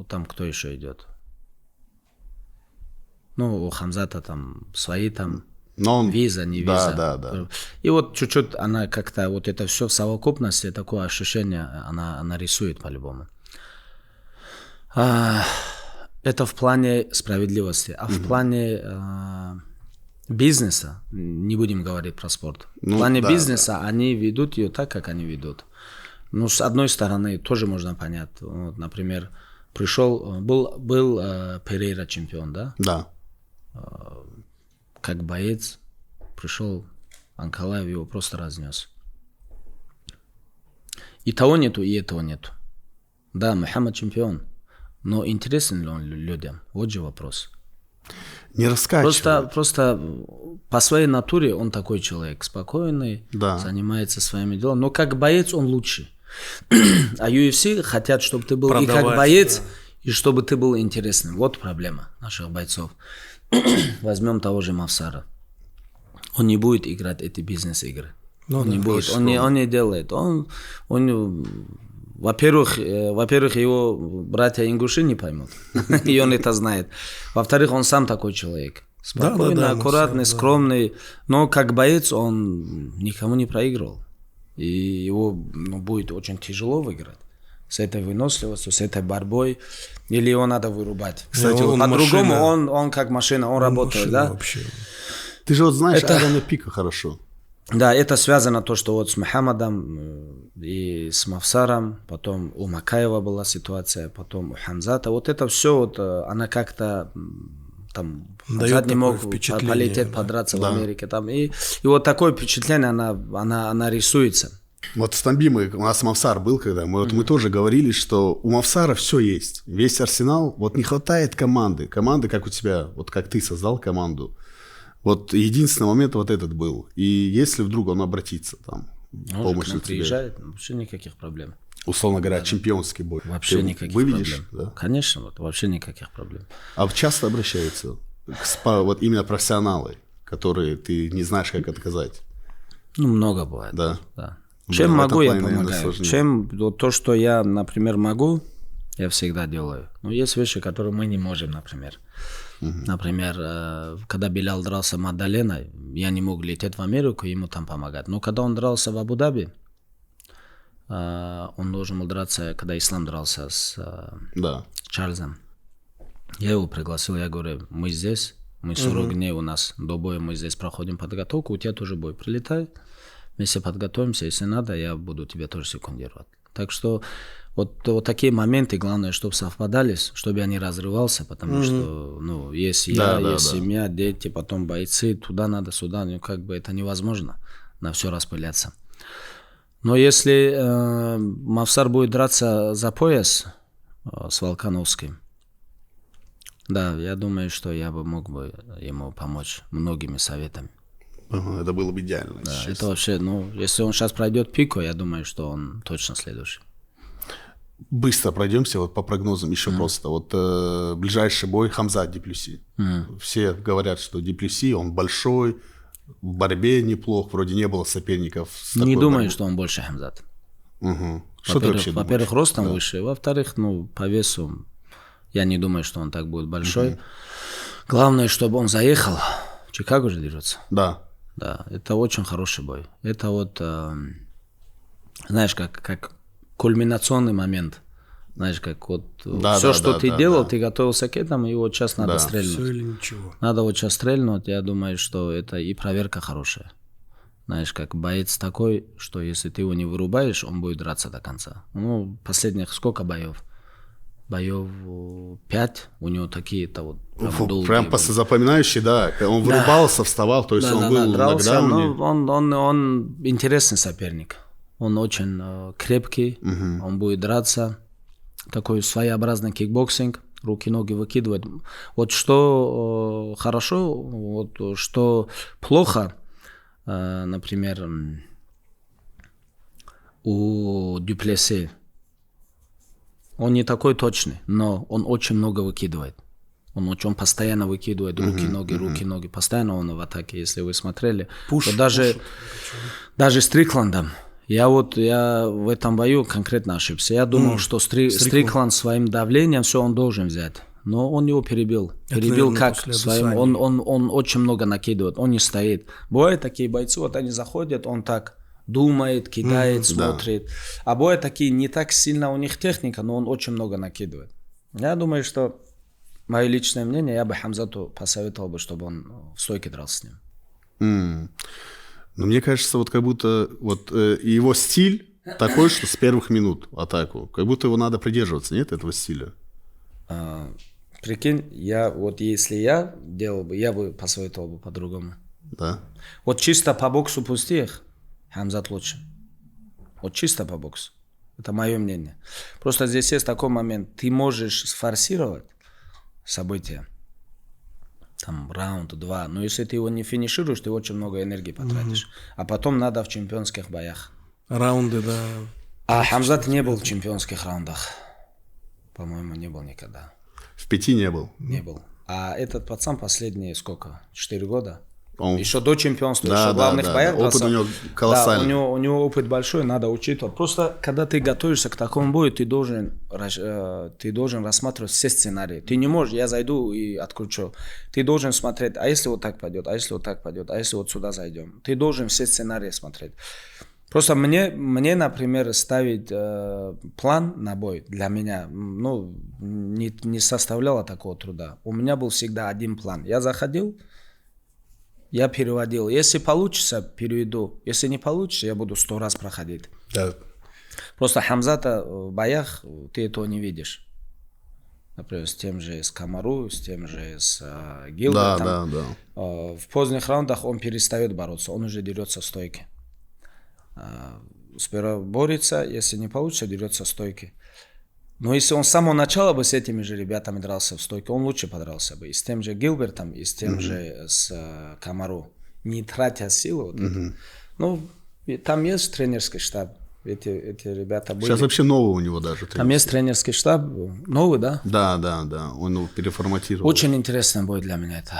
там кто еще идет? У Хамзата там свои там. Но он... Виза, не виза. Да. И вот чуть-чуть она как-то, вот это все в совокупности, такое ощущение она рисует по-любому. Это в плане справедливости. А в плане бизнеса, не будем говорить про спорт, в плане бизнеса они ведут ее так, как они ведут. Ну, с одной стороны, тоже можно понять. Вот, например, был Перейра чемпион, да? Да. Как боец пришел, Анкалаев его просто разнес. И того нету, и этого нету. Да, Мухаммад чемпион. Но интересен ли он людям? Вот же вопрос. Не раскачивает. Просто по своей натуре он такой человек, спокойный, занимается своими делами. Но как боец он лучше. А UFC хотят, чтобы ты был и как боец, и чтобы ты был интересным. Вот проблема наших бойцов. Возьмем того же Мавсара. Он не будет играть эти бизнес-игры. Он не будет. Он не делает. Во-первых, его братья-ингуши не поймут. И он это знает. Во-вторых, он сам такой человек. Спокойный, аккуратный, скромный. Но как боец он никому не проигрывал. И его будет очень тяжело выиграть. С этой выносливостью, с этой борьбой. Или его надо вырубать. Кстати, по-другому он как машина, он работает, да? Вообще. Ты же вот знаешь Аарона Пика хорошо. Да, это связано то, что вот с Мухаммадом и с Мавсаром, потом у Макаева была ситуация, потом у Хамзата. Вот это все, вот, она как-то там Хамзат не мог полететь, подраться в Америке. Там, и вот такое впечатление, она рисуется. Вот с Тамбимой у нас Мавсар был, когда мы тоже говорили, что у Мавсара все есть. Весь арсенал, вот не хватает команды. Команды, как у тебя, вот как ты создал команду. Вот единственный момент вот этот был. И если вдруг он обратится там, помощь он приезжает, вообще никаких проблем. Условно говоря, чемпионский бой. Вообще никаких выведешь, проблем. Да? Конечно, вот, вообще никаких проблем. А часто обращаются вот именно профессионалы, которые ты не знаешь, как отказать? Много бывает. Да. Чем могу, я помогаю. Чем то, что я, например, могу, я всегда делаю. Но есть вещи, которые мы не можем, например. Например, когда Белял дрался Маддаленой, я не мог лететь в Америку и ему там помогать. Но когда он дрался в Абу-Даби, он должен был драться, когда Ислам дрался с Чарльзом. Я его пригласил, я говорю, мы здесь, мы 40 дней у нас до боя, мы здесь проходим подготовку, у тебя тоже бой. Прилетай, вместе подготовимся, если надо, я буду тебя тоже секундировать. Так что вот такие моменты, главное, чтобы совпадали, чтобы я не разрывался, потому что, есть я, есть семья, дети, потом бойцы, туда надо, сюда, это невозможно на все распыляться. Но если Мавсар будет драться за пояс с Волконовским, да, я думаю, что я мог бы ему помочь многими советами. Это было бы идеально. Да, это вообще, если он сейчас пройдет Пико, я думаю, что он точно следующий. Быстро пройдемся вот по прогнозам еще просто. Вот ближайший бой Хамзат Дюплесси. Все говорят, что Дюплесси, он большой, в борьбе неплох, вроде не было соперников. Не думаю, что он больше Хамзат. Что ты вообще думаешь? Во-первых, ростом выше, во-вторых, по весу я не думаю, что он так будет большой. Главное, чтобы он заехал. В Чикаго же дерется. Да. Да, это очень хороший бой. Это вот, знаешь, как кульминационный момент. Знаешь, как вот все, что ты делал, ты готовился к этому, и вот сейчас надо стрельнуть. Все или ничего. Надо вот сейчас стрельнуть, я думаю, что это и проверка хорошая. Знаешь, как боец такой, что если ты его не вырубаешь, он будет драться до конца. Последних сколько боев? Боев 5, у него такие-то вот долгие. Прям запоминающие, да. Он вырубался, вставал, то есть он был дрался, он интересный соперник. Он очень крепкий, он будет драться. Такой своеобразный кикбоксинг, руки-ноги выкидывает. Вот что хорошо, вот что плохо, например, у Дюплесси. Он не такой точный, но он очень много выкидывает. Он постоянно выкидывает руки-ноги, постоянно он в атаке, если вы смотрели. Даже Стрикландом. Я в этом бою конкретно ошибся. Я думал, что Стрикланд своим давлением все он должен взять. Но он его перебил. Перебил как своим. Он очень много накидывает, он не стоит. Бывают такие бойцы, вот они заходят, он так думает, кидает, смотрит. А бывают такие, не так сильно у них техника, но он очень много накидывает. Я думаю, что мое личное мнение, я бы Хамзату посоветовал бы, чтобы он в стойке дрался с ним. Но мне кажется, вот как будто его стиль такой, что с первых минут атаку. Как будто его надо придерживаться, нет, этого стиля? Прикинь, если я делал бы, я бы посоветовал бы по-другому. Да? Вот чисто по боксу пустых Хамзат лучше. Вот чисто по боксу. Это мое мнение. Просто здесь есть такой момент. Ты можешь сфорсировать события. Там раунд, 2. Но если ты его не финишируешь, ты очень много энергии потратишь. А потом надо в чемпионских боях. Раунды, да. А Хамзат не был в чемпионских раундах. По-моему, не был никогда. В 5 не был? Не был. А этот пацан последние сколько? 4 года? Еще до чемпионства, да, еще в главных боях. Опыт у него колоссальный. Да, у него опыт большой, надо учитывать. Просто, когда ты готовишься к такому бою, ты должен рассматривать все сценарии. Ты не можешь, я зайду и откручу. Ты должен смотреть, а если вот так пойдет, а если вот так пойдет, а если вот сюда зайдем. Ты должен все сценарии смотреть. Просто мне, например, ставить план на бой для меня не составляло такого труда. У меня был всегда один план. Я заходил, я переводил. Если получится, переведу. Если не получится, я буду 100 раз проходить. Да. Просто Хамзата в боях ты этого не видишь. Например, с тем же с Камару, с тем же с Гилбертом. Да. В поздних раундах он перестает бороться, он уже дерется в стойке. Сперва борется, если не получится, дерется в стойке. Но если он с самого начала бы с этими же ребятами дрался в стойке, он лучше подрался бы. И с тем же Гилбертом, и с тем же с Камару. Не тратя силы. Там есть тренерский штаб. Эти ребята были. Сейчас вообще новый у него даже. Там есть тренерский штаб. Новый, да? Да. Он его переформатировал. Очень интересный бой для меня это.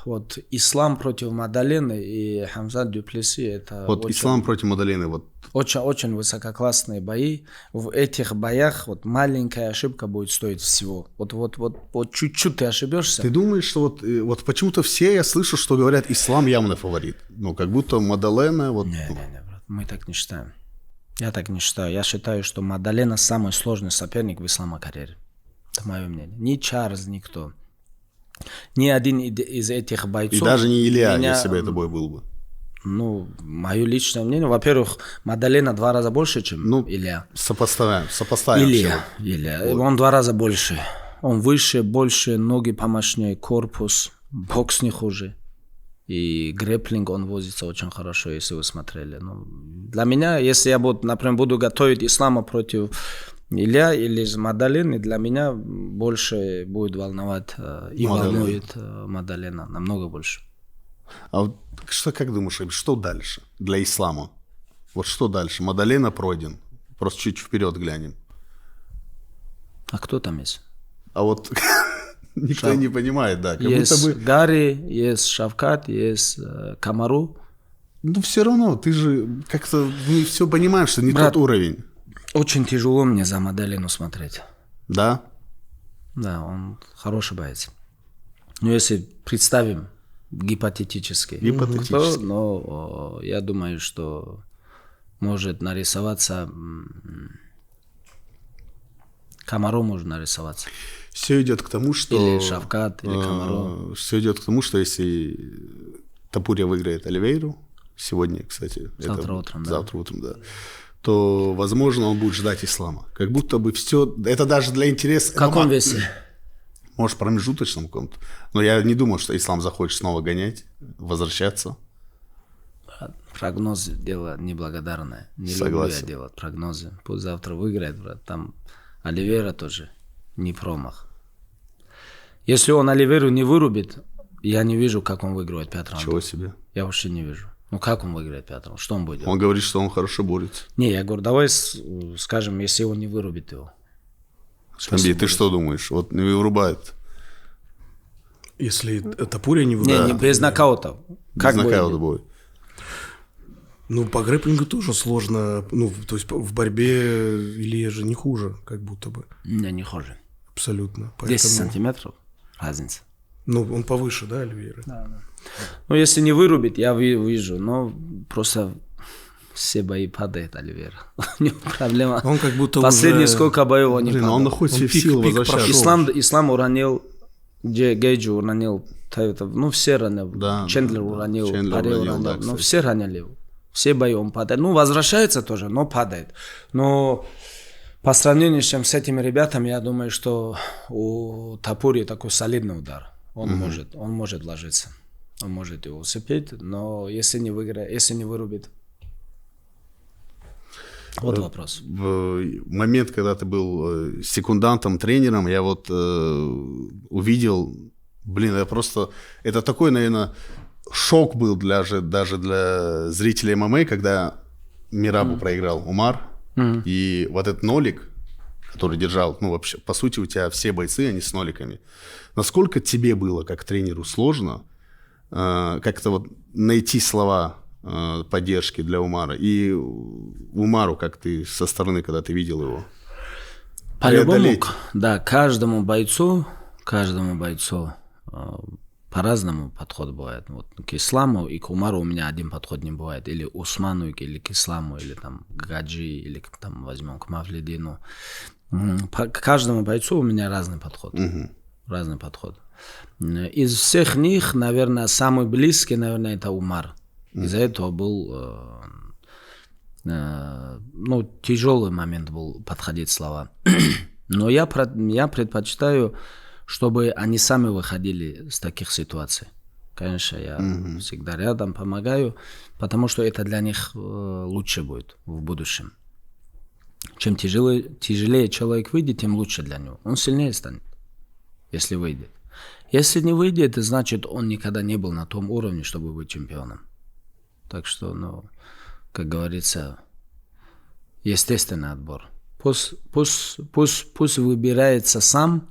Вот Ислам против Мадалены и Хамзат Дюплесси. Это вот очень, Ислам против Мадалены. Вот. Очень высококлассные бои. В этих боях вот маленькая ошибка будет стоить всего. Вот чуть-чуть ты ошибешься. Ты думаешь, что вот почему-то все, я слышу, что говорят, Ислам явно фаворит. Как будто Мадалена... Не, брат, мы так не считаем. Я так не считаю. Я считаю, что Мадалена самый сложный соперник в Ислама карьере. Это мое мнение. Ни Чарльз, никто. Ни один из этих бойцов... И даже не Илья, если бы это бой был бы. Мое личное мнение. Во-первых, Мадалена 2 раза больше, чем Илья. Сопоставим. Илья. Вот. Он 2 раза больше. Он выше, больше, ноги помощнее, корпус, бокс не хуже. И грэпплинг он возится очень хорошо, если вы смотрели. Для меня, если я буду готовить Ислама против Илья или Мадалены, для меня больше будет волновать волнует Мадалена, намного больше. А вот как думаешь, что дальше для Ислама? Вот что дальше? Мадалена пройден. Просто чуть вперед глянем. А кто там есть? А вот никто не понимает, да. Есть Гарри, есть Шавкат, есть Камару. Все равно, ты же как-то мы все понимаем, что не тот уровень. Очень тяжело мне за Мадалену смотреть. Да? Да, он хороший боец. Но если представим гипотетически. Но я думаю, что может нарисоваться... Камару может нарисоваться. Все идет к тому, что... Или Шавкат, или Камару. Все идет к тому, что если Топурия выиграет Оливейру, сегодня, кстати... Завтра утром, да. То, возможно, он будет ждать Ислама. Как будто бы все... Это даже для интереса... В каком весе? Может, в промежуточном каком-то. Но я не думал, что Ислам захочет снова гонять, возвращаться. Прогноз – дело неблагодарное. Не люблю я делать прогнозы. Пусть завтра выиграет, брат. Там Оливейра тоже не промах. Если он Оливейру не вырубит, я не вижу, как он выигрывает 5 раундов. Чего себе? Я вообще не вижу. Как он выиграет 5 раундов? Что он будет делать? Он говорит, что он хорошо борется. Не, я говорю, давай скажем, если он не вырубит его. Тамби, ты что думаешь? Вот не вырубает. Если Топурия не вырубает? Не, без нокаута. Без нокаута бой. По грэпплингу тоже сложно. То есть в борьбе Илья же не хуже, как будто бы. Не хуже. Абсолютно. 10 сантиметров разница. Он повыше, да, Оливейра? Да. Если не вырубит, я вижу. Но просто все бои падает Оливейра. У него проблема. Он как будто последние уже... сколько боев он не падал. Он находится в силу возвращается. Ислам уронил, Гейджи уронил, все ранил. Да, Чендлер уронил, Паре уронил. Да, все ранили его. Все бои он падает. возвращается тоже, но падает. Но по сравнению с этими ребятами, я думаю, что у Топури такой солидный удар. Он может ложиться. Он может его усыпить, но если не выиграет, если не вырубит. Вот вопрос. В момент, когда ты был секундантом, тренером, я вот увидел, это такой, наверное, шок был даже для зрителей ММА, когда Мерабу проиграл Умар, и вот этот нолик, который держал, вообще, по сути, у тебя все бойцы, они с ноликами. Насколько тебе было, как тренеру, сложно как-то вот найти слова поддержки для Умара? И Умару, как ты со стороны, когда ты видел его? По-любому, да, каждому бойцу по-разному подход бывает. Вот к исламу и к Умару у меня один подход не бывает. Или Усману, или к исламу, или там к Гаджи, или там возьмем к Мавлидину. К каждому бойцу у меня разный подход. Разный подход. Из всех них, наверное, самый близкий, наверное, это Умар. Из-за этого был тяжелый момент был подходить слова. Но я предпочитаю, чтобы они сами выходили с таких ситуаций. Конечно, я всегда рядом, помогаю, потому что это для них лучше будет в будущем. Чем тяжелее человек выйдет, тем лучше для него. Он сильнее станет, если выйдет. Если не выйдет, это значит, он никогда не был на том уровне, чтобы быть чемпионом. Так что, как говорится, естественный отбор. Пусть выбирается сам,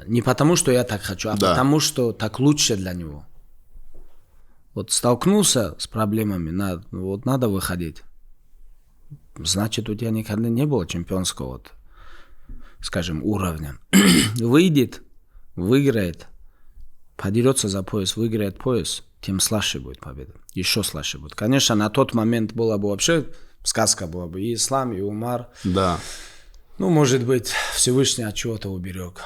не потому, что я так хочу, а потому, что так лучше для него. Вот столкнулся с проблемами, надо выходить. Значит, у тебя никогда не было чемпионского, скажем, уровня. Выйдет, выиграет, подерется за пояс, выиграет пояс, тем слаще будет победа. Еще слаще будет. Конечно, на тот момент была бы вообще сказка была бы и Ислам, и Умар. Да. Может быть, Всевышний от чего-то уберег.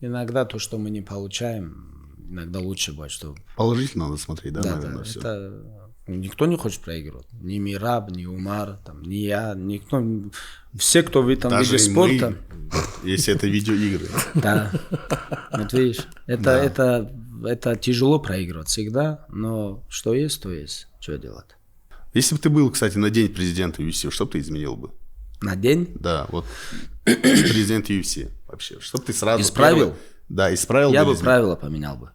Иногда то, что мы не получаем, иногда лучше будет, что... Положительно надо смотреть, да, наверное, все. Никто не хочет проигрывать. Ни Мераб, ни Умар, ни я, никто. Все, кто в этом виде спорта... Если это видеоигры. Да. Вот видишь, это тяжело проигрывать всегда, но что есть, то есть. Что делать? Если бы ты был, кстати, на день президента UFC, что бы ты изменил бы? На день? Да, вот президент UFC вообще. Что бы ты сразу... Исправил? Да, исправил. Я бы правила поменял бы.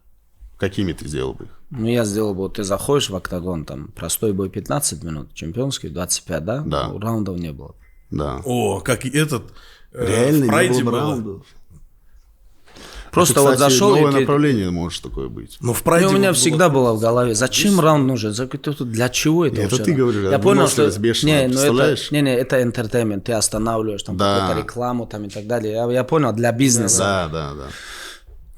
Какими ты сделал бы их? Я сделал бы, ты заходишь в октагон, там простой бой 15 минут, чемпионский 25, да? Да. Раундов не было. Да. О, как и этот. Реально, в Прайде не было было. раундов. Просто это, вот кстати, зашел новое и направление может такое быть. Но в Прайде у меня вот всегда было в голове, зачем раунд нужен? Для чего это? Это ты говоришь, я понял, что представляешь? это entertainment, ты останавливаешь там какую-то рекламу там и так далее. Я понял, для бизнеса. Да.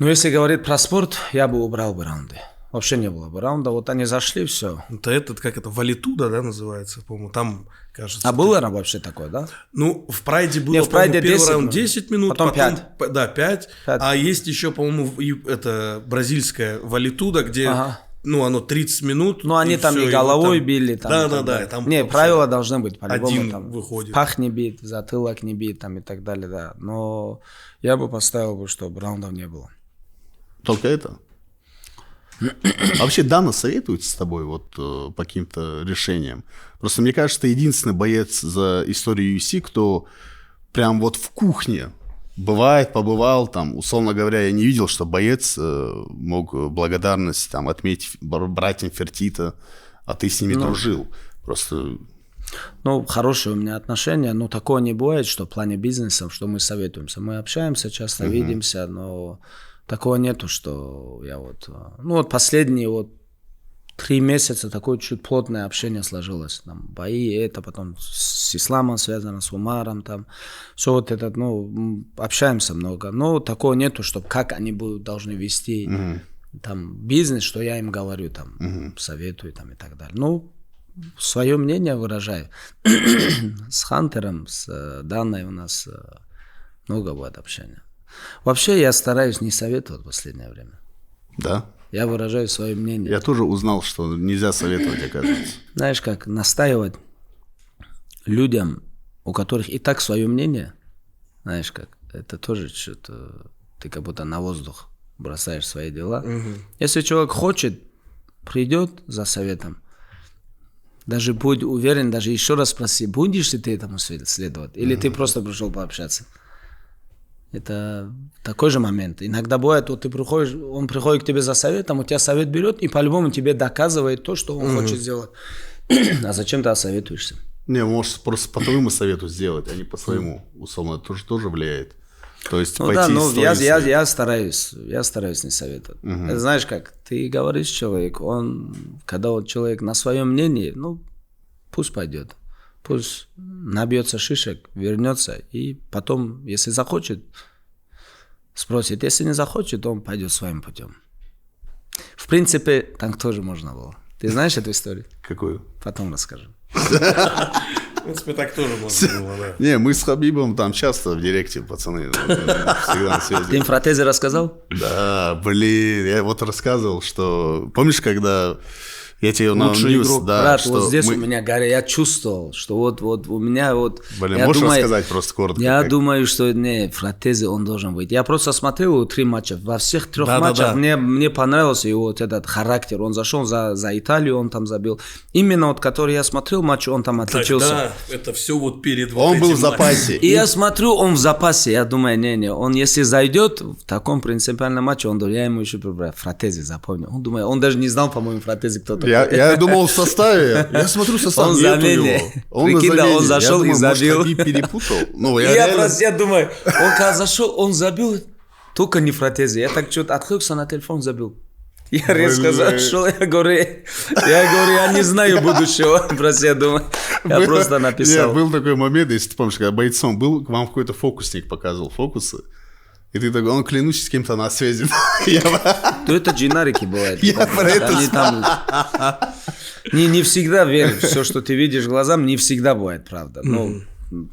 Но если говорить про спорт, я бы убрал бы раунды. Вообще не было бы раунда, вот они зашли, все. Это Валитуда, да, называется, по-моему, там, кажется. А было вообще такое, да? В Прайде было, в Прайде первый раунд 10 минут, потом 5. Да, 5. А есть еще, по-моему, это бразильская Валитуда, где, оно 30 минут. Они там и головой били. Там, да. Там правила должны быть, по-любому. Один там выходит. Пах не бит, затылок не бит, там и так далее, да. Но я бы поставил, чтобы раундов не было. Только это? А вообще Дана советуется с тобой по каким-то решениям? Просто мне кажется, ты единственный боец за историю UFC, кто прям в кухне побывал там, условно говоря, я не видел, что боец мог благодарность там отметить братьям Фертита, а ты с ними дружил. Просто... хорошие у меня отношения, но такого не бывает, что в плане бизнеса, что мы советуемся. Мы общаемся, часто видимся, но... Такого нету, что я последние 3 месяца такое чуть плотное общение сложилось. Там бои, потом с исламом связано, с Умаром, там все общаемся много. Но такого нету, что как они должны вести там бизнес, что я им говорю, там советую там и так далее. Свое мнение выражаю. С Хантером, с Даной у нас много будет общения. Вообще я стараюсь не советовать в последнее время. Да? Я выражаю свое мнение. Я тоже узнал, что нельзя советовать, оказывается. Знаешь, как настаивать людям, у которых и так свое мнение, знаешь как, это тоже что-то, ты как будто на воздух бросаешь свои дела. Если человек хочет, придет за советом, Даже будь уверен, даже еще раз спроси, будешь ли ты этому следовать? Или ты просто пришел пообщаться? Это такой же момент. Иногда бывает, вот ты приходишь, он приходит к тебе за советом, у тебя совет берет и по-любому тебе доказывает то, что он хочет сделать. А зачем ты осоветуешься? Не, может просто по твоему совету сделать, а не по своему. Условно, это тоже влияет. То есть ну да, ну я стараюсь не советовать. Это, знаешь как, ты говоришь человеку, когда вот человек на своем мнении, ну пусть пойдет, пусть набьется шишек, вернется и потом, если захочет, спросит, если не захочет, он пойдет своим путем. В принципе, так тоже можно было. Ты знаешь эту историю? Какую? Потом расскажу. В принципе, так тоже можно было, да. Не, мы с Хабибом там часто в директе, пацаны, всегда на связи. Ты им про Фратези рассказал? Да, блин, я вот рассказывал, что... Помнишь, когда я тебе на лучший Ньюс... игрок, Да, брат, что вот здесь у меня горя, я чувствовал, что вот у меня вот... Блин, можешь рассказать просто коротко? Я думаю, что не, Фратези он должен быть. Я просто смотрел 3 матча, во всех 3 матчах мне понравился его вот этот характер. Он зашел за Италию, он там забил. Именно вот, который я смотрел матч, он там отличился. Да, это все вот перед вот он этим был в запасе. И я смотрю, он в запасе. Я думаю, не, он если зайдет в таком принципиальном матче, я ему еще прибрал. Фратези запомнил. Он даже не знал, по-моему, Фратези кто такой. Я думал в составе. Я смотрю, состав он нету его. Он на замене. Он зашел и забил. Может, Хабиб перепутал. Ну, я думаю, он когда зашел, он забил. Только не Фратези. Я так что-то отвлекся на телефон, забил. Я резко зашел, я говорю, я не знаю будущего. Просто я думаю, я просто написал. Был такой момент, если ты помнишь, когда бойцом был, к вам какой-то фокусник показывал фокусы. И ты такой, он клянусь с кем-то на связи. То это джинарики бывает. Я про это не всегда верю. Все, что ты видишь глазам, не всегда бывает правда. Ну,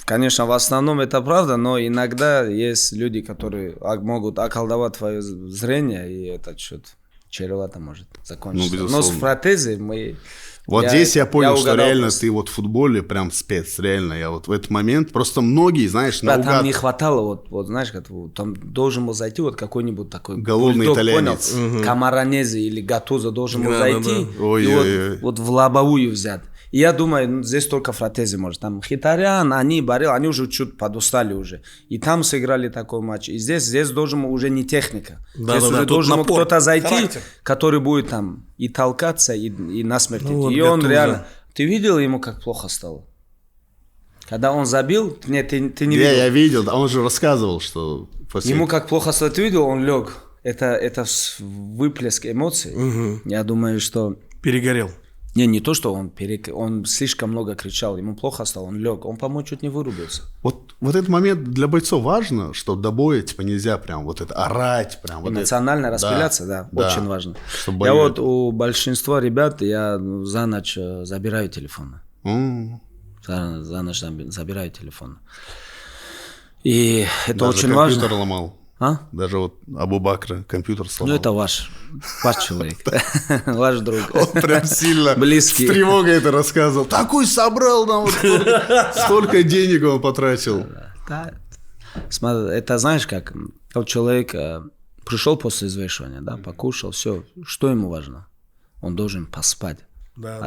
конечно, в основном это правда, но иногда есть люди, которые могут околдовать твое зрение, и это что-то чревато может закончиться. Ну, но с Фратези мы... Вот здесь я понял, что реально ты вот в футболе прям спец, реально. Я вот в этот момент, просто многие, знаешь, наугад... Там не хватало, вот знаешь, там должен был зайти вот какой-нибудь такой... Голодный бульдог, итальянец. Камаранези или Гатузо должен был зайти и вот в лобовую взять. И я думаю, здесь только Фратези может. Там Хитарян, они уже чуть подустали уже. И там сыграли такой матч. И здесь должен уже не техника. Здесь уже должен кто-то зайти, который будет там и толкаться, и насмерть. Ну, и он реально... Ты видел ему, как плохо стало? Когда он забил, нет, ты не видел. Я видел, он же рассказывал, что... Ему как плохо стало, ты видел, он лег. Это выплеск эмоций. Я думаю, что... Перегорел. Не то, что он слишком много кричал, ему плохо стало, он лег, он, по-моему, чуть не вырубился. Вот этот момент для бойцов важно, что до боя, типа, нельзя прям вот это орать, прям вот эмоционально распыляться, да, очень важно. Чтобы я вот у большинства ребят, я за ночь забираю телефон. За ночь забираю телефон. И это даже очень важно. Компьютер ломал. Даже вот Абу-Бакра компьютер сломал. Ну, это ваш человек, ваш друг. Он прям сильно близкий. С тревогой это рассказывал. Такой собрал нам, столько денег он потратил. Да. Смотри, это знаешь как, человек пришел после взвешивания, да, покушал, все, что ему важно? Он должен поспать.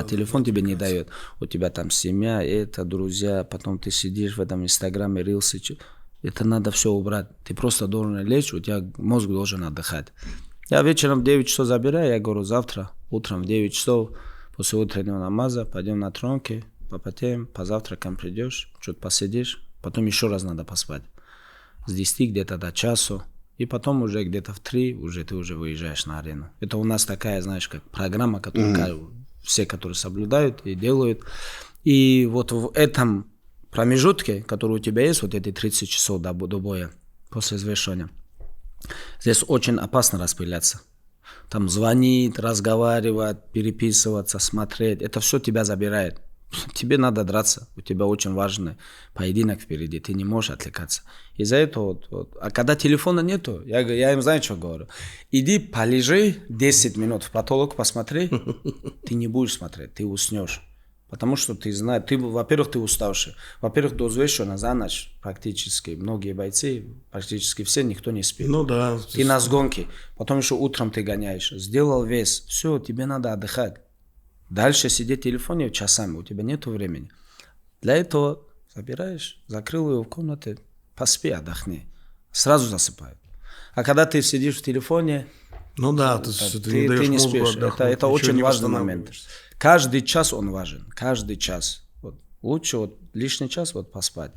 Телефон тебе не дает. У тебя там семья, это друзья, потом ты сидишь в этом инстаграме, рилсы. Это надо все убрать. Ты просто должен лечь, у тебя мозг должен отдыхать. Я вечером в 9 часов забираю, я говорю, завтра утром в 9 часов после утреннего намаза пойдем на тронки, попотеем, позавтракаем, придешь, что-то посидишь, потом еще раз надо поспать. С 10 где-то до часу. И потом уже где-то в 3 ты уже выезжаешь на арену. Это у нас такая, знаешь, как программа, которую все, которые соблюдают и делают. И вот в этом промежутке, который у тебя есть, вот эти 30 часов до боя, после взвешивания, здесь очень опасно распыляться. Там звонить, разговаривать, переписываться, смотреть. Это все тебя забирает. Тебе надо драться. У тебя очень важный поединок впереди. Ты не можешь отвлекаться. Из-за этого... А когда телефона нету, я им знаю, что говорю. Иди полежи 10 минут в потолок, посмотри. Ты не будешь смотреть, ты уснешь. Потому что ты знаешь, во-первых, ты уставший. Во-первых, до взвешивания за ночь практически многие бойцы, практически все, никто не спит. Ну да. Ты на сгонке. Потом еще утром ты гоняешь. Сделал вес. Все, тебе надо отдыхать. Дальше сидеть в телефоне часами, у тебя нет времени. Для этого забираешь, закрыл его в комнате, поспи, отдохни. Сразу засыпают. А когда ты сидишь в телефоне, ну да, ты не спишь. Это очень важный момент. Каждый час он важен. Каждый час. Вот. Лучше вот лишний час вот поспать.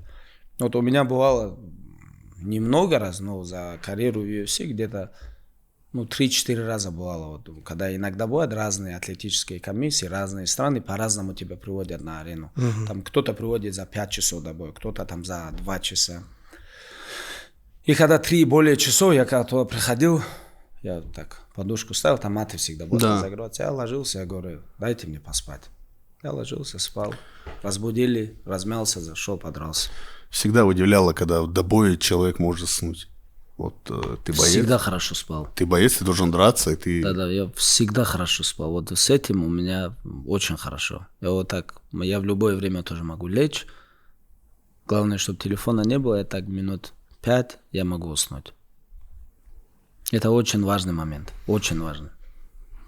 Вот у меня бывало немного раз, но за карьеру в UFC где-то 3-4 раза бывало. Вот, когда иногда бывают разные атлетические комиссии, разные страны по-разному тебя приводят на арену. Там кто-то приводит за 5 часов до боя, кто-то там за 2 часа. И когда 3 более часов, я когда туда приходил, я так подушку ставил, там маты всегда будут разогреваться. Я ложился, я говорю, дайте мне поспать. Я ложился, спал. Разбудили, размялся, зашел, подрался. Всегда удивляло, когда до боя человек может заснуть. Вот ты боец. Всегда хорошо спал. Ты боец, ты должен драться, и ты... Да, я всегда хорошо спал. Вот с этим у меня очень хорошо. Я вот так, я в любое время тоже могу лечь. Главное, чтобы телефона не было, я так минут 5 я могу уснуть. Это очень важный момент, очень важный.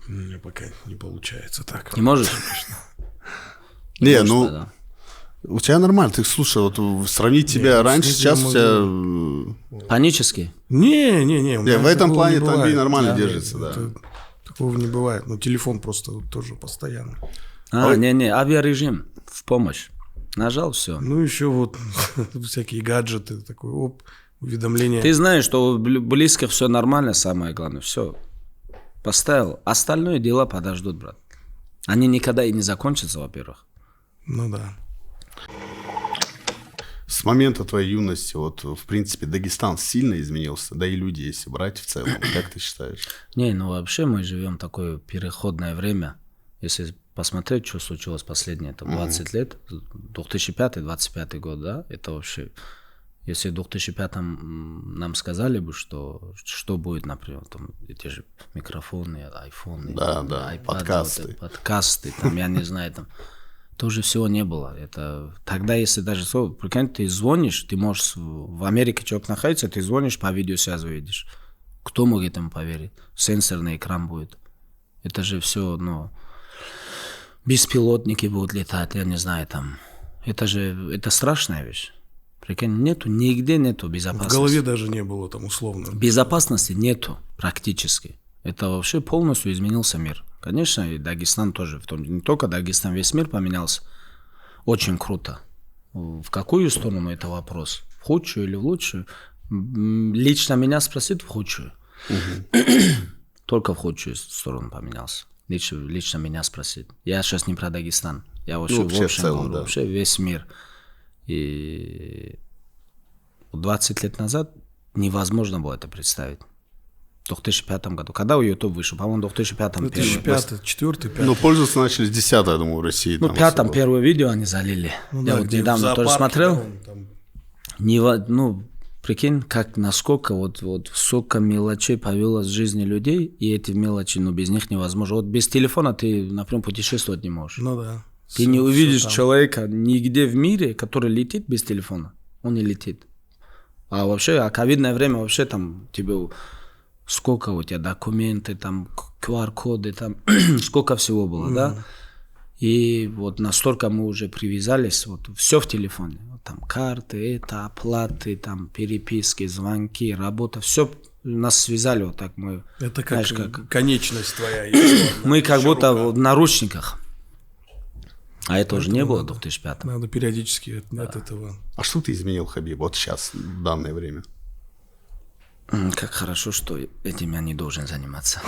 У меня пока не получается так. Не можешь? Не, у тебя нормально. Ты, слушай, вот сравнить тебя раньше, сейчас у тебя... Панический? Не. В этом плане Тамби нормально держится, да. Такого не бывает. Но телефон просто тоже постоянно. Авиарежим в помощь. Нажал, все. Ну, еще вот всякие гаджеты, такой уведомления. Ты знаешь, что у близких все нормально, самое главное. Все. Поставил. Остальные дела подождут, брат. Они никогда и не закончатся, во-первых. Ну да. С момента твоей юности, вот, в принципе, Дагестан сильно изменился, да и люди, если брать в целом, как ты считаешь? Вообще мы живем такое переходное время. Если посмотреть, что случилось последние 20 лет, 2005-2025 год, да, это вообще... Если в 2005-м нам сказали бы, что будет, например, там эти же микрофоны, айфоны, iPad, подкасты, там, я не знаю, там, тоже всего не было. Это тогда, если даже прикинь, ты звонишь, ты можешь в Америке человек находится, ты звонишь, по видеосвязи видишь. Кто мог этому поверить? Сенсорный экран будет. Это же все, беспилотники будут летать, я не знаю, там. Это страшная вещь. Прикинь, нигде нету безопасности. В голове даже не было там условно. Безопасности нету практически. Это вообще полностью изменился мир. Конечно, и Дагестан тоже. Не только Дагестан, весь мир поменялся. Очень круто. В какую сторону это вопрос? В худшую или в лучшую? Лично меня спросит в худшую. Только в худшую сторону поменялся. Лично меня спросит. Я сейчас не про Дагестан. Я вообще в общем говорю, вообще весь мир. И 20 лет назад невозможно было это представить. В 2005 году. Когда у YouTube вышел? По-моему, в 2005-м. 2005, 4, 5. Пользоваться начали с 10, я думаю, в России. В 5-м первое видео они залили. Я вот недавно тоже смотрел. Прикинь, насколько сколько мелочей появилось в жизни людей, и эти мелочи, без них невозможно. Вот без телефона ты, например, путешествовать не можешь. Да. Ты не увидишь человека нигде в мире, который летит без телефона. Он не летит. А вообще, ковидное время вообще там тебе... Сколько у тебя документы, там, QR-коды, там, сколько всего было, да? И вот настолько мы уже привязались, все в телефоне. Там карты, оплаты, там, переписки, звонки, работа, все нас связали вот так. Мы, это как конечность твоя. Мы как будто в наручниках. А это уже не было в 2005-м. Надо периодически от этого. А что ты изменил, Хабиб, вот сейчас, в данное время? Как хорошо, что этим я не должен заниматься.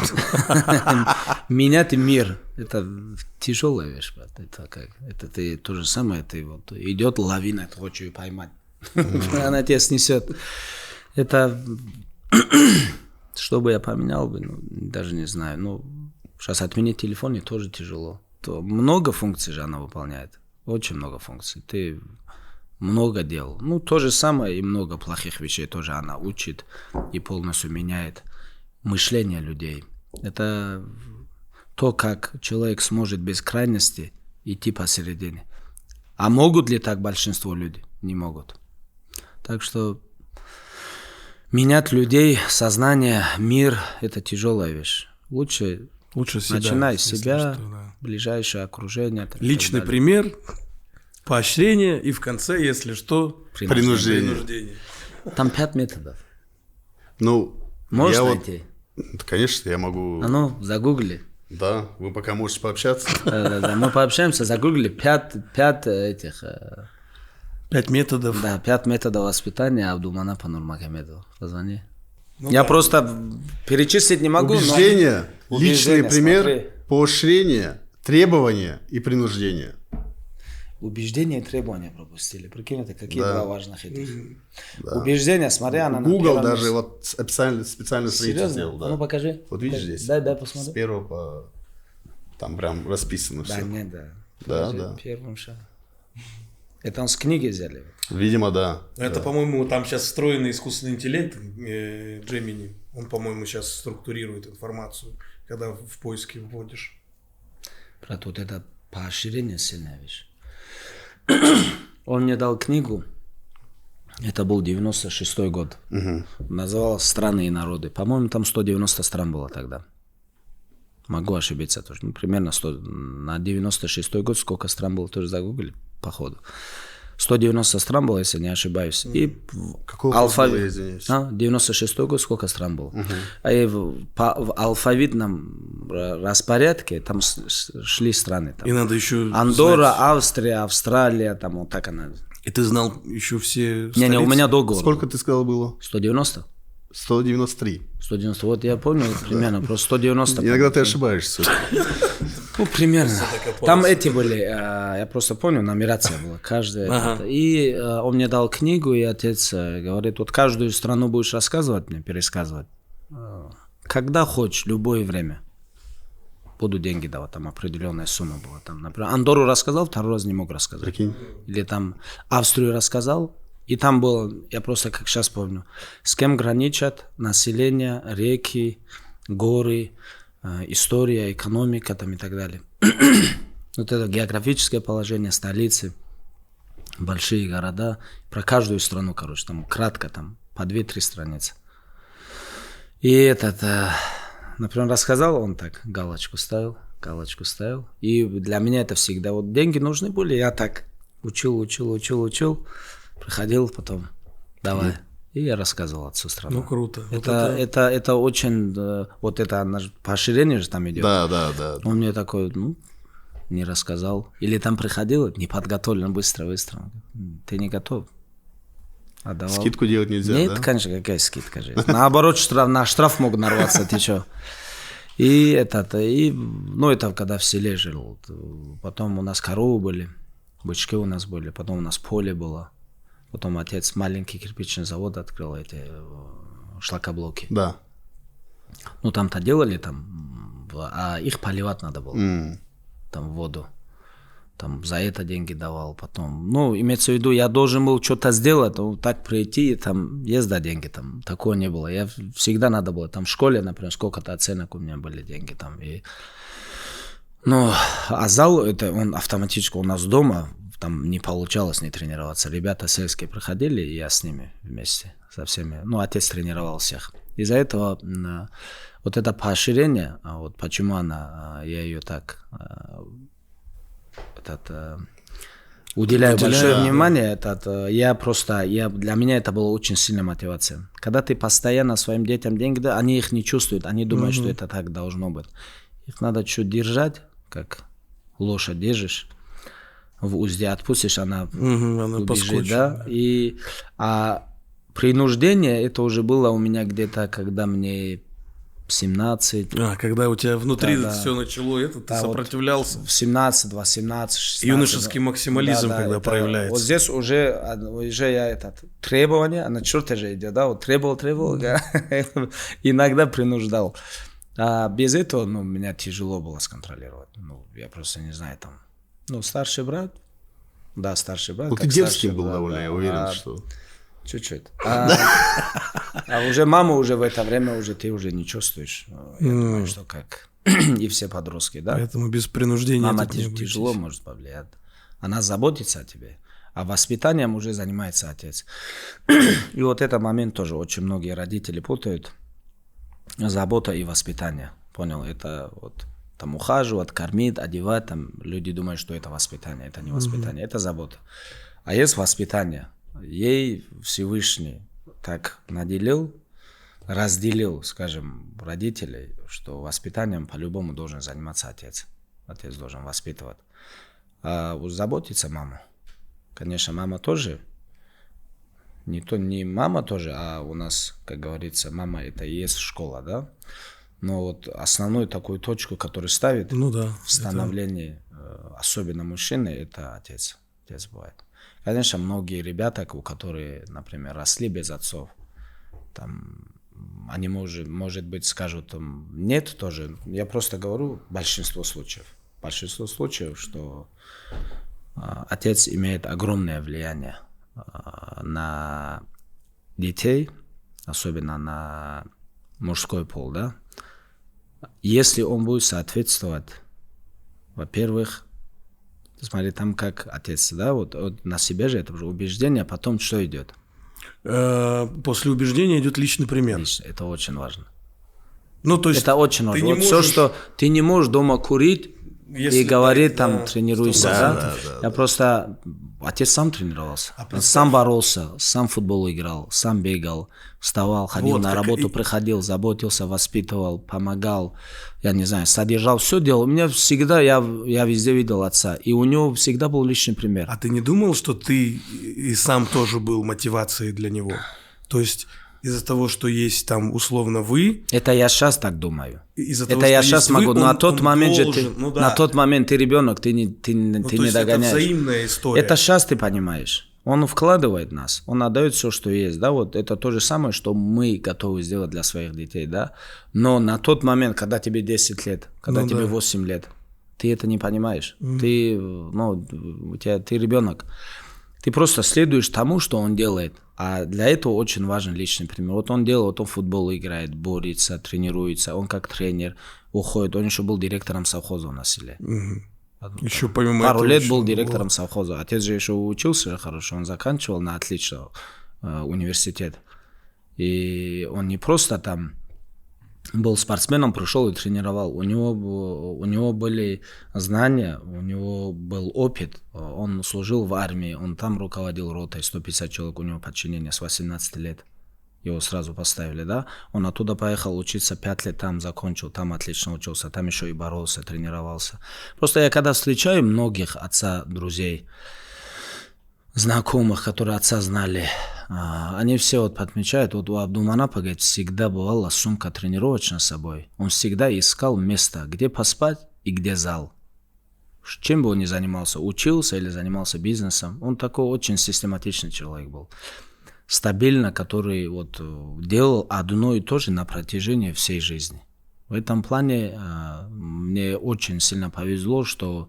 Менять мир – это тяжелая вещь, брат. Это ты то же самое, идет лавина, ты хочешь ее поймать. Она тебя снесет. Это, что бы я поменял бы, даже не знаю. Сейчас отменить телефон тоже тяжело. Много функций же она выполняет. Очень много функций. Ты много дел. То же самое и много плохих вещей тоже она учит и полностью меняет мышление людей. Это то, как человек сможет без крайности идти посередине. А могут ли так большинство людей? Не могут. Так что менять людей, сознание, мир – это тяжелая вещь. Лучше Лучше себя. Начинай с себя, ближайшее окружение. Личный пример, поощрение и в конце, если что, принуждение. Там 5 методов. Ну, можешь найти? Конечно, я могу. А ну, загугли. Да, вы пока можете пообщаться. Да, мы пообщаемся, загугли 5 этих... 5 методов. Да, 5 методов воспитания Абдулманапа Нурмагомедова. Позвони. Я просто перечислить не могу. Убеждение, личный пример, поощрение, требования и принуждение. Убеждения и требования пропустили. Прикинь, это какие два важных этих. Убеждения, смотря на... Google даже вот специально страницу сделал. Да. Ну покажи. Вот видишь здесь? Дай посмотри. С первого по... Там прям расписано все. Да, нет, да. Да. Первым шагом. Это он с книги взяли? Видимо, да. Это, по-моему, там сейчас встроенный искусственный интеллект Gemini. Он, по-моему, сейчас структурирует информацию, когда в поиске вводишь. Брат, вот это поощрение сильная вещь. Он мне дал книгу. Это был 96-й год. Называлась «Страны и народы». По-моему, там 190 стран было тогда. Могу ошибиться тоже. Ну, примерно 100. На 96-й год сколько стран было, тоже загуглили, походу. 190 стран было, если не ошибаюсь. И какого алфавит? 96-й год сколько стран было. И в алфавитном распорядке там шли страны. Там. И надо еще Андорра, знать... Австрия, Австралия, там вот так она. И ты знал еще все Не, у меня до года. Сколько ты сказал было? 190? 193. 190, вот я помню примерно, просто 190. Иногда ты ошибаешься. Ну, примерно. Там эти были, я просто помню, нумерация была, каждая. И он мне дал книгу, и отец говорит, вот каждую страну будешь рассказывать мне, пересказывать. Когда хочешь, любое время. Буду деньги давать, там определенная сумма была. Там, например, Андорру рассказал, второй раз не мог рассказать. Прикинь. Или там Австрию рассказал. И там было, я просто как сейчас помню, с кем граничат население, реки, горы, история, экономика там и так далее. Вот это географическое положение, столицы, большие города. Про каждую страну, короче, там кратко, там по 2-3 страницы. И этот, например, рассказал, он так галочку ставил. И для меня это всегда, вот деньги нужны были, я так учил. Приходил потом, давай. И я рассказывал отцу страну. Ну, круто. Это очень, вот это поощрение же там идет. Да. Он мне такой, не рассказал. Или там приходил, не подготовлен, быстро. Ты не готов. Отдавал. Скидку делать нельзя, Нет, да? конечно, какая скидка же. Наоборот, на штраф мог нарваться, ты что. И это когда в селе жил. Потом у нас коровы были, бычки у нас были, потом у нас поле было. Потом отец маленький кирпичный завод открыл, эти шлакоблоки. Да. Ну, там-то делали, а их поливать надо было. Там воду. Там за это деньги давал потом. Ну, имеется в виду, я должен был что-то сделать, так прийти, там, езда деньги, там, такого не было. Я всегда надо было, там, в школе, например, сколько-то оценок у меня были деньги, там, и... Ну, а зал, это он автоматически у нас дома, там не получалось не тренироваться. Ребята сельские приходили, и я с ними вместе, со всеми. Ну, отец тренировал всех. Из-за этого вот это поощрение, вот почему я ее так уделяю большое внимание, для меня это была очень сильная мотивация. Когда ты постоянно своим детям деньги, они их не чувствуют, они думают, что это так должно быть. Их надо чуть держать, как лошадь держишь, в узде отпустишь, она убежит, да. А принуждение, это уже было у меня где-то, когда мне 17. Когда у тебя внутри все начало, ты сопротивлялся. Вот в 17, 18, 16. Юношеский максимализм, когда проявляется. Вот здесь уже я требование, на черта же идет, да, вот требовал, иногда принуждал. А без этого, меня тяжело было сконтролировать. Я просто не знаю, там, старший брат. Да, старший брат. Ты дерзкий был довольно, я уверен, что... Чуть-чуть. А уже маму уже в это время ты уже не чувствуешь. Я думаю, что как и все подростки, да. Поэтому без принуждения. Мама тяжело может повлиять. Она заботится о тебе, а воспитанием уже занимается отец. И вот этот момент тоже очень многие родители путают. Забота и воспитание. Понял? Это вот там ухаживать, кормить, одевать, там люди думают, что это воспитание, это не воспитание, это забота. А есть воспитание. Ей Всевышний так наделил, разделил, скажем, родителей, что воспитанием по-любому должен заниматься отец. Отец должен воспитывать. А заботиться маму. Конечно, мама тоже. Не мама тоже, а у нас, как говорится, мама это и есть школа, да? Но вот основную такую точку, которую ставит в становлении, особенно мужчины, это отец. Отец бывает. Конечно, многие ребята, у которых, например, росли без отцов, там, они, может быть, скажут, нет тоже. Я просто говорю большинство случаев. Большинство случаев, что отец имеет огромное влияние на детей, особенно на мужской пол, да. Если он будет соответствовать, во-первых, смотри, там как отец, да, вот на себя же это уже убеждение, а потом что идет? После убеждения идет личный пример. Это очень важно. Ну, то есть это очень важно. Вот все, что ты не можешь дома курить и говорить, там, тренируйся, да? Я просто... Отец сам тренировался, сам боролся, сам в футбол играл, сам бегал, вставал, ходил на работу, приходил, заботился, воспитывал, помогал, я не знаю, содержал, все делал. У меня всегда, я везде видел отца, и у него всегда был личный пример. А ты не думал, что ты и сам тоже был мотивацией для него? То есть из-за того, что есть там условно вы... Это я сейчас так думаю. Это я сейчас могу, но на тот момент же ты... На тот момент ты ребенок, ты не догоняешь. Это взаимная история. Это сейчас ты понимаешь. Он вкладывает в нас, он отдает все, что есть, да, вот это то же самое, что мы готовы сделать для своих детей, да. Но на тот момент, когда тебе 10 лет, когда тебе 8 лет, ты это не понимаешь. Ты ребенок. Ты просто следуешь тому, что он делает. А для этого очень важен личный пример. Вот он делает, вот он в футбол играет, борется, тренируется, он как тренер уходит. Он еще был директором совхоза у нас в селе. Еще помимо Пару лет был директором совхоза. Отец же еще учился хорошо, он заканчивал на отлично университет. И он не просто там был спортсменом, пришел и тренировал. У него были знания, у него был опыт. Он служил в армии, он там руководил ротой, 150 человек у него подчинение с 18 лет. Его сразу поставили, да? Он оттуда поехал учиться 5 лет, там закончил, там отлично учился, там еще и боролся, тренировался. Просто я когда встречаю многих отца, друзей, знакомых, которые отца знали, они все вот подмечают, вот у Абдуманапа, говорит, всегда бывала сумка тренировочная с собой. Он всегда искал место, где поспать и где зал. Чем бы он ни занимался, учился или занимался бизнесом, он такой очень систематичный человек был. Стабильно, который вот делал одно и то же на протяжении всей жизни. В этом плане мне очень сильно повезло, что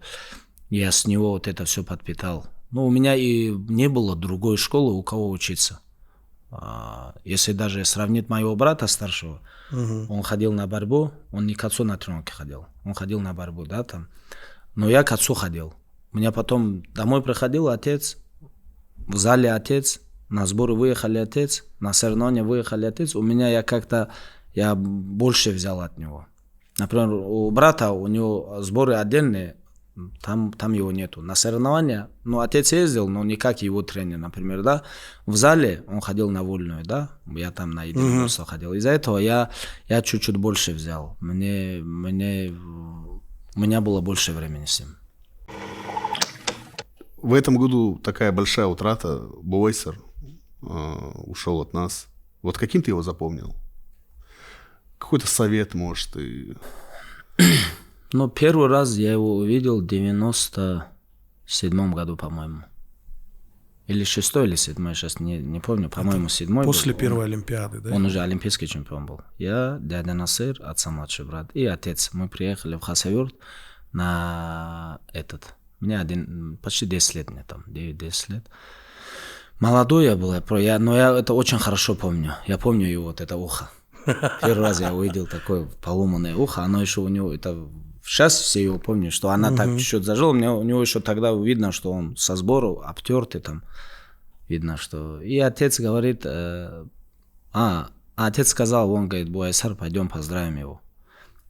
я с него вот это все подпитал. Но у меня и не было другой школы, у кого учиться. Если даже сравнить моего брата старшего, он ходил на борьбу, он не к отцу на тренировки ходил, он ходил на борьбу, да, там. Но я к отцу ходил. У меня потом домой приходил отец, в зале отец, на сборы выехали отец, на соревнования выехали отец. У меня я больше взял от него. Например, у брата, у него сборы отдельные, там его нету. На соревнования, отец ездил, но не как его тренер, например, да. В зале он ходил на вольную, да. Я там на единоборство ходил. Из-за этого я чуть-чуть больше взял. У меня было больше времени с ним. В этом году такая большая утрата. Буайсер ушел от нас. Вот каким ты его запомнил? Какой-то совет, может, и... Первый раз я его увидел в 97 году, по-моему. Или 6 или 7, я сейчас не помню, по-моему, 7 После первой Олимпиады, да? Он уже олимпийский чемпион был. Я, дядя Насыр, отца младший брат, и отец. Мы приехали в Хасавюрт на Мне почти 10 лет, мне там, 9-10 лет. Молодой я был, но я это очень хорошо помню. Я помню его вот это ухо. Первый раз я увидел такое поломанное ухо, оно еще у него, сейчас все его помнят, что она так чуть-чуть зажила, у него еще тогда видно, что он со сбору обтертый там, видно, что... И отец говорит, отец сказал, он говорит, Буайсар, пойдем поздравим его.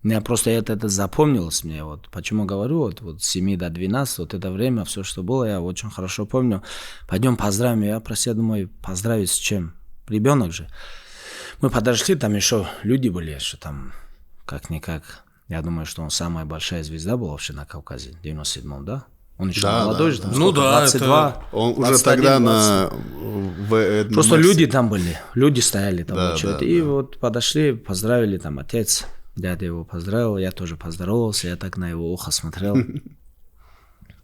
Мне просто это запомнилось мне. Вот почему говорю, вот с 7 до 12, вот это время, все, что было, я очень хорошо помню. Пойдем поздравим. Я про себя думаю, поздравить с чем? Ребенок же. Мы подошли, там еще люди были, еще там как-никак. Я думаю, что он самая большая звезда была вообще на Кавказе, в 97-м, да? Он еще молодой же, там сколько, 22. Это... Он уже тогда 20. Просто люди там были, люди стояли там. И вот подошли, поздравили там отец, дядя его поздравил, я тоже поздоровался, я так на его ухо смотрел.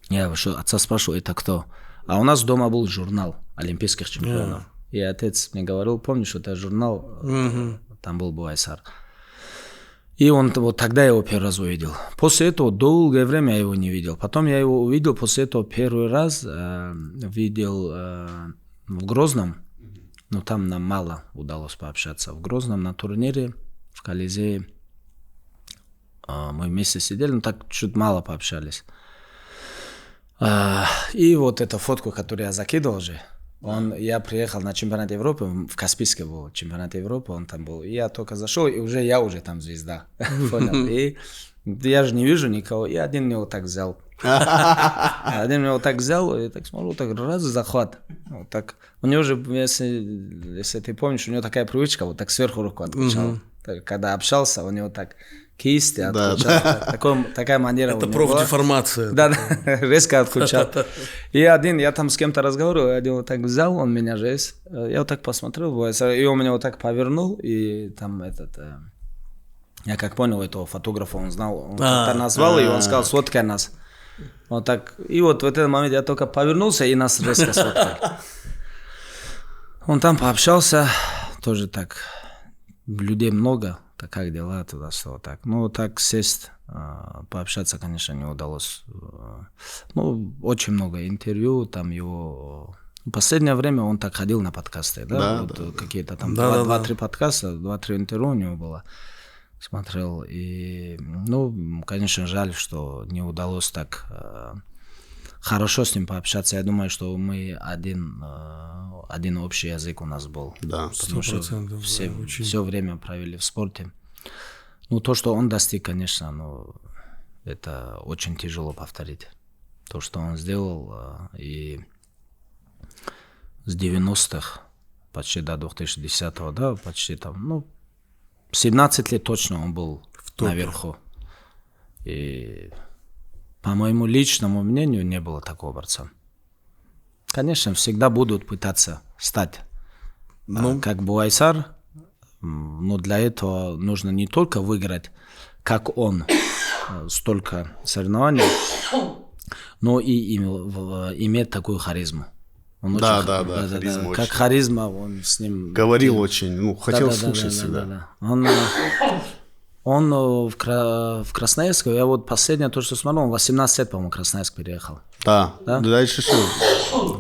Я отца спрашиваю, это кто? А у нас дома был журнал олимпийских чемпионов. И отец мне говорил, помнишь, это журнал, там был Буайсар. И он вот тогда я его первый раз увидел. После этого долгое время я его не видел. Потом я его увидел, после этого первый раз видел в Грозном. Но там нам мало удалось пообщаться. В Грозном на турнире в Колизее мы вместе сидели, но так чуть мало пообщались. И вот эту фотку, которую я закидывал же, я приехал на чемпионат Европы, в Каспийске был чемпионат Европы, он там был. И я только зашел, и я уже там звезда. Понял? И я же не вижу никого, и один меня вот так взял. И так смотрю, так раз захват. Вот так. У него же, если ты помнишь, у него такая привычка, вот так сверху руку откручал. Когда общался, у него так кисти откручал. Такая манера. Это профдеформация. Да, резко откручал. И я там с кем-то разговаривал, один вот так взял, он меня же есть. Я вот так посмотрел, и он меня вот так повернул, и там я как понял, этого фотографа он знал, он как-то назвал, и он сказал, сфоткай нас. Вот так. И вот в этот момент я только повернулся, и нас резко сфоткали. Он там пообщался, тоже так, людей много. Так как дела, туда-сюда, так. Ну, так сесть, пообщаться, конечно, не удалось. Ну, очень много интервью, там его... В последнее время он так ходил на подкасты, да? Какие-то там 2-3 подкаста, 2-3 интервью у него было. Смотрел, и, ну, конечно, жаль, что не удалось так хорошо с ним пообщаться. Я думаю, что мы один общий язык у нас был. Да, потому что все время провели в спорте. Ну, то, что он достиг, конечно, это очень тяжело повторить. То, что он сделал, и с 90-х почти до 2010-го, да, почти там, 17 лет точно он был наверху. И по моему личному мнению, не было такого борца. Конечно, всегда будут пытаться стать как Буайсар, но для этого нужно не только выиграть, как он, столько соревнований, но и иметь такую харизму. Харизма. Как харизма, он с ним... Говорил очень, хотел слушать всегда. Он в Красноярск, я вот последнее то, что смотрел, он 18 лет, по-моему, в Красноярск переехал. Да? Дальше что?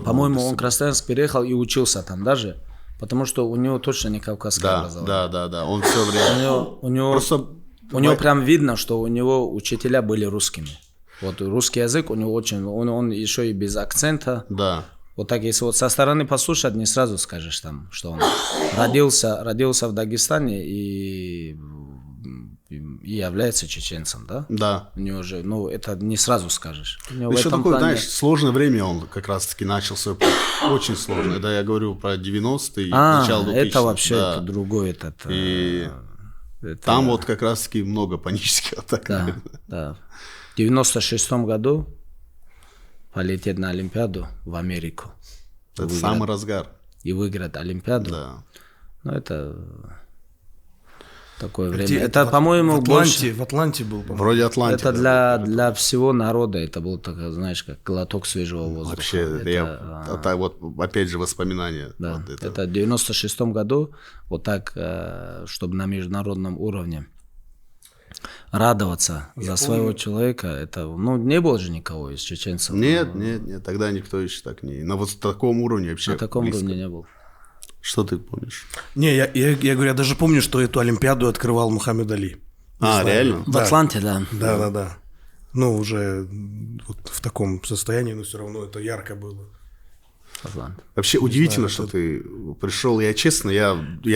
По-моему, он в Красноярск переехал и учился там даже, потому что у него точно не кавказское образование. Да, он все время... У него прям видно, что у него учителя были русскими. Вот русский язык у него очень... Он еще и без акцента. Да. Вот так, если вот со стороны послушать, не сразу скажешь там, что он родился в Дагестане и является чеченцем, да? Да. У него же, это не сразу скажешь. Еще такое, знаешь, сложное время он как раз-таки начал свой путь. Очень сложно. Это я говорю про 90-е, начало 2000-х. Это вообще это другой там вот как раз-таки много панических атак. Да. В 96-м году полететь на Олимпиаду в Америку. Это самый разгар. И выиграть Олимпиаду. Да. Это такое время. Это, по-моему, в Атланте был, по-моему. Вроде Атланте. Это для всего народа. Это был, знаешь, как глоток свежего воздуха. Вообще, вот опять же воспоминания. Да. Это в 96-м году, вот так, чтобы на международном уровне радоваться за своего человека, это, не было же никого из чеченцев. Нет, тогда никто еще так не... На вот таком уровне вообще. На таком уровне не был. Что ты помнишь? Не, я говорю, я даже помню, что эту Олимпиаду открывал Мухаммед Али. Реально? В Атланте, да. Да. Уже вот в таком состоянии, но все равно это ярко было. Вообще удивительно, что ты пришел. Я честно, я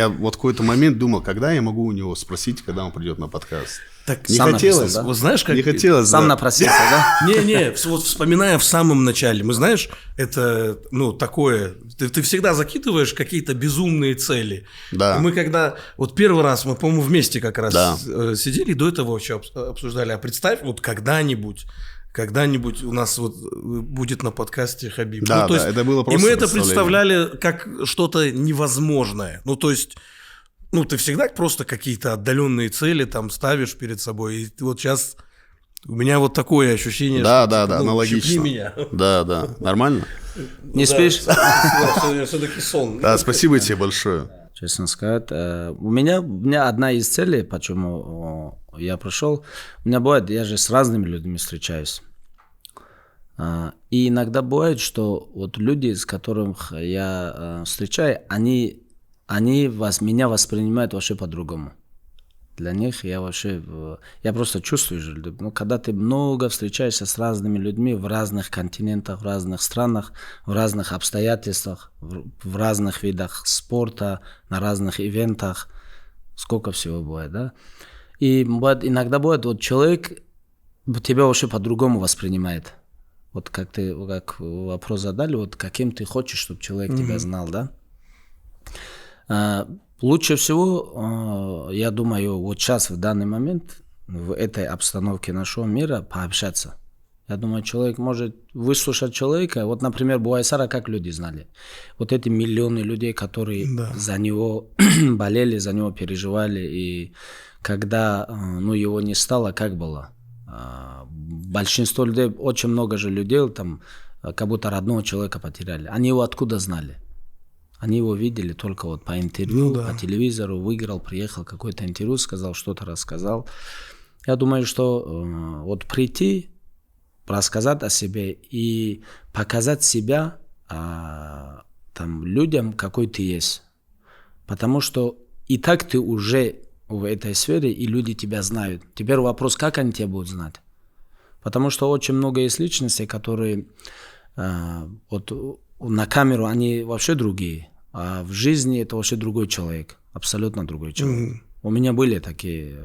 вот в какой-то момент думал, когда я могу у него спросить, когда он придет на подкаст. Так не хотелось, да? Вот знаешь, как... Не хотелось, сам напросился, да? Не, вот вспоминая в самом начале, мы знаешь, это, такое, ты всегда закидываешь какие-то безумные цели. Да. И мы когда, вот первый раз, мы, по-моему, вместе как раз сидели, до этого вообще обсуждали, а представь, вот когда-нибудь у нас вот будет на подкасте Хабиб. Да, то есть, это было просто и мы это представляли как что-то невозможное. То есть, ты всегда просто какие-то отдаленные цели там ставишь перед собой. И вот сейчас у меня вот такое ощущение, что аналогично. Щипни меня. Да, нормально? Не спишь? Все-таки сон. Да, спасибо тебе большое. Честно сказать, у меня одна из целей, почему я пришел, у меня бывает, я же с разными людьми встречаюсь. И иногда бывает, что вот люди, с которыми я встречаю, они меня воспринимают вообще по-другому. Для них я просто чувствую, когда ты много встречаешься с разными людьми в разных континентах, в разных странах, в разных обстоятельствах, в разных видах спорта, на разных ивентах, сколько всего бывает, да? И иногда бывает, вот человек тебя вообще по-другому воспринимает. Вот как вопрос задали, вот каким ты хочешь, чтобы человек тебя знал, да? Лучше всего, я думаю, вот сейчас, в данный момент, в этой обстановке нашего мира пообщаться. Я думаю, человек может выслушать человека. Вот, например, Буайсара как люди знали. Вот эти миллионы людей, которые за него болели, за него переживали. И когда его не стало, как было? Большинство людей, очень много же людей, там, как будто родного человека потеряли. Они его откуда знали? Они его видели только вот по интервью, по телевизору, выиграл, приехал, какое-то интервью сказал, что-то рассказал. Я думаю, что вот прийти, рассказать о себе и показать себя там, людям, какой ты есть. Потому что и так ты уже в этой сфере, и люди тебя знают. Теперь вопрос, как они тебя будут знать? Потому что очень много есть личностей, которые вот на камеру они вообще другие. А в жизни это вообще другой человек, абсолютно другой человек. У меня были такие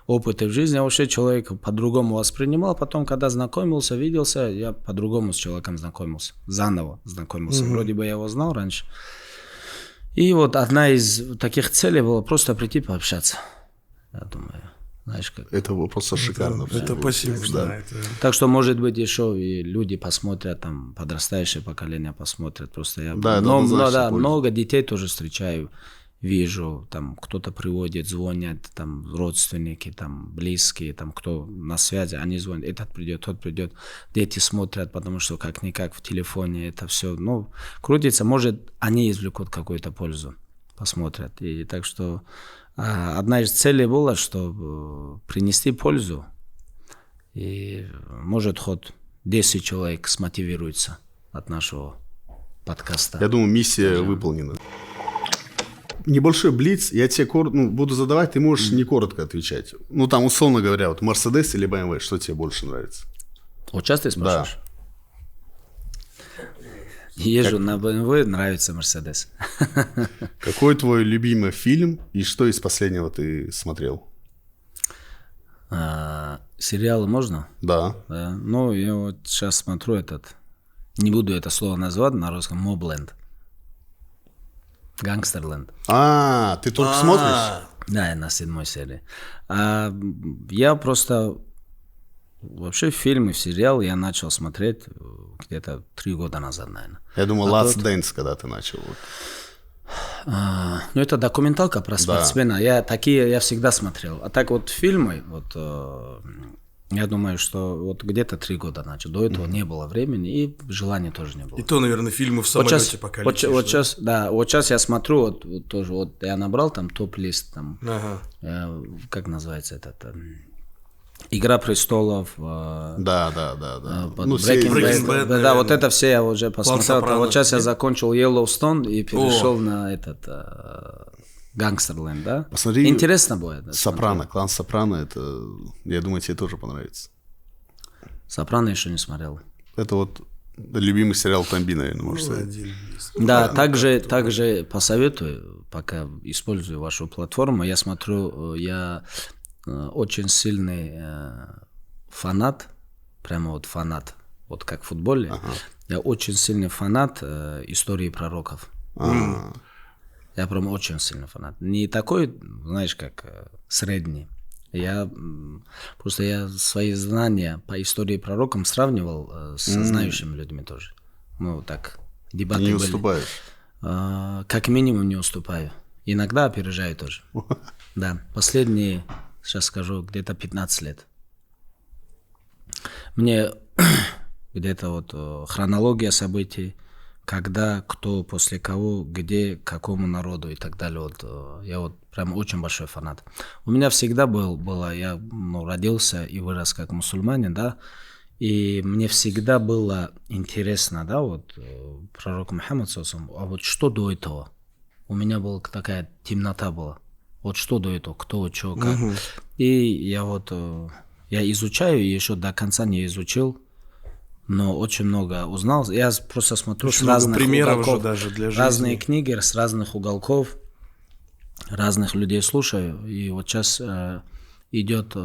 опыты в жизни, я вообще человека по-другому воспринимал, потом, когда знакомился, виделся, я по-другому с человеком знакомился, заново знакомился. Вроде бы я его знал раньше. И вот одна из таких целей была просто прийти пообщаться, я думаю. Знаешь, как... Это просто шикарно. Это спасибо. Да. Так что, может быть, еще и люди посмотрят, там, подрастающее поколение посмотрят. Просто я много детей тоже встречаю, вижу, там, кто-то приводит, звонят, там, родственники, там, близкие, там, кто на связи, они звонят, этот придет, тот придет. Дети смотрят, потому что как-никак в телефоне это все, крутится. Может, они извлекут какую-то пользу, посмотрят. И так что... Одна из целей была, чтобы принести пользу, и может хоть 10 человек смотивируется от нашего подкаста. Я думаю, миссия выполнена. Небольшой блиц, я тебе буду задавать, ты можешь не коротко отвечать. Там, условно говоря, вот Mercedes или BMW, что тебе больше нравится? Вот часто ты спрашиваешь? Да. Езжу на BMW, нравится Mercedes. Какой твой любимый фильм и что из последнего ты смотрел? Сериалы можно? Да. Я вот сейчас смотрю не буду это слово назвать на русском, Мобленд. Гангстерленд. Ты только смотришь? Да, я на 7-й серии. Я просто... Вообще фильмы, сериалы я начал смотреть где-то 3 года назад, наверное. Я думал, Last Dance, когда ты начал. Это документалка про спортсмена. Я всегда смотрел. А так вот фильмы, я думаю, что вот где-то 3 года начал. До этого не было времени и желания тоже не было. И то, наверное, фильмы в самолете пока летишь. Вот сейчас я смотрю, тоже я набрал там топ-лист, там, как называется этот... «Игра престолов». Да. Breaking Bad. Да, вот это все я уже посмотрел. Вот сейчас я закончил Yellowstone и перешел на этот Гангстерленд, да? Посмотри, интересно будет. Сопрано, клан Сопрано, это, я думаю, тебе тоже понравится. Сопрано еще не смотрел. Это вот Любимый сериал Тамби, наверное, может сказать. Да, также посоветую, пока использую вашу платформу, я смотрю, я очень сильный фанат, прямо вот фанат, вот как в футболе, я очень сильный фанат истории пророков. Я прям очень сильный фанат. Не такой, знаешь, как средний. Я свои знания по истории пророкам сравнивал с знающими людьми тоже. Ну, так, дебаты были. Не уступаешь? Как минимум не уступаю. Иногда опережаю тоже. Да, последние, сейчас скажу, где-то 15 лет. Мне где-то вот хронология событий, когда, кто, после кого, где, какому народу и так далее. Вот, я вот прям очень большой фанат. У меня всегда было, я родился и вырос как мусульманин, да, и мне всегда было интересно, да, вот пророк Мухаммад, а вот что до этого? У меня была такая темнота была. Вот что до этого, кто, что, как. И я изучаю, и еще до конца не изучил, но очень много узнал. Я просто смотрю очень с разных примеров уголков, даже для жизни. Разные книги с разных уголков, разных людей слушаю. И вот сейчас идет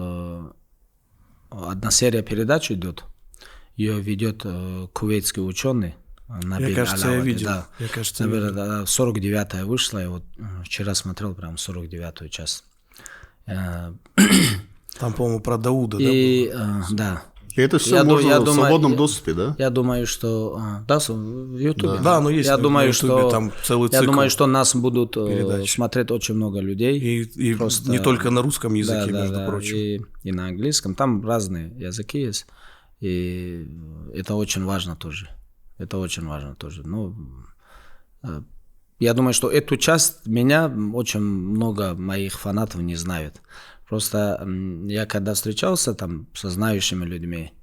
одна серия передач идет. Ее ведет кувейтский ученый. Я кажется, я видел. Да. 49-я вышла, я вот вчера смотрел прям 49-ю часть. Там, по-моему, про Дауда, да? И это все можно в свободном доступе, да? Я думаю, что... Да, в Ютубе. Да, но есть я думаю, что там целый цикл. Я думаю, что нас будут передач. смотреть очень много людей. И просто, не только на русском языке, между прочим. И на английском. Там разные языки есть. И это очень важно тоже. Ну, я думаю, что эту часть меня очень много моих фанатов не знают. Просто я когда встречался там со знающими людьми,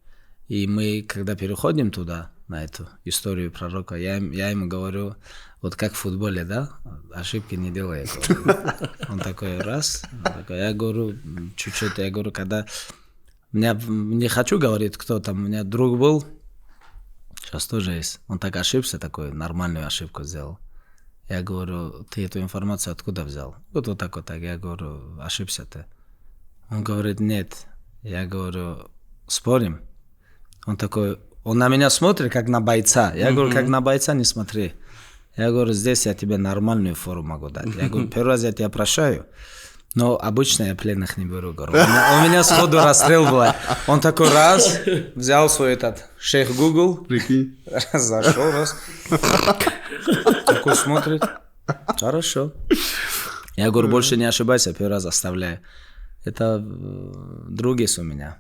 и мы, когда переходим туда, на эту историю пророка, я ему говорю, вот как в футболе, да, ошибки не делай. Он такой, раз, я говорю, чуть-чуть, я говорю, когда... Не хочу говорить, кто там, у меня друг был, сейчас тоже есть, он так ошибся, такую нормальную ошибку сделал. Я говорю, ты эту информацию откуда взял? Вот так, я говорю, ошибся ты. Он говорит, нет. Я говорю, спорим? Он такой, он на меня смотрит, как на бойца. Я говорю, как на бойца не смотри. Я говорю, здесь я тебе нормальную форму могу дать. Я говорю, первый раз я тебя прощаю, но обычно я пленных не беру. Говорю. У меня сходу расстрел был. Он такой раз, взял свой шейх Google, зашел раз, такой смотрит, хорошо. Я говорю, больше не ошибайся, первый раз оставляю. Это друг есть у меня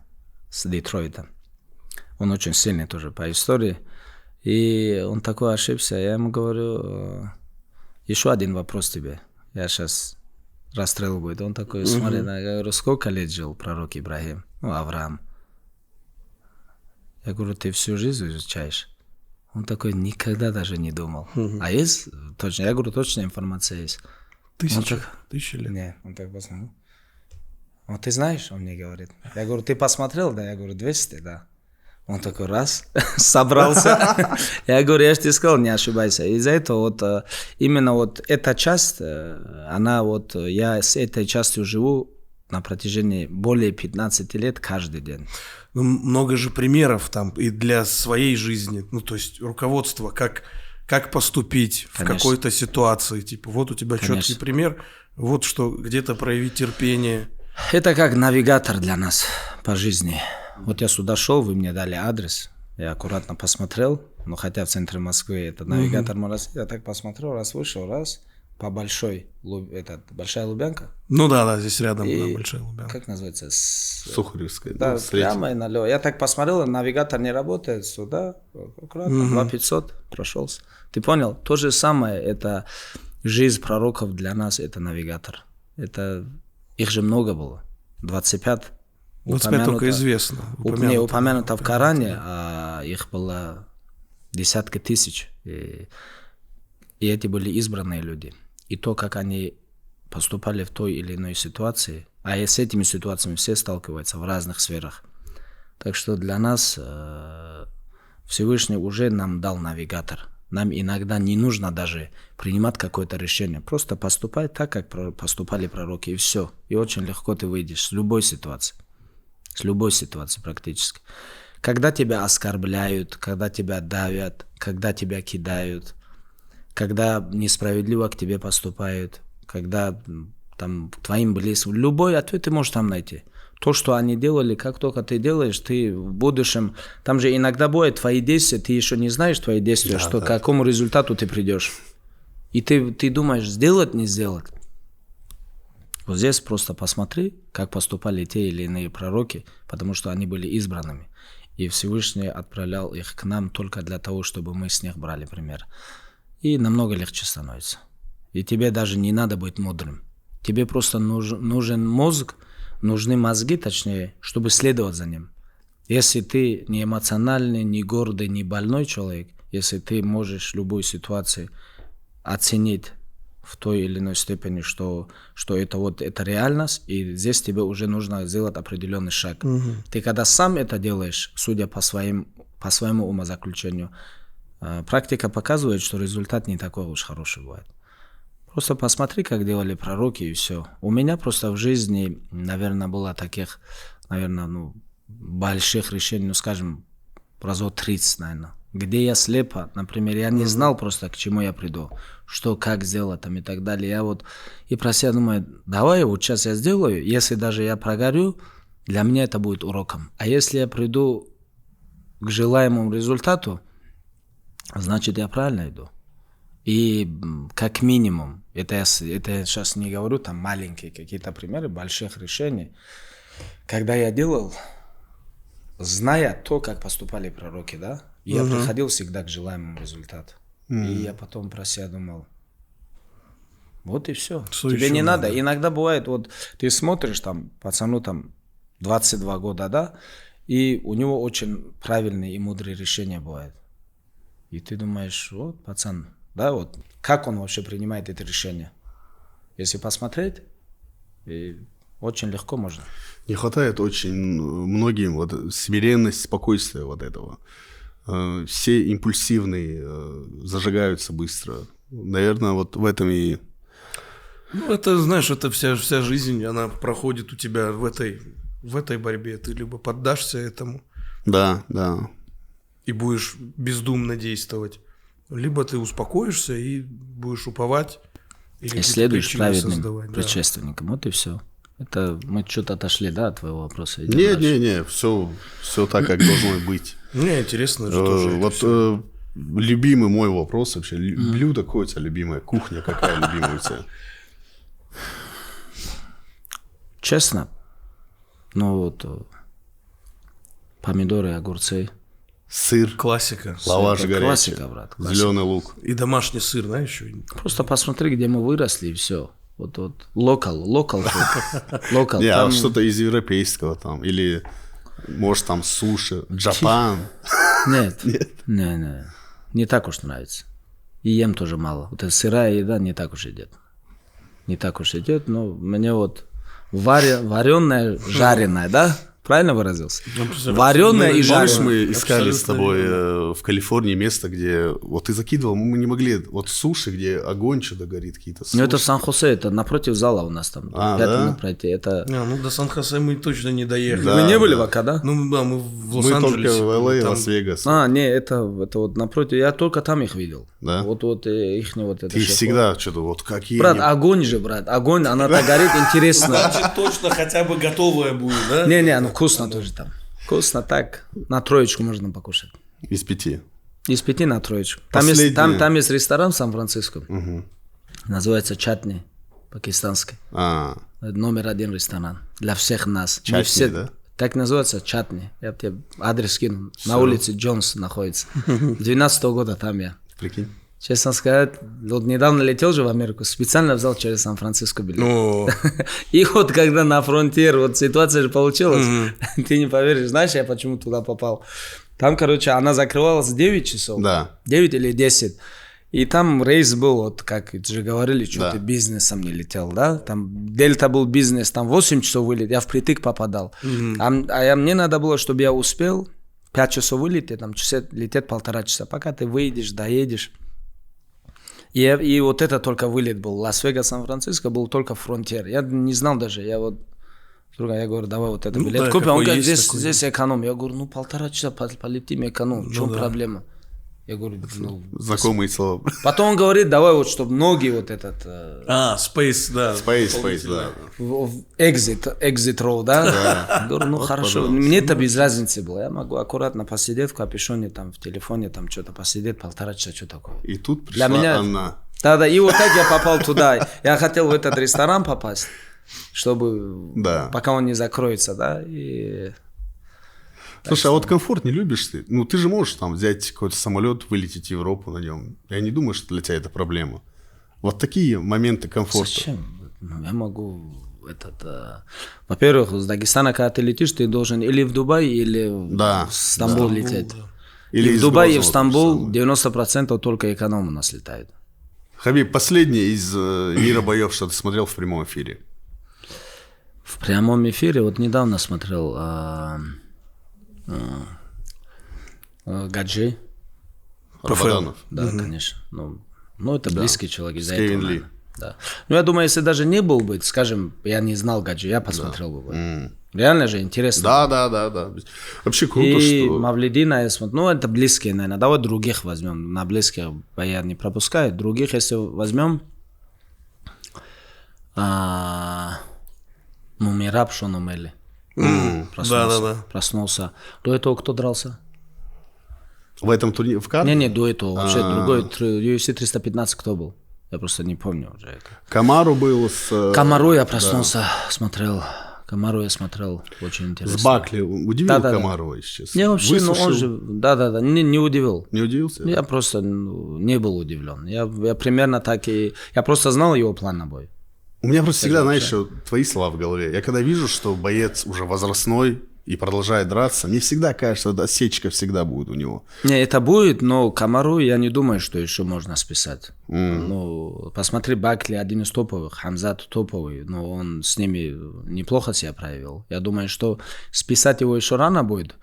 с Детройта. Он очень сильный тоже по истории. И он такой ошибся. Я ему говорю, еще один вопрос тебе. Я сейчас расстрел будет. Он такой, смотри, я говорю, сколько лет жил пророк Ибрагим? Ну, Авраам. Я говорю, ты всю жизнь изучаешь? Он такой, никогда даже не думал. А есть точно? Я говорю, точная информация есть. Тысячи лет? Нет, он так посмотрел. Вот ты знаешь, он мне говорит. Я говорю, ты посмотрел, да? Я говорю, 200, да. Он такой, раз, собрался. Я говорю, я же тебе сказал, не ошибайся. Из-за этого вот именно вот эта часть, она вот, я с этой частью живу на протяжении более 15 лет каждый день. Ну, много же примеров там и для своей жизни. Ну, то есть руководство, как поступить в какой-то ситуации. Типа, вот у тебя четкий пример, вот что где-то проявить терпение. Это как навигатор для нас по жизни. Вот я сюда шел, вы мне дали адрес, я аккуратно посмотрел, но хотя в центре Москвы этот навигатор, я так посмотрел, раз вышел, раз, по большая Лубянка. Ну да, здесь рядом Большая Лубянка. Как называется? Сухаревская. Да, прямо и налево. Я так посмотрел, навигатор не работает, сюда, аккуратно, 2500 прошелся. Ты понял? То же самое, это жизнь пророков для нас, это навигатор. Это, их же много было, 25. 25 только известно. Упомянуто в Коране, а их было десятки тысяч. И эти были избранные люди. И то, как они поступали в той или иной ситуации, а с этими ситуациями все сталкиваются в разных сферах. Так что для нас Всевышний уже нам дал навигатор. Нам иногда не нужно даже принимать какое-то решение. Просто поступай так, как поступали пророки, и все. И очень легко ты выйдешь с любой ситуации. С любой ситуации практически. Когда тебя оскорбляют, когда тебя давят, когда тебя кидают, когда несправедливо к тебе поступают, когда там твоим близким, любой ответ ты можешь там найти. То, что они делали, как только ты делаешь, ты в будущем... Там же иногда бывает твои действия, ты еще не знаешь твои действия, к какому результату ты придешь. И ты думаешь, сделать, не сделать. Вот здесь просто посмотри, как поступали те или иные пророки, потому что они были избранными. И Всевышний отправлял их к нам только для того, чтобы мы с них брали пример. И намного легче становится. И тебе даже не надо быть мудрым. Тебе просто нужен мозг, нужны мозги, точнее, чтобы следовать за ним. Если ты не эмоциональный, не гордый, не больной человек, если ты можешь любую ситуацию оценить в той или иной степени, что это реальность, и здесь тебе уже нужно сделать определенный шаг. Ты когда сам это делаешь, судя по своему умозаключению, практика показывает, что результат не такой уж хороший бывает. Просто посмотри, как делали пророки, и все. У меня просто в жизни, наверное, было таких, больших решений, скажем, разов 30, наверное. Где я слепо, например, я не знал просто, к чему я приду, что, как сделать там и так далее. Я и про себя думаю, давай вот сейчас я сделаю, если даже я прогорю, для меня это будет уроком. А если я приду к желаемому результату, значит, я правильно иду. И как минимум, это я сейчас не говорю, там маленькие какие-то примеры больших решений, когда я делал, зная то, как поступали пророки, да, я приходил всегда к желаемому результату. И я потом про себя думал, вот и все. Тебе не надо. Иногда бывает, ты смотришь там, пацану там 22 года, да, и у него очень правильные и мудрые решения бывают. И ты думаешь, вот, пацан, да, как он вообще принимает это решение? Если посмотреть, очень легко можно. Не хватает очень многим смиренность, спокойствия этого. Все импульсивные, зажигаются быстро. Наверное, в этом и... это, знаешь, это вся жизнь, она проходит у тебя в этой борьбе. Ты либо поддашься этому. Да. И будешь бездумно действовать. Либо ты успокоишься и будешь уповать. И следуешь праведным предшественникам. Вот и все. Это мы что-то отошли, да, от твоего вопроса? Не, все так, как должно быть. Мне интересно, что любимый мой вопрос вообще. Блюдо какое у тебя любимое? Кухня какая любимая у тебя? Честно? Помидоры, огурцы. Сыр. Классика. Лаваш горячий. Классика, брат. Зеленый лук. И домашний сыр, да, еще? Просто посмотри, где мы выросли, и все. Локал. Не, а что-то из европейского там. Или, может, там суши. Джапан. Нет. Не так уж нравится. И ем тоже мало. Сырая еда не так уж идет. Но мне вареная, жареная, да? Правильно выразился? Вареная и жареная. Мы искали с тобой в Калифорнии место, где ты закидывал, мы не могли, суши, где огонь что-то горит, какие-то суши. Это Сан-Хосе, это напротив зала у нас там. Да? Пройти. До Сан-Хосе мы точно не доехали. Вы не были в АК, да? Мы в Лос-Анджелесе. Мы только в Л.А. и Лас-Вегас. Это напротив, я только там их видел. Да? Их Ты всегда что-то какие... Брат, огонь, огонь, она так горит, интересно. Значит, точно хотя бы готовая будет, да? Не, вкусно тоже там. Вкусно так. На 3 можно покушать. Из 5? Из 5 на 3. Там есть ресторан в Сан-Франциско. Называется Чатни, пакистанский. Номер 1 ресторан. Для всех нас. Чатни, да? Так называется Чатни. Я тебе адрес кину. На улице Джонс находится. 12 года там я. Прикинь. Честно сказать, недавно летел же в Америку, специально взял через Сан-Франциско билет. И когда на фронтир, ситуация же получилась, ты не поверишь, знаешь, я почему туда попал. Там, она закрывалась в 9 часов, да. 9 или 10. И там рейс был, как же говорили, что ты бизнесом не летел, да? Там Дельта был бизнес, там 8 часов вылет, я впритык попадал. А мне надо было, чтобы я успел 5 часов вылететь, там лететь 1,5 часа. Пока ты выйдешь, доедешь. И вот это только вылет был. Лас-Вегас, Сан-Франциско был только фронтир. Я не знал даже. Я говорю, давай вот это билет купим. Он говорит, здесь эконом. Я говорю, 1,5 часа полетим эконом. В чем проблема? Я говорю, знакомые слова. Потом он говорит, давай вот, чтобы ноги вот этот... Space, да. Space, да. Exit row, да? Я говорю, хорошо. Пожалуйста. Мне это без разницы было. Я могу аккуратно посидеть в капюшоне, там, в телефоне, там, что-то посидеть, 1,5 часа, что такое. И тут пришла Анна. Да, и вот так я попал туда. Я хотел в этот ресторан попасть, чтобы... Пока он не закроется, да, и... Слушай, а вот комфорт не любишь ты? Ну, ты же можешь там взять какой-то самолет, вылететь в Европу на нем. Я не думаю, что для тебя это проблема. Вот такие моменты комфорта. Зачем? Я могу... Во-первых, с Дагестана, когда ты летишь, ты должен или в Дубай, или в Стамбул лететь. Да. Или в Дубай и в Стамбул 90% только эконом у нас летает. Хабиб, последний из мира боев, что ты смотрел в прямом эфире? В прямом эфире? Вот недавно смотрел... Гаджи. Профанов. Да, конечно. Ну, это близкий человек из-за этого. Ли. Да. Ну, я думаю, если даже не был бы, скажем, я не знал Гаджи, я посмотрел бы. Реально же интересно. Да. Вообще круто, и что... Мавлидина я смотрю. Ну, это близкие, наверное. Давай других возьмем. На близких я не пропускаю. Других, если возьмем... Мумираб Шономели. Проснулся. До этого кто дрался? В этом турнире? В карте? Не, до этого. Вообще другой UFC 315 кто был? Я просто не помню уже это. Камару был Камару я проснулся, смотрел. Камару я смотрел, очень интересно. С Бакли удивил Камару сейчас? Не, вообще, он же... Да, не удивил. Не удивился? Я просто не был удивлен. Я примерно так и... Я просто знал его план на бой. У меня просто всегда, знаешь, твои слова в голове. Я когда вижу, что боец уже возрастной и продолжает драться, мне всегда кажется, что осечка всегда будет у него. Не, это будет, но Камару я не думаю, что еще можно списать. Ну, посмотри, Бакли один из топовых, Хамзат топовый, но он с ними неплохо себя проявил. Я думаю, что списать его еще рано будет,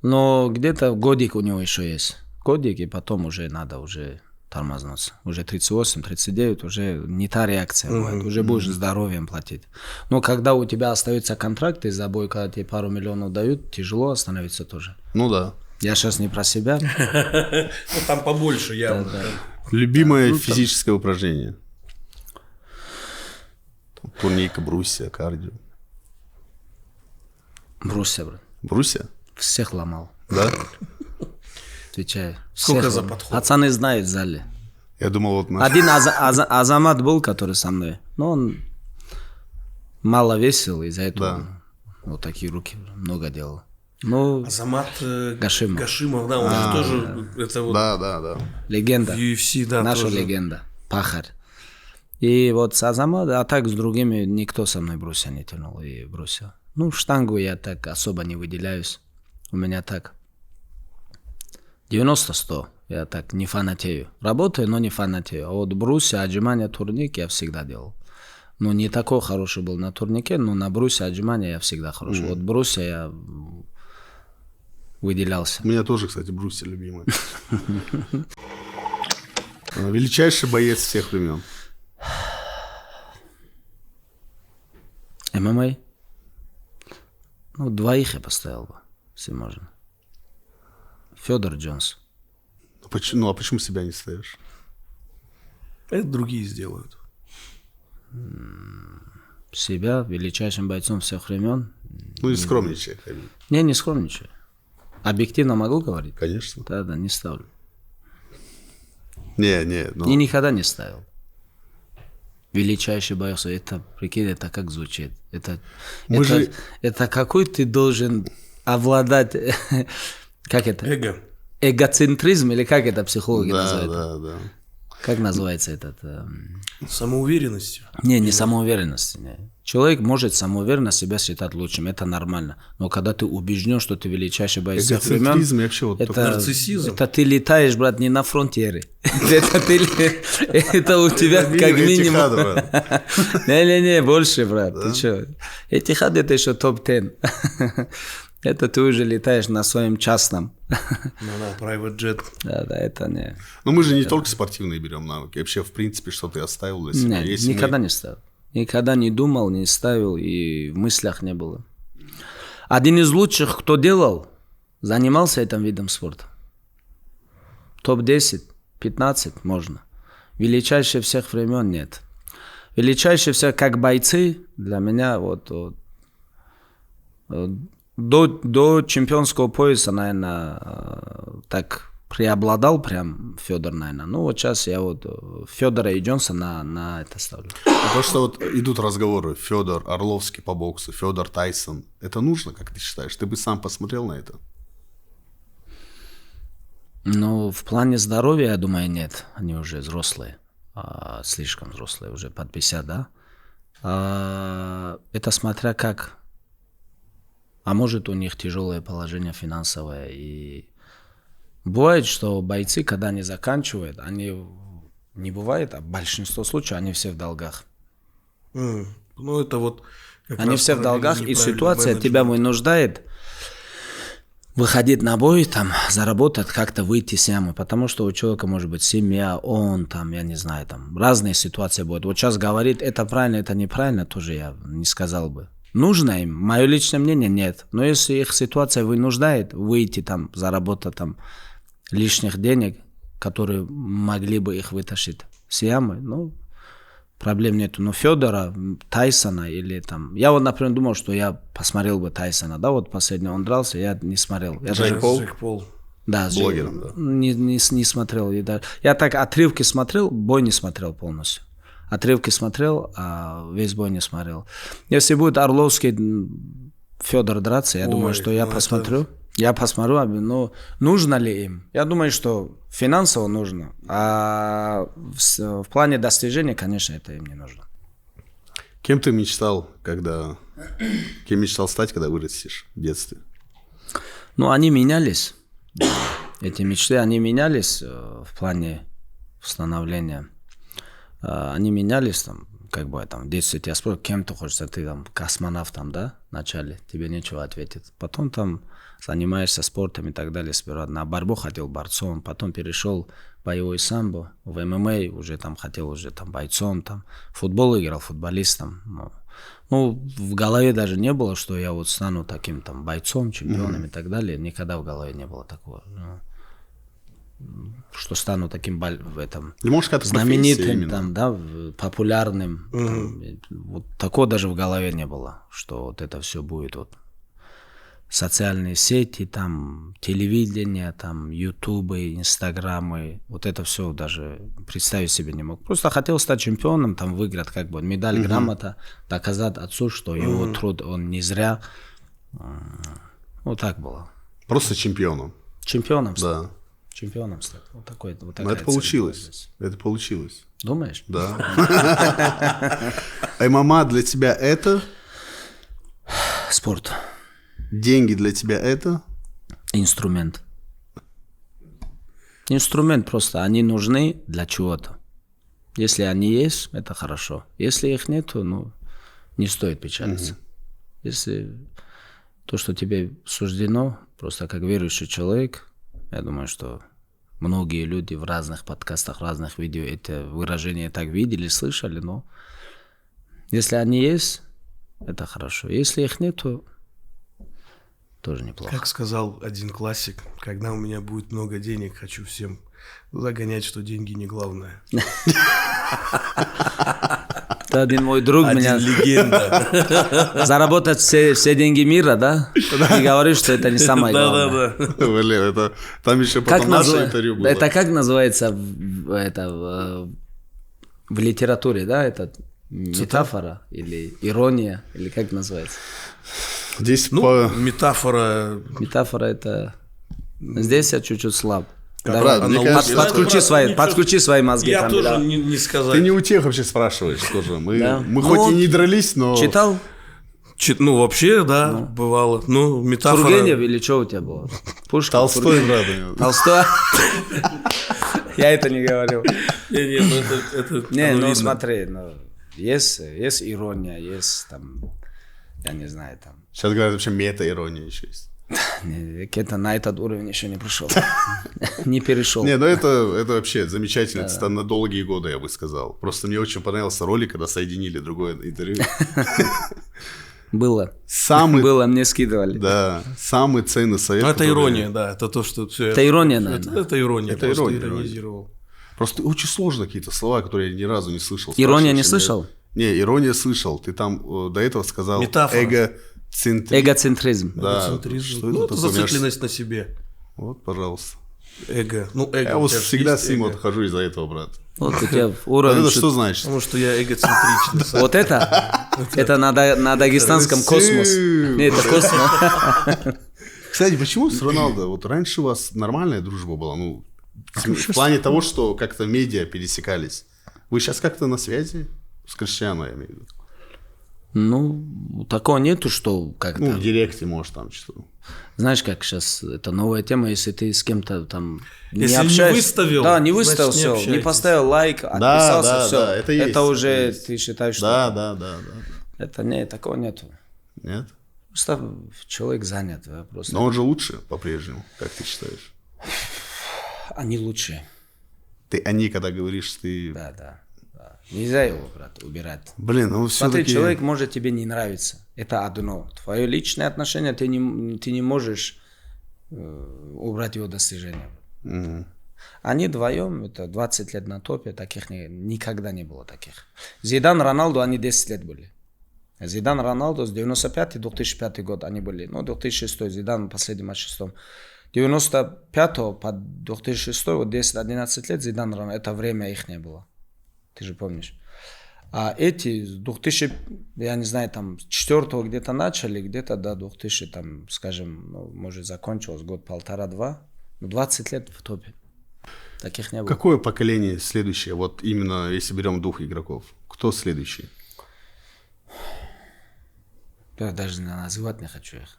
но где-то годик у него еще есть. Годик, и потом уже надо уже... тормознуться. Уже 38, 39, уже не та реакция будет. Уже будешь здоровьем платить. Но когда у тебя остается контракт из-за боя, когда тебе пару миллионов дают, тяжело остановиться тоже. Ну да. Я сейчас не про себя. Там побольше явно. Любимое физическое упражнение? Турнейка, брусья, кардио. Брусья, брат. Брусья? Всех ломал. Да? Отвечаю. Сколько за подход? Пацаны знают в зале. Я думал, вот... Один Азамат был, который со мной. Но он мало весил, из-за этого вот такие руки много делал. Ну, Азамат Гашимов, да, он же тоже... Это вот да. Легенда. В UFC, да, наша тоже. Легенда. Пахарь. И вот с Азамат, а так с другими никто со мной брусья не тянул и брусья. Ну, штангу я так особо не выделяюсь. У меня так 90-100. Я так не фанатею. Работаю, но не фанатею. А вот брусья, отжимания, турник я всегда делал. Ну, не такой хороший был на турнике, но на брусья, отжимания я всегда хороший. Вот брусья я выделялся. У меня тоже, кстати, брусья любимые. Величайший боец всех времен. ММА? Ну, двоих я поставил бы, если можно. Федор Джонс. Ну, а почему себя не ставишь? Это другие сделают. Себя величайшим бойцом всех времен. Ну, и скромничай. Не скромничаю. Объективно могу говорить? Конечно. Да, не ставлю. Не. И никогда не ставил. Величайший боец, это, прикинь, это как звучит. Это какой ты должен обладать, как это? Эго. Эгоцентризм, или как это психологи называют? Да. Как называется этот? Самоуверенностью. Не самоуверенностью. Не. Человек может самоуверенно себя считать лучшим, это нормально. Но когда ты убежден, что ты величайший боец всех времен, эгоцентризм, вообще вот нарциссизм. Это ты летаешь, брат, не на фронтире. Это у тебя как минимум. Не, больше, брат. Ты что? Этихад это еще топ-10. Это ты уже летаешь на своем частном. Ну да, private jet. Да, это не... Но мы же не только спортивные берем навыки. Вообще, в принципе, что ты оставил для себя? Нет, никогда не ставил. Никогда не думал, не ставил, и в мыслях не было. Один из лучших, кто делал, занимался этим видом спорта. Топ-10, 15 можно. Величайший всех времен нет. Величайший всех, как бойцы, для меня до чемпионского пояса, наверное, так преобладал прям Федор, наверное. Ну вот сейчас я Федора и Джонсона на это ставлю. То, что вот идут разговоры, Федор Орловский по боксу, Федор Тайсон, это нужно, как ты считаешь? Ты бы сам посмотрел на это? Ну, в плане здоровья, я думаю, нет. Они уже взрослые, слишком взрослые, уже под 50, да? Это смотря как. А может, у них тяжелое положение финансовое. И бывает, что бойцы, когда они заканчивают, они не бывает, а большинство случаев они все в долгах. Ну, это вот... Они все в долгах, и ситуация тебя вынуждает выходить на бой, там, заработать, как-то выйти с ямы. Потому что у человека может быть семья, он там, я не знаю, там, разные ситуации будут. Вот сейчас говорит, это правильно, это неправильно, тоже я не сказал бы. Нужно им? Мое личное мнение нет. Но если их ситуация вынуждает выйти там, заработать там лишних денег, которые могли бы их вытащить с ямы, ну, проблем нету. Но Федора, Тайсона или там... Я вот, например, думал, что я посмотрел бы Тайсона, да, вот последний он дрался, я не смотрел. Джек Пол? Да, с блогером, да. Не смотрел. Я так отрывки смотрел, бой не смотрел полностью. Отрывки смотрел, а весь бой не смотрел. Если будет Орловский Федор драться, я думаю, что я посмотрю. Я посмотрю, но нужно ли им? Я думаю, что финансово нужно, а в плане достижения, конечно, это им не нужно. Кем ты мечтал, кем мечтал стать, когда вырастешь в детстве? Ну, они менялись. Эти мечты, они менялись в плане становления. Они менялись, там, как бы, там, в детстве тебя спрашивают, кем ты хочешь, ты там космонавтом, да, вначале, тебе нечего ответить. Потом там занимаешься спортом и так далее, сперва на борьбу хотел борцом, потом перешел в боевой самбо, в ММА уже там хотел уже там бойцом, там, в футбол играл, футболистом. Ну, в голове даже не было, что я вот стану таким там бойцом, чемпионом и так далее, никогда в голове не было такого. Что стану таким знаменитым, там, да, популярным. Там, вот такого даже в голове не было, что вот это все будет вот социальные сети, там, телевидение, там, ютубы, инстаграмы, вот это все даже представить себе не мог. Просто хотел стать чемпионом, там, выиграть как бы медаль, грамота, доказать отцу, что его труд, он не зря. Вот так было. Просто чемпионом. Чемпионом стал. Да. Чемпионом стать. Вот такой, вот это получилось. Это получилось. Думаешь? Да. ММА для тебя это? Спорт. Деньги для тебя это? Инструмент. Инструмент просто. Они нужны для чего-то. Если они есть, это хорошо. Если их нету, ну, не стоит печалиться. Если то, что тебе суждено, просто как верующий человек, я думаю, что многие люди в разных подкастах, в разных видео это выражение так видели, слышали, но если они есть, это хорошо. Если их нету, тоже неплохо. Как сказал один классик, когда у меня будет много денег, хочу всем загонять, что деньги не главное. Один мой друг меня... легенда. Заработать все деньги мира, да? И говорит, что это не самое главное. Да. Блин, это там еще потом наше интервью было. Это как называется в литературе, да? Это метафора или ирония, или как называется? Здесь метафора... Метафора это... Здесь я чуть-чуть слаб. Подключи свои мозги. Я тоже не сказать. Ты не у тех вообще спрашиваешь тоже. Мы хоть и не дрались, но... Читал? Ну, вообще, да, бывало. Ну, метафора... Тургенев или что у тебя было? Пушкин? Толстой, брат. Толстой? Я это не говорил. Не, ну смотри, есть ирония, есть там, я не знаю, там... Сейчас говорят, вообще мета-ирония еще есть. Где-то на этот уровень еще не пришел. Не перешел. Не, ну это вообще замечательно. Это на долгие годы, я бы сказал. Просто мне очень понравился ролик, когда соединили другое интервью. Было. Было, мне скидывали. Да, самый ценный совет. Ну, это ирония, да. Это то, что все. Это ирония, наверное. Это ирония. Это иронизировал. Просто очень сложно какие-то слова, которые я ни разу не слышал. Ирония не слышал? Не, ирония слышал. Ты там до этого сказал эгоцентризм. Да. Ну, это зацикленность на себе. Вот, пожалуйста. Эго. Ну, эго. Я вот всегда с ним вот хожу из-за этого, брат. Вот у тебя уровень... Это что значит? Потому что я эгоцентричный. Вот это? Это на дагестанском космос. Нет, это космос. Кстати, почему с Роналдо? Вот раньше у вас нормальная дружба была? Ну, в плане того, что как-то медиа пересекались. Вы сейчас как-то на связи с Криштиану, я имею в виду? Ну, такого нету, что как-то... Ну, в директе, может, там что-то. Знаешь, как сейчас, это новая тема, если ты с кем-то там если не общаешься... не выставил, да, не выставил, все, не поставил лайк, отписался, все. Да, это есть. Это уже ты считаешь, что... Да. Это нет, такого нету. Нет? Просто человек занят. Просто... Но он же лучше по-прежнему, как ты считаешь? Они лучшие. Они, когда говоришь, ты... Да. Нельзя его, брат, убирать. Блин, ну все-таки... Смотри, человек может тебе не нравиться. Это одно. Твое личное отношение, ты не можешь убрать его достижения. Угу. Они вдвоем, это 20 лет на топе, таких никогда не было таких. Зидан, Роналду, они 10 лет были. Зидан, Роналду с 95-2005 год они были. Ну, 2006, Зидан последний матч в 6. 95 по 2006, вот 10-11 лет Зидан, Роналду, это время их не было. Ты же помнишь. А эти с 2000, я не знаю, там, 4-го где-то начали, где-то до 2000, там, скажем, ну, может, закончилось год, полтора-два. 20 лет в топе. Таких не было. Какое поколение следующее? Вот именно, если берем двух игроков. Кто следующий? Я даже называть не хочу их.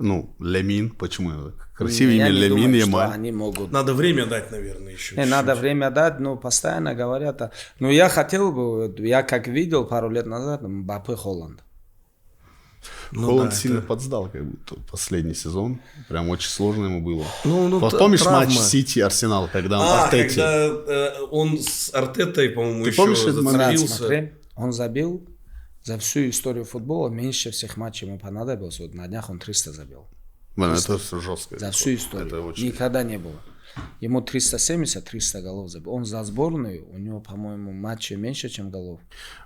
Ну, Лямин, почему? Красивое имя Лямин, Ямаль. Они могут... Надо время дать, наверное, еще. Надо время дать, но постоянно говорят. Ну, я хотел бы, я как видел пару лет назад, Мбаппе, Холланд. Холланд сильно подсдал, как будто последний сезон. Прям очень сложно ему было. Ну, вот помнишь матч Сити-Арсенал, когда он Артете? Когда он с Артетой, по-моему, ты еще помнишь, зацепился. Он забил за всю историю футбола меньше всех матчей ему понадобилось. Вот на днях он 300 забил. Это жестко. За всю историю. Очень... Никогда не было. Ему 370-300 голов забил. Он за сборную, у него, по-моему, матчей меньше, чем голов.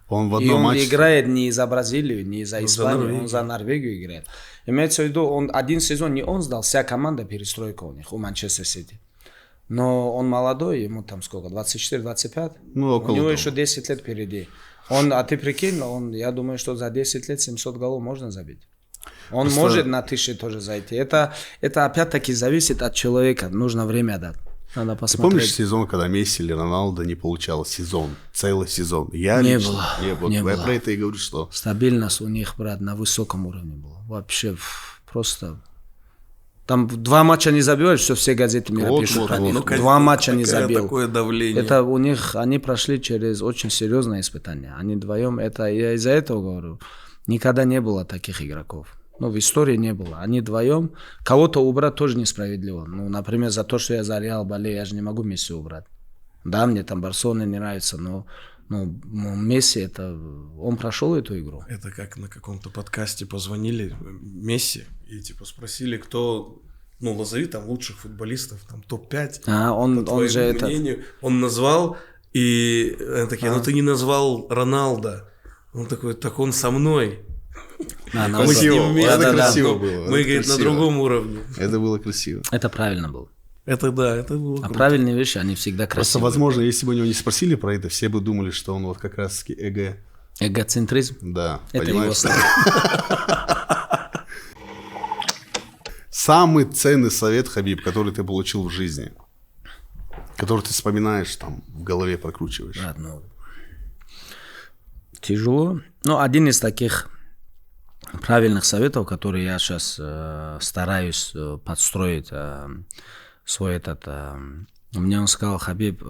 Он в одном матче... играет не за Бразилию, не за Испанию, он за Норвегию играет. Имеется в виду, он один сезон не он сдал, вся команда перестройка у них, у Манчестер Сити. Но он молодой, ему там сколько, 24-25? Ну, у него еще 10 лет впереди. А ты прикинь, я думаю, что за 10 лет 700 голов можно забить. Он просто... может на 1000 тоже зайти. Это опять-таки зависит от человека. Нужно время дать. Надо посмотреть. Ты помнишь сезон, когда Месси или Роналдо не получал сезон? Целый сезон. Не было. Я про это и говорю, что... Стабильность у них, брат, на высоком уровне была. Вообще просто... Там 2 матча не забиваешь, все газеты мира пишут про них. 2 матча не забил. Такое давление. Это у них, они прошли через очень серьезное испытание. Они вдвоем, я из-за этого говорю, никогда не было таких игроков. Ну, в истории не было. Они вдвоем, кого-то убрать тоже несправедливо. Ну, например, за то, что я за Реал болею, я же не могу Месси убрать. Да, мне там Барселона не нравится, но Месси, он прошел эту игру. Это как на каком-то подкасте позвонили Месси и типа спросили, кто, назови там лучших футболистов, там топ-5. Он же мнению. Он назвал, и они такие, ты не назвал Роналдо. Он такой, так он со мной. Красиво. Это красиво было. Мы, говорит, на другом уровне. Это было красиво. Это правильно было. Это было круто. Правильные вещи, они всегда красивые. Просто, возможно, если бы у него не спросили про это, все бы думали, что он вот как раз-таки эгоцентризм? Да, это понимаешь? Самый ценный совет, Хабиб, который ты получил в жизни, который ты вспоминаешь, там, в голове прокручиваешь. Тяжело. Один из таких правильных советов, которые я сейчас стараюсь подстроить свой мне он сказал, Хабиб,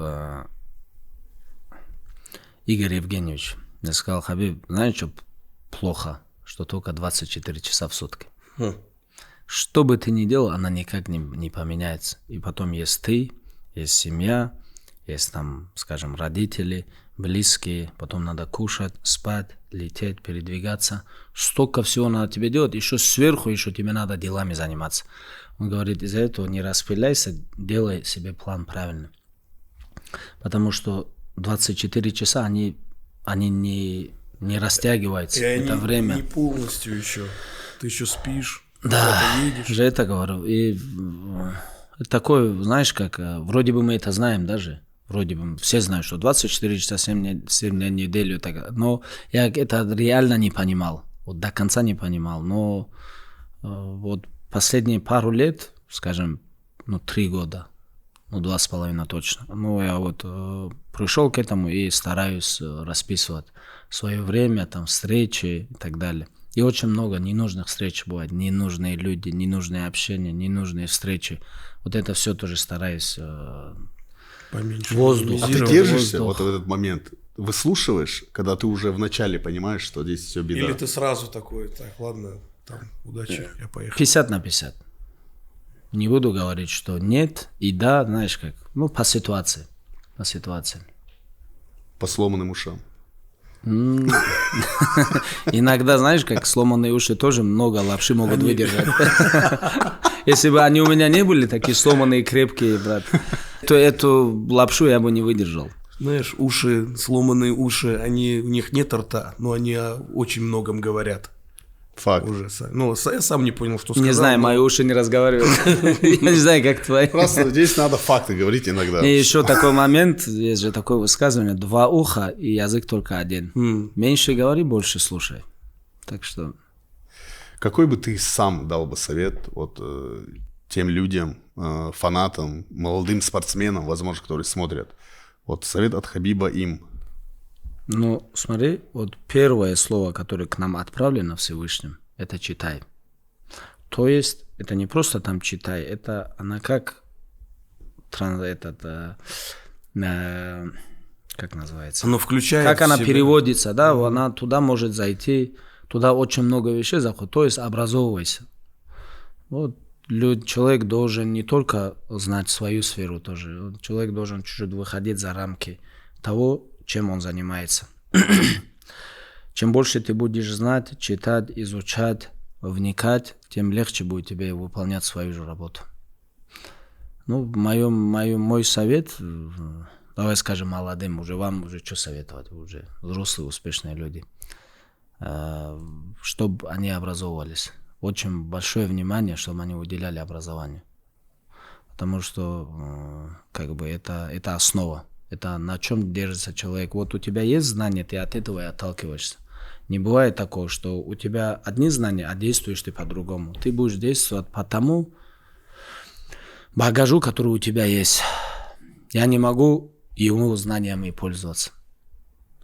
Игорь Евгеньевич, я сказал, Хабиб, знаешь, что плохо, что только 24 часа в сутки. что бы ты ни делал, она никак не поменяется. И потом есть ты, есть семья, есть там, скажем, родители, близкие, потом надо кушать, спать, лететь, передвигаться. Столько всего надо тебе делать, еще сверху, еще тебе надо делами заниматься. Он говорит, из-за этого не распыляйся, делай себе план правильно. Потому что 24 часа, они не растягиваются. И это они время. Не полностью еще. Ты еще спишь. Да, же это говорю. И такое, знаешь, как, вроде бы мы это знаем даже. Вроде бы все знают, что 24 часа 7 дней в неделю. Так, но я это реально не понимал. Вот до конца не понимал. Но вот последние пару лет, скажем, 3 года, 2,5 точно. Я вот пришел к этому и стараюсь расписывать свое время, там, встречи и так далее. И очень много ненужных встреч бывает, ненужные люди, ненужные общения, ненужные встречи. Вот это все тоже стараюсь поменьше. Воздух. А ты держишься вот в этот момент? Выслушиваешь, когда ты уже вначале понимаешь, что здесь все беда? Или ты сразу такой, так, ладно, там, удачи, я поехал. 50/50. Не буду говорить, что нет и да, знаешь как, по ситуации. По ситуации. По сломанным ушам. Иногда, знаешь, как сломанные уши тоже много лапши могут выдержать. Если бы они у меня не были такие сломанные, крепкие, брат, то эту лапшу я бы не выдержал. Знаешь, уши, сломанные уши, у них нет рта, но они о очень многом говорят. Факт. Уже, я сам не понял, что сказал. Не знаю, мои уши не разговаривают. Я не знаю, как твои. Просто здесь надо факты говорить иногда. И еще такой момент, есть же такое высказывание, 2 уха и язык только один. Меньше говори, больше слушай. Так что... Какой бы ты сам дал бы совет тем людям, фанатам, молодым спортсменам, возможно, которые смотрят? Вот совет от Хабиба им. Смотри, вот первое слово, которое к нам отправлено Всевышним, это читай. То есть, это не просто там читай, это она как как называется? Оно включает как она переводится, да, она туда может зайти, туда очень много вещей заходит, то есть образовывайся. Вот человек должен не только знать свою сферу тоже, человек должен чуть-чуть выходить за рамки того, чем он занимается. Чем больше ты будешь знать, читать, изучать, вникать, тем легче будет тебе выполнять свою же работу. Мой совет, давай скажем молодым, вам что советовать, вы уже взрослые, успешные люди, чтобы они образовывались. Очень большое внимание, чтобы они уделяли образованию. Потому что это основа. Это на чем держится человек. Вот у тебя есть знания, ты от этого и отталкиваешься. Не бывает такого, что у тебя одни знания, а действуешь ты по-другому. Ты будешь действовать по тому багажу, который у тебя есть. Я не могу его знаниями пользоваться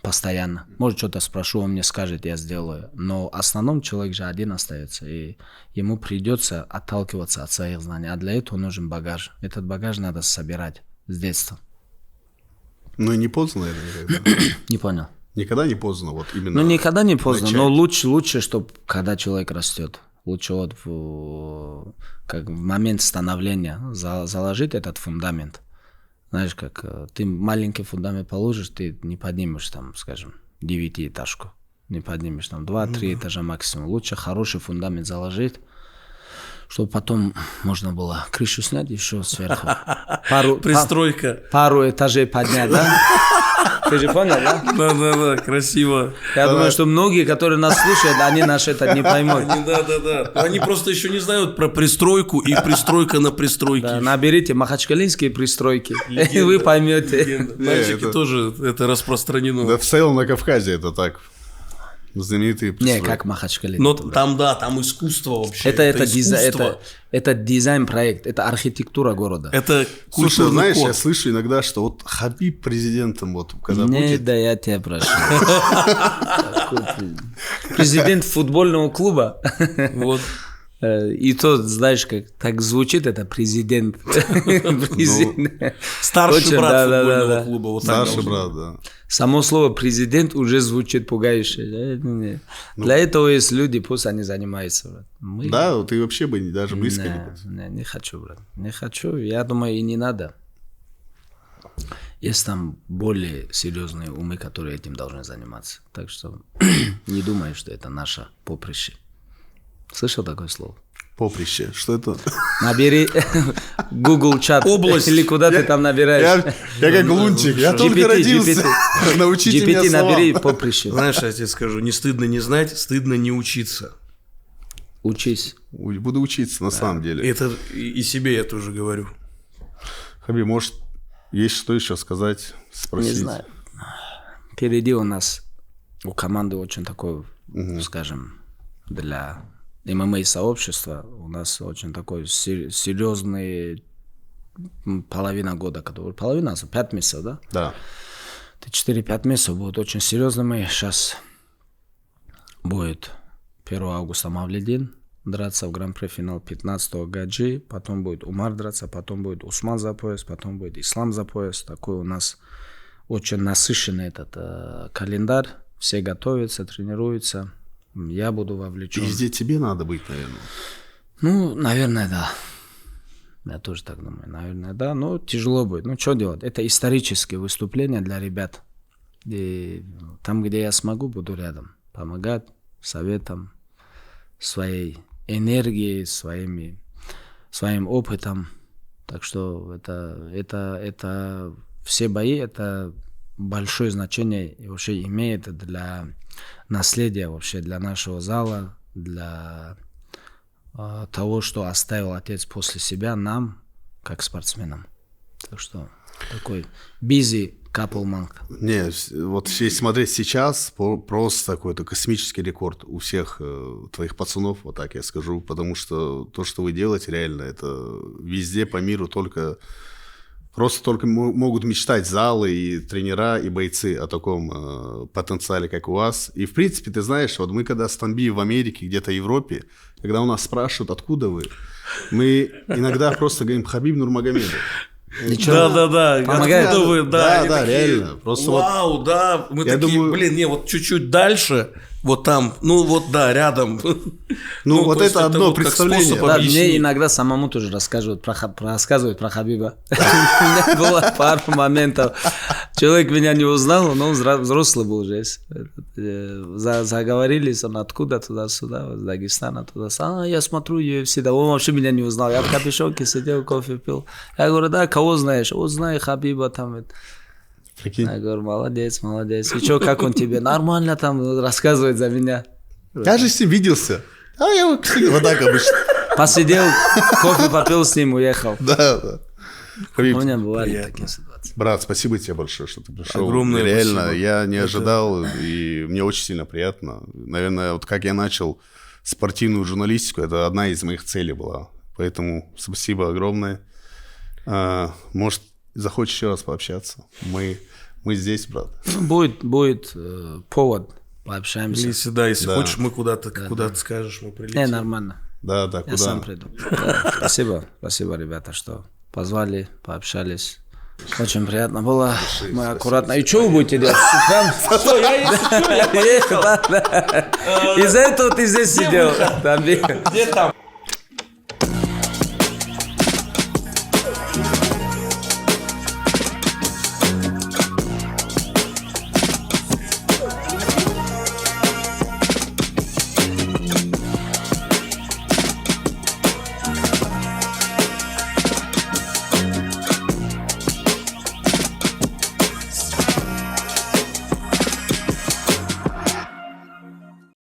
постоянно. Может, что-то спрошу, он мне скажет, я сделаю. Но в основном человек же один остается, и ему придется отталкиваться от своих знаний. А для этого нужен багаж. Этот багаж надо собирать с детства. Не поздно, наверное. Не понял. Никогда не поздно, вот именно. Никогда не поздно, начать. Но лучше, чтобы когда человек растет, лучше в момент становления заложить этот фундамент. Знаешь, как ты маленький фундамент положишь, ты не поднимешь там, скажем, 9-этажку, не поднимешь там 2-3 этажа максимум. Лучше хороший фундамент заложить, чтобы потом можно было крышу снять еще сверху. Пристройка. Пару этажей поднять, да? Ты же понял, да? Да, красиво. Я думаю, что многие, которые нас слушают, они наш это не поймут. Да. Они просто еще не знают про пристройку и пристройка на пристройке. Да, наберите махачкалинские пристройки, и вы поймете. Мальчики тоже это распространено. Да, в целом на Кавказе это так. Знаменитые пристройки. Не, как Махачкалин. Но там искусство вообще. Это дизайн-проект, это архитектура города. Это слушай, знаешь, я слышу иногда, что вот Хабиб президентом когда будет. Не, да я тебя прошу. Президент футбольного клуба. Вот. И то, знаешь, как так звучит, это президент. Старший брат футбольного клуба. Вот старший брат, да. Само слово президент уже звучит пугающе. Для этого есть люди, пусть они занимаются. Да, ты вообще бы даже близко не хочу, брат. Не хочу. Я думаю, и не надо. Есть там более серьезные умы, которые этим должны заниматься. Так что не думаю, что это наше поприще. Слышал такое слово? Поприще. Что это? Набери Google чат. Область. Или куда ты там набираешь. Я как лунтик. Я только родился. Научите меня GPT словам. набери поприще. Знаешь, я тебе скажу, не стыдно не знать, стыдно не учиться. Учись. Буду учиться, на самом деле. Это и себе я тоже говорю. Хабиб, может, есть что еще сказать, спросить? Не знаю. Впереди у нас, у команды очень такой, скажем, для ММА-сообщества у нас очень такой серьезный половина года, который 5 месяцев, да? Да. 4-5 месяцев будут очень серьезными. Сейчас будет 1 августа Мавлидин драться в гран-при финал, 15-го Гаджи, потом будет Умар драться, потом будет Усман за пояс, потом будет Ислам за пояс. Такой у нас очень насыщенный этот календарь. Все готовятся, тренируются. Я буду вовлечен. Везде тебе надо быть, наверное. Ну, наверное, да. Я тоже так думаю. Наверное, да. Но тяжело будет. Ну, что делать? Это исторические выступления для ребят. И там, где я смогу, буду рядом. Помогать советом, своей энергией, своим опытом. Так что это все бои, это большое значение и вообще имеет для наследия, вообще для нашего зала, для того, что оставил отец после себя нам, как спортсменам. Так что такой busy couple month. Не, вот если смотреть сейчас, просто какой-то космический рекорд у всех твоих пацанов, вот так я скажу, потому что то, что вы делаете, реально, это везде по миру только могут мечтать залы и тренера, и бойцы о таком потенциале, как у вас. И, в принципе, ты знаешь, вот мы когда с Тамби в Америке, где-то в Европе, когда у нас спрашивают, откуда вы, мы иногда просто говорим Хабиб Нурмагомедов. Да. Помогает. Откуда вы, Да, реально. Просто вау, да. Мы я такие, думаю, вот чуть-уть дальше, вот там, рядом. Ну, вот это одно представление. Да, мне иногда самому тоже рассказывают про Хабиба. У меня было пару моментов. Человек меня не узнал, но он взрослый был уже. Заговорились, он откуда, туда-сюда, из Дагестана, туда-сюда. Я смотрю UFC, да он вообще меня не узнал. Я в капюшонке сидел, кофе пил. Я говорю, да, кого знаешь? Вот знаю Хабиба там. Прикинь. Я говорю, молодец. И что, как он тебе? Нормально там рассказывает за меня. Я же с ним виделся. Я вот так обычно. Посидел, кофе попил с ним, уехал. Да. У меня бывали такие ситуации. Брат, спасибо тебе большое, что ты пришел. Огромное реально, спасибо. я не ожидал, и мне очень сильно приятно. Наверное, вот как я начал спортивную журналистику, это одна из моих целей была. Поэтому спасибо огромное. Может, захочешь еще раз пообщаться? Мы здесь, брат. Будет повод, пообщаемся. Если хочешь, мы куда-то скажешь, мы прилетим. Нормально. Да, куда? Я сам приду. Спасибо, ребята, что позвали, пообщались. Очень приятно было. Мы аккуратно. И что вы будете делать? Все, я Из-за этого ты здесь сидел. Где там?